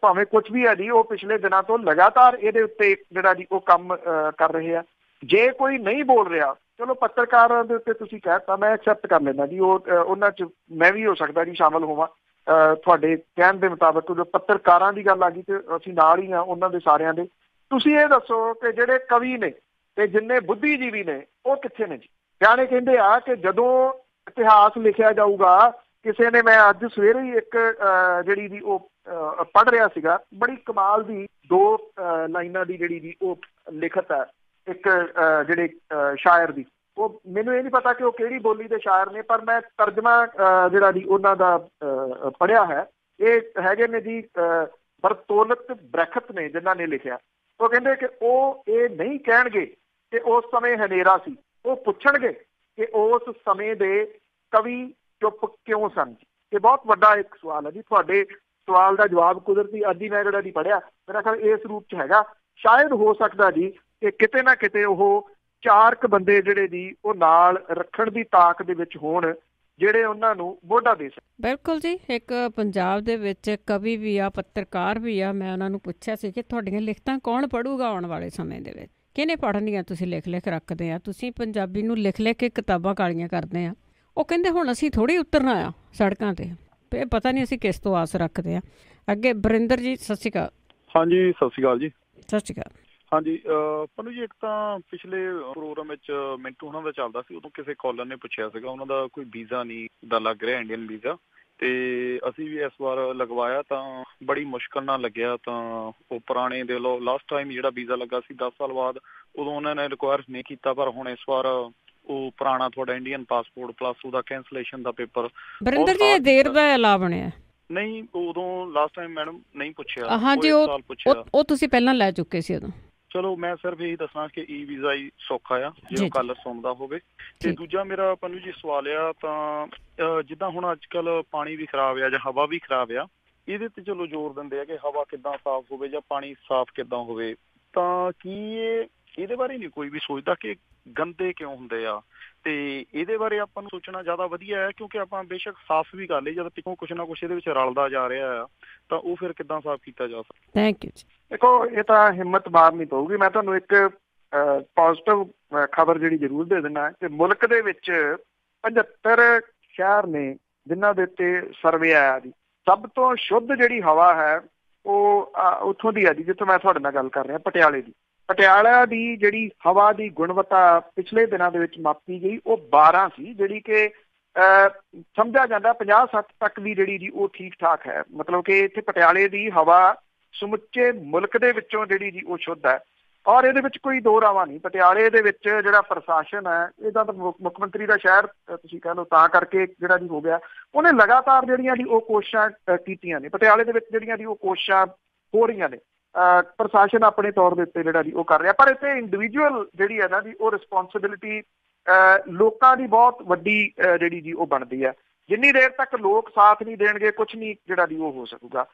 ਭਾਵੇਂ ਕੁਛ ਵੀ ਹੈ ਜੀ, ਉਹ ਪਿਛਲੇ ਦਿਨਾਂ ਤੋਂ ਲਗਾਤਾਰ ਇਹਦੇ ਉੱਤੇ ਜਿਹੜਾ ਜੀ ਉਹ ਕੰਮ ਕਰ ਰਹੇ ਆ। ਜੇ ਕੋਈ ਨਹੀਂ ਬੋਲ ਰਿਹਾ, ਚਲੋ ਪੱਤਰਕਾਰਾਂ ਦੇ ਉੱਤੇ ਤੁਸੀਂ ਕਹਿਤਾ, ਮੈਂ ਐਕਸੈਪਟ ਕਰ ਲੈਂਦਾ ਜੀ। ਉਹਨਾਂ 'ਚ ਮੈਂ ਵੀ ਹੋ ਸਕਦਾ ਜੀ ਸ਼ਾਮਲ ਹੋਵਾਂ। ਤੁਹਾਡੇ ਕਹਿਣ ਦੇ ਮੁਤਾਬਕ ਜੋ ਪੱਤਰਕਾਰਾਂ ਦੀ ਗੱਲ ਆ ਗਈ ਤੇ ਅਸੀਂ ਨਾਲ ਹੀ ਆ ਉਹਨਾਂ ਦੇ ਸਾਰਿਆਂ ਦੇ। ਤੁਸੀਂ ਇਹ ਦੱਸੋ ਕਿ ਜਿਹੜੇ ਕਵੀ ਨੇ ਤੇ ਜਿੰਨੇ ਬੁੱਧੀਜੀਵੀ ਨੇ ਉਹ ਕਿੱਥੇ ਨੇ ਜੀ? ਸਿਆਣੇ ਕਹਿੰਦੇ ਆ ਕਿ ਜਦੋਂ ਇਤਿਹਾਸ ਲਿਖਿਆ ਜਾਊਗਾ, ਕਿਸੇ ਨੇ, ਮੈਂ ਅੱਜ ਸਵੇਰੇ ਹੀ ਇੱਕ ਜਿਹੜੀ ਦੀ ਉਹ ਪੜ੍ਹ ਰਿਹਾ ਸੀਗਾ, ਬੜੀ ਕਮਾਲ ਦੀ 2 ਲਾਈਨਾਂ ਦੀ ਜਿਹੜੀ ਦੀ ਉਹ ਲਿਖਤ ਹੈ ਇੱਕ ਜਿਹੜੇ ਸ਼ਾਇਰ ਦੀ। ਉਹ ਮੈਨੂੰ ਇਹ ਨਹੀਂ ਪਤਾ ਕਿ ਉਹ ਕਿਹੜੀ ਬੋਲੀ ਦੇ ਸ਼ਾਇਰ ਨੇ, ਪਰ ਮੈਂ ਤਰਜਮਾ ਜਿਹੜਾ ਜੀ ਉਹਨਾਂ ਦਾ ਪੜ੍ਹਿਆ ਹੈ। ਇਹ ਹੈਗੇ ਨੇ ਜੀ ਬਰਤੋਲਤ ਬ੍ਰੈਖਤ ਨੇ ਜਿਨ੍ਹਾਂ ਨੇ ਲਿਖਿਆ। ਉਹ ਕਹਿੰਦੇ ਕਿ ਉਹ ਇਹ ਨਹੀਂ ਕਹਿਣਗੇ ਕਿ ਉਸ ਸਮੇਂ ਹਨੇਰਾ ਸੀ, ਉਹ ਪੁੱਛਣਗੇ ਕਿ ਉਸ ਸਮੇਂ ਦੇ ਕਵੀ ਚੁੱਪ ਕਿਉਂ ਸਨ। ਇਹ ਬਹੁਤ ਵੱਡਾ ਇੱਕ ਸਵਾਲ ਹੈ ਜੀ। ਤੁਹਾਡੇ ਸਵਾਲ ਦਾ ਜਵਾਬ ਕੁਦਰਤੀ ਅੱਜ ਹੀ ਮੈਂ ਜਿਹੜਾ ਦੀ ਪੜ੍ਹਿਆ, ਮੇਰਾ ਖਿਆਲ ਇਸ ਰੂਪ 'ਚ ਹੈਗਾ। ਸ਼ਾਇਦ ਹੋ ਸਕਦਾ ਜੀ ਕਿ ਕਿਤੇ ਨਾ ਕਿਤੇ ਉਹ 4 ਕੁ ਬੰਦੇ ਜਿਹੜੇ ਜੀ ਉਹ ਨਾਲ ਰੱਖਣ ਦੀ ਤਾਕ ਦੇ ਵਿੱਚ ਹੋਣ, ਜਿਹੜੇ ਉਹਨਾਂ ਨੂੰ ਮੋਢਾ ਦੇ ਸਕਣ। ਬਿਲਕੁਲ ਜੀ। ਇੱਕ ਪੰਜਾਬ ਦੇ ਵਿੱਚ ਕਵੀ ਵੀ ਆ, ਪੱਤਰਕਾਰ ਵੀ ਆ। ਮੈਂ ਉਹਨਾਂ ਨੂੰ ਪੁੱਛਿਆ ਸੀ ਕਿ ਤੁਹਾਡੀਆਂ ਲਿਖਤਾਂ ਕੌਣ ਪੜ੍ਹੂਗਾ ਆਉਣ ਵਾਲੇ ਸਮੇਂ ਦੇ ਵਿੱਚ, ਕਿਹਨੇ ਪੜ੍ਹਨੀਆਂ? ਤੁਸੀਂ ਲਿਖ ਰੱਖਦੇ ਆ, ਤੁਸੀਂ ਪੰਜਾਬੀ ਨੂੰ ਲਿਖ ਕੇ ਕਿਤਾਬਾਂ ਕਾਲੀਆਂ ਕਰਦੇ ਆ। ਉਹ ਕਹਿੰਦੇ ਹੁਣ ਅਸੀਂ ਥੋੜ੍ਹੀ ਉਤਰਨਾ ਆ ਸੜਕਾਂ 'ਤੇ, ਫਿਰ ਪਤਾ ਨਹੀਂ ਅਸੀਂ ਕਿਸ ਤੋਂ ਆਸ ਰੱਖਦੇ ਆ। ਅੱਗੇ ਬਰਿੰਦਰ ਜੀ, ਸਤਿ ਸ਼੍ਰੀ ਅਕਾਲ। ਹਾਂਜੀ, ਸਤਿ ਸ਼੍ਰੀ ਅਕਾਲ ਜੀ। ਸਤਿ ਸ਼੍ਰੀ ਅਕਾਲ। ਹਾਂਜੀ ਪੰਨੂ ਜੀ, ਇੱਕ ਤਾਂ ਪਿਛਲੇ ਪ੍ਰੋਗਰਾਮ ਵਿੱਚ ਮਿੰਟੂ ਉਹਨਾਂ ਦਾ ਚੱਲਦਾ ਸੀ, ਉਦੋਂ ਕਿਸੇ ਕਾਲਰ ਨੇ ਪੁੱਛਿਆ ਸੀਗਾ ਉਹਨਾਂ ਦਾ ਕੋਈ ਵੀਜ਼ਾ ਨਹੀਂ ਦਾ ਲੱਗ ਰਿਹਾ, ਇੰਡੀਅਨ ਵੀਜ਼ਾ, ਤੇ ਅਸੀਂ ਵੀ ਇਸ ਵਾਰ ਲਗਵਾਇਆ ਤਾਂ ਬੜੀ ਮੁਸ਼ਕਲ ਨਾਲ ਲੱਗਿਆ। ਤਾਂ ਉਹ ਪੁਰਾਣੇ ਦੇ ਲਓ, ਲਾਸਟ ਟਾਈਮ ਜਿਹੜਾ ਵੀਜ਼ਾ ਲੱਗਾ ਸੀ 10 ਸਾਲ ਬਾਅਦ, ਉਦੋਂ ਉਹਨਾਂ ਨੇ ਰਿਕੁਆਇਰ ਨਹੀਂ ਕੀਤਾ, ਪਰ ਹੁਣ ਇਸ ਵਾਰ ਉਹ ਪੁਰਾਣਾ ਤੁਹਾਡਾ ਇੰਡੀਅਨ ਪਾਸਪੋਰਟ ਪਲੱਸ ਉਹਦਾ ਕੈਂਸਲੇਸ਼ਨ ਦਾ ਪੇਪਰ। ਬਰਿੰਦਰ ਜੀ, ਇਹ ਦੇਰ ਦਾ ਐਲਾ ਬਣਿਆ? ਨਹੀਂ, ਉਦੋਂ ਲਾਸਟ ਟਾਈਮ ਮੈਡਮ ਨਹੀਂ ਪੁੱਛਿਆ। ਹਾਂਜੀ, ਉਹ ਤੁਸੀਂ ਪਹਿਲਾਂ ਲੈ ਚੁੱਕੇ ਸੀ ਉਦੋਂ। ਚਲੋ ਮੈਂ ਸਿਰਫ ਇਹੀ ਦੱਸਣਾ ਕਿ ਈ ਵੀਜ਼ਾ ਹੀ ਸੌਖਾ ਆ ਜੇ ਉਹ ਕਾਲਰ ਸੁਣਦਾ ਹੋਵੇ। ਤੇ ਦੂਜਾ ਮੇਰਾ ਪੰਨੂ ਜੀ ਸਵਾਲ ਆ, ਤਾਂ ਜਿੱਦਾਂ ਹੁਣ ਅੱਜ ਕੱਲ੍ਹ ਪਾਣੀ ਵੀ ਖਰਾਬ ਆ ਜਾਂ ਹਵਾ ਵੀ ਖਰਾਬ ਆ, ਇਹਦੇ ਤੇ ਚਲੋ ਜ਼ੋਰ ਦਿੰਦੇ ਆ ਕਿ ਹਵਾ ਕਿੱਦਾਂ ਸਾਫ਼ ਹੋਵੇ ਜਾਂ ਪਾਣੀ ਸਾਫ਼ ਕਿੱਦਾਂ ਹੋਵੇ, ਤਾਂ ਕੀ ਇਹਦੇ ਬਾਰੇ ਨਹੀਂ ਕੋਈ ਵੀ ਸੋਚਦਾ ਕਿ ਗੰਦੇ ਕਿਉਂ ਹੁੰਦੇ ਆ? ਤੇ ਇਹਦੇ ਬਾਰੇ ਆਪਾਂ ਨੂੰ ਸੋਚਣਾ ਜ਼ਿਆਦਾ ਵਧੀਆ ਹੈ, ਕਿਉਂਕਿ ਆਪਾਂ ਬੇਸ਼ੱਕ ਸਾਫ਼ ਵੀ ਕਰ ਲਈ, ਜਦ ਪਿੱਛੋਂ ਕੁਛ ਨਾ ਕੁਛ ਇਹਦੇ ਵਿੱਚ ਰਲਦਾ ਜਾ ਰਿਹਾ ਆ, ਤਾਂ ਉਹ ਫਿਰ ਕਿੱਦਾਂ ਸਾਫ਼ ਕੀਤਾ ਜਾ ਸਕਦਾ? ਥੈਂਕ ਯੂ ਜੀ। ਦੇਖੋ, ਇਹ ਤਾਂ ਹਿੰਮਤ ਮਾਰਨੀ ਪਊਗੀ। ਮੈਂ ਤੁਹਾਨੂੰ ਇੱਕ ਪੋਜ਼ਿਟਿਵ ਖਬਰ ਜਿਹੜੀ ਜ਼ਰੂਰ ਦੇ ਦਿੰਦਾ ਕਿ ਮੁਲਕ ਦੇ ਵਿੱਚ 75 ਸ਼ਹਿਰ ਨੇ ਜਿਨ੍ਹਾਂ ਦੇ ਉੱਤੇ ਸਰਵੇ ਆਇਆ ਜੀ। ਸਭ ਤੋਂ ਸ਼ੁੱਧ ਜਿਹੜੀ ਹਵਾ ਹੈ ਉਹ ਉੱਥੋਂ ਦੀ ਹੈ ਜੀ ਜਿੱਥੋਂ ਮੈਂ ਤੁਹਾਡੇ ਨਾਲ ਗੱਲ ਕਰ ਰਿਹਾ, ਪਟਿਆਲੇ ਦੀ। ਪਟਿਆਲਾ ਦੀ ਜਿਹੜੀ ਹਵਾ ਦੀ ਗੁਣਵੱਤਾ ਪਿਛਲੇ ਦਿਨਾਂ ਦੇ ਵਿੱਚ ਮਾਪੀ ਗਈ, ਉਹ 12 ਸੀ, ਜਿਹੜੀ ਕਿ ਸਮਝਿਆ ਜਾਂਦਾ 50-60 ਤੱਕ ਵੀ ਜਿਹੜੀ ਜੀ ਉਹ ਠੀਕ ਠਾਕ ਹੈ। ਮਤਲਬ ਕਿ ਇੱਥੇ ਪਟਿਆਲੇ ਦੀ ਹਵਾ ਸਮੁੱਚੇ ਮੁਲਕ ਦੇ ਵਿੱਚੋਂ ਜਿਹੜੀ ਜੀ ਉਹ ਸ਼ੁੱਧ ਹੈ, ਔਰ ਇਹਦੇ ਵਿੱਚ ਕੋਈ ਦੋ ਰਾਵਾਂ ਨਹੀਂ। ਪਟਿਆਲੇ ਦੇ ਵਿੱਚ ਜਿਹੜਾ ਪ੍ਰਸ਼ਾਸਨ ਹੈ, ਇਹਦਾ ਤਾਂ ਮੁੱਖ ਮੰਤਰੀ ਦਾ ਸ਼ਹਿਰ ਤੁਸੀਂ ਕਹਿ ਲਓ, ਤਾਂ ਕਰਕੇ ਜਿਹੜਾ ਜੀ ਹੋ ਗਿਆ, ਉਹਨੇ ਲਗਾਤਾਰ ਜਿਹੜੀਆਂ ਜੀ ਉਹ ਕੋਸ਼ਿਸ਼ਾਂ ਕੀਤੀਆਂ ਨੇ। ਪਟਿਆਲੇ ਦੇ ਵਿੱਚ ਜਿਹੜੀਆਂ ਜੀ ਉਹ ਕੋਸ਼ਿਸ਼ਾਂ ਹੋ ਰਹੀਆਂ ਨੇ, ਪ੍ਰਸ਼ਾਸਨ ਆਪਣੇ ਤੌਰ ਦੇ ਉੱਤੇ ਜਿਹੜਾ ਜੀ ਉਹ ਕਰ ਰਿਹਾ। ਪਰ ਇੱਥੇ ਇੰਡੀਵਿਜੂਅਲ ਜਿਹੜੀ ਹੈ ਨਾ ਜੀ ਉਹ ਰਿਸਪੋਂਸਿਬਿਲਿਟੀ ਲੋਕਾਂ ਦੀ ਬਹੁਤ ਵੱਡੀ ਜਿਹੜੀ ਜੀ ਉਹ ਬਣਦੀ ਹੈ। ਜਿੰਨੀ ਦੇਰ ਤੱਕ ਲੋਕ ਸਾਥ ਨਹੀਂ ਦੇਣਗੇ, ਕੁਛ ਨਹੀਂ ਜਿਹੜਾ ਜੀ ਉਹ ਹੋ ਸਕੂਗਾ।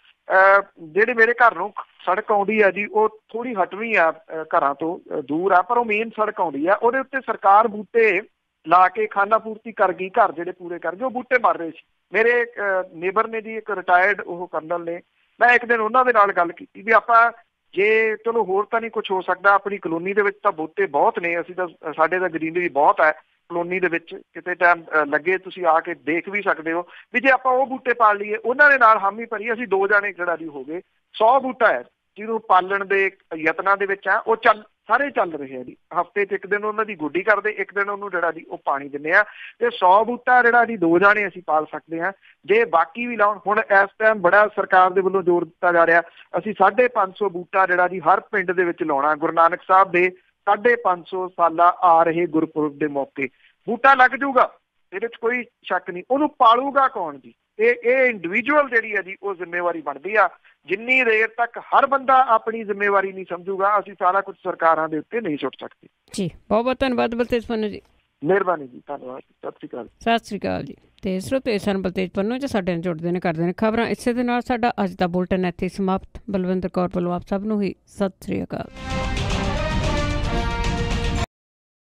ਜਿਹੜੇ ਮੇਰੇ ਘਰ ਨੂੰ ਸੜਕ ਆਉਂਦੀ ਹੈ ਜੀ, ਉਹ ਥੋੜ੍ਹੀ ਹਟਵੀਂ ਆ, ਘਰਾਂ ਤੋਂ ਦੂਰ ਆ, ਪਰ ਉਹ ਮੇਨ ਸੜਕ ਆਉਂਦੀ ਆ। ਉਹਦੇ ਉੱਤੇ ਸਰਕਾਰ ਬੂਟੇ ਲਾ ਕੇ ਖਾਨਾ ਪੂਰਤੀ ਕਰ ਗਈ, ਘਰ ਜਿਹੜੇ ਪੂਰੇ ਕਰ ਗਏ, ਉਹ ਬੂਟੇ ਮਰ ਰਹੇ ਸੀ। ਮੇਰੇ ਨੇਬਰ ਨੇ ਜੀ, ਇੱਕ ਰਿਟਾਇਰਡ ਉਹ ਕਰਨਲ ਨੇ, ਮੈਂ ਇੱਕ ਦਿਨ ਉਹਨਾਂ ਦੇ ਨਾਲ ਗੱਲ ਕੀਤੀ ਵੀ ਆਪਾਂ ਜੇ ਚਲੋ ਹੋਰ ਤਾਂ ਨਹੀਂ ਕੁਛ ਹੋ ਸਕਦਾ, ਆਪਣੀ ਕਲੋਨੀ ਦੇ ਵਿੱਚ ਤਾਂ ਬੂਟੇ ਬਹੁਤ ਨੇ, ਅਸੀਂ ਤਾਂ ਸਾਡੇ ਤਾਂ ਗਰੀਨਰੀ ਬਹੁਤ ਹੈ ਕਲੋਨੀ ਦੇ ਵਿੱਚ, ਕਿਤੇ ਟਾਈਮ ਲੱਗੇ ਤੁਸੀਂ ਆ ਕੇ ਦੇਖ ਵੀ ਸਕਦੇ ਹੋ ਵੀ ਜੇ ਆਪਾਂ ਉਹ ਬੂਟੇ ਪਾਲ ਲਈਏ। ਉਹਨਾਂ ਦੇ ਨਾਲ ਹਾਮੀ ਭਰੀ, ਅਸੀਂ 2 ਜਾਣੇ ਜਿਹੜਾ ਜੀ ਹੋ ਗਏ, 100 ਬੂਟਾ ਹੈ ਜਿਹਨੂੰ ਪਾਲਣ ਦੇ ਯਤਨਾਂ ਦੇ ਵਿੱਚ ਆ, ਉਹ ਸਾਰੇ ਚੱਲ ਰਹੇ ਆ ਜੀ। ਹਫ਼ਤੇ 'ਚ ਇੱਕ ਦਿਨ ਉਹਨਾਂ ਦੀ ਗੁੱਡੀ ਕਰਦੇ, ਇੱਕ ਦਿਨ ਉਹਨੂੰ ਜਿਹੜਾ ਜੀ ਉਹ ਪਾਣੀ ਦਿੰਦੇ ਆ, ਤੇ 100 ਬੂਟਾ ਜਿਹੜਾ ਜੀ 2 ਜਾਣੇ ਅਸੀਂ ਪਾਲ ਸਕਦੇ ਹਾਂ ਜੇ ਬਾਕੀ ਵੀ ਲਾਉਣ। ਹੁਣ ਇਸ ਟਾਈਮ ਬੜਾ ਸਰਕਾਰ ਦੇ ਵੱਲੋਂ ਜ਼ੋਰ ਦਿੱਤਾ ਜਾ ਰਿਹਾ, ਅਸੀਂ 550 ਬੂਟਾ ਜਿਹੜਾ ਜੀ ਹਰ ਪਿੰਡ ਦੇ ਵਿੱਚ ਲਾਉਣਾ। ਗੁਰੂ ਨਾਨਕ ਸਾਹਿਬ ਦੇ 550 ਸਾਲਾ ਆ ਰਹੇ ਗੁਰਪੁਰਬ ਦੇ ਮੌਕੇ ਬੂਟਾ ਲੱਗ ਜਾਊਗਾ, ਇਹਦੇ 'ਚ ਕੋਈ ਸ਼ੱਕ ਨਹੀਂ। ਉਹਨੂੰ ਪਾਲੂਗਾ ਕੌਣ ਜੀ? ਇਹ ਇੰਡੀਵਿਜੂਅਲ ਜਿਹੜੀ ਹੈ ਜੀ ਉਹ ਜ਼ਿੰਮੇਵਾਰੀ ਬਣਦੀ ਆ। ਜਿੰਨੀ ਦੇਰ ਤੱਕ ਹਰ ਬੰਦਾ ਆਪਣੀ ਜ਼ਿੰਮੇਵਾਰੀ ਨਹੀਂ ਸਮਝੂਗਾ, ਅਸੀਂ ਸਾਰਾ ਕੁਝ ਸਰਕਾਰਾਂ ਦੇ ਉੱਤੇ ਨਹੀਂ ਸੁੱਟ ਸਕਦੇ ਜੀ। ਬਹੁਤ ਬਹੁਤ ਧੰਨਵਾਦ ਬਲਤੇਜ ਪੰਨੂ ਜੀ। ਮਿਹਰਬਾਨੀ ਜੀ, ਧੰਨਵਾਦ। ਸਤਿ ਸ਼੍ਰੀ ਅਕਾਲ। ਸਤਿ ਸ਼੍ਰੀ ਅਕਾਲ ਜੀ। ਤੇ ਸਰੋਤੇ ਸਨ ਬਲਤੇਜ ਪੰਨੂ ਜੀ, ਸਾਡੇ ਨਾਲ ਜੁੜਦੇ ਨੇ, ਕਰਦੇ ਨੇ ਖਬਰਾਂ। ਇਸੇ ਦੇ ਨਾਲ ਸਾਡਾ ਅੱਜ ਦਾ ਬੁਲਟਨ ਇੱਥੇ ਸਮਾਪਤ। ਬਲਵਿੰਦਰ ਕੌਰ ਵੱਲੋਂ ਆਪ ਸਭ ਨੂੰ ਹੀ ਸਤਿ ਸ਼੍ਰੀ ਅਕਾਲ।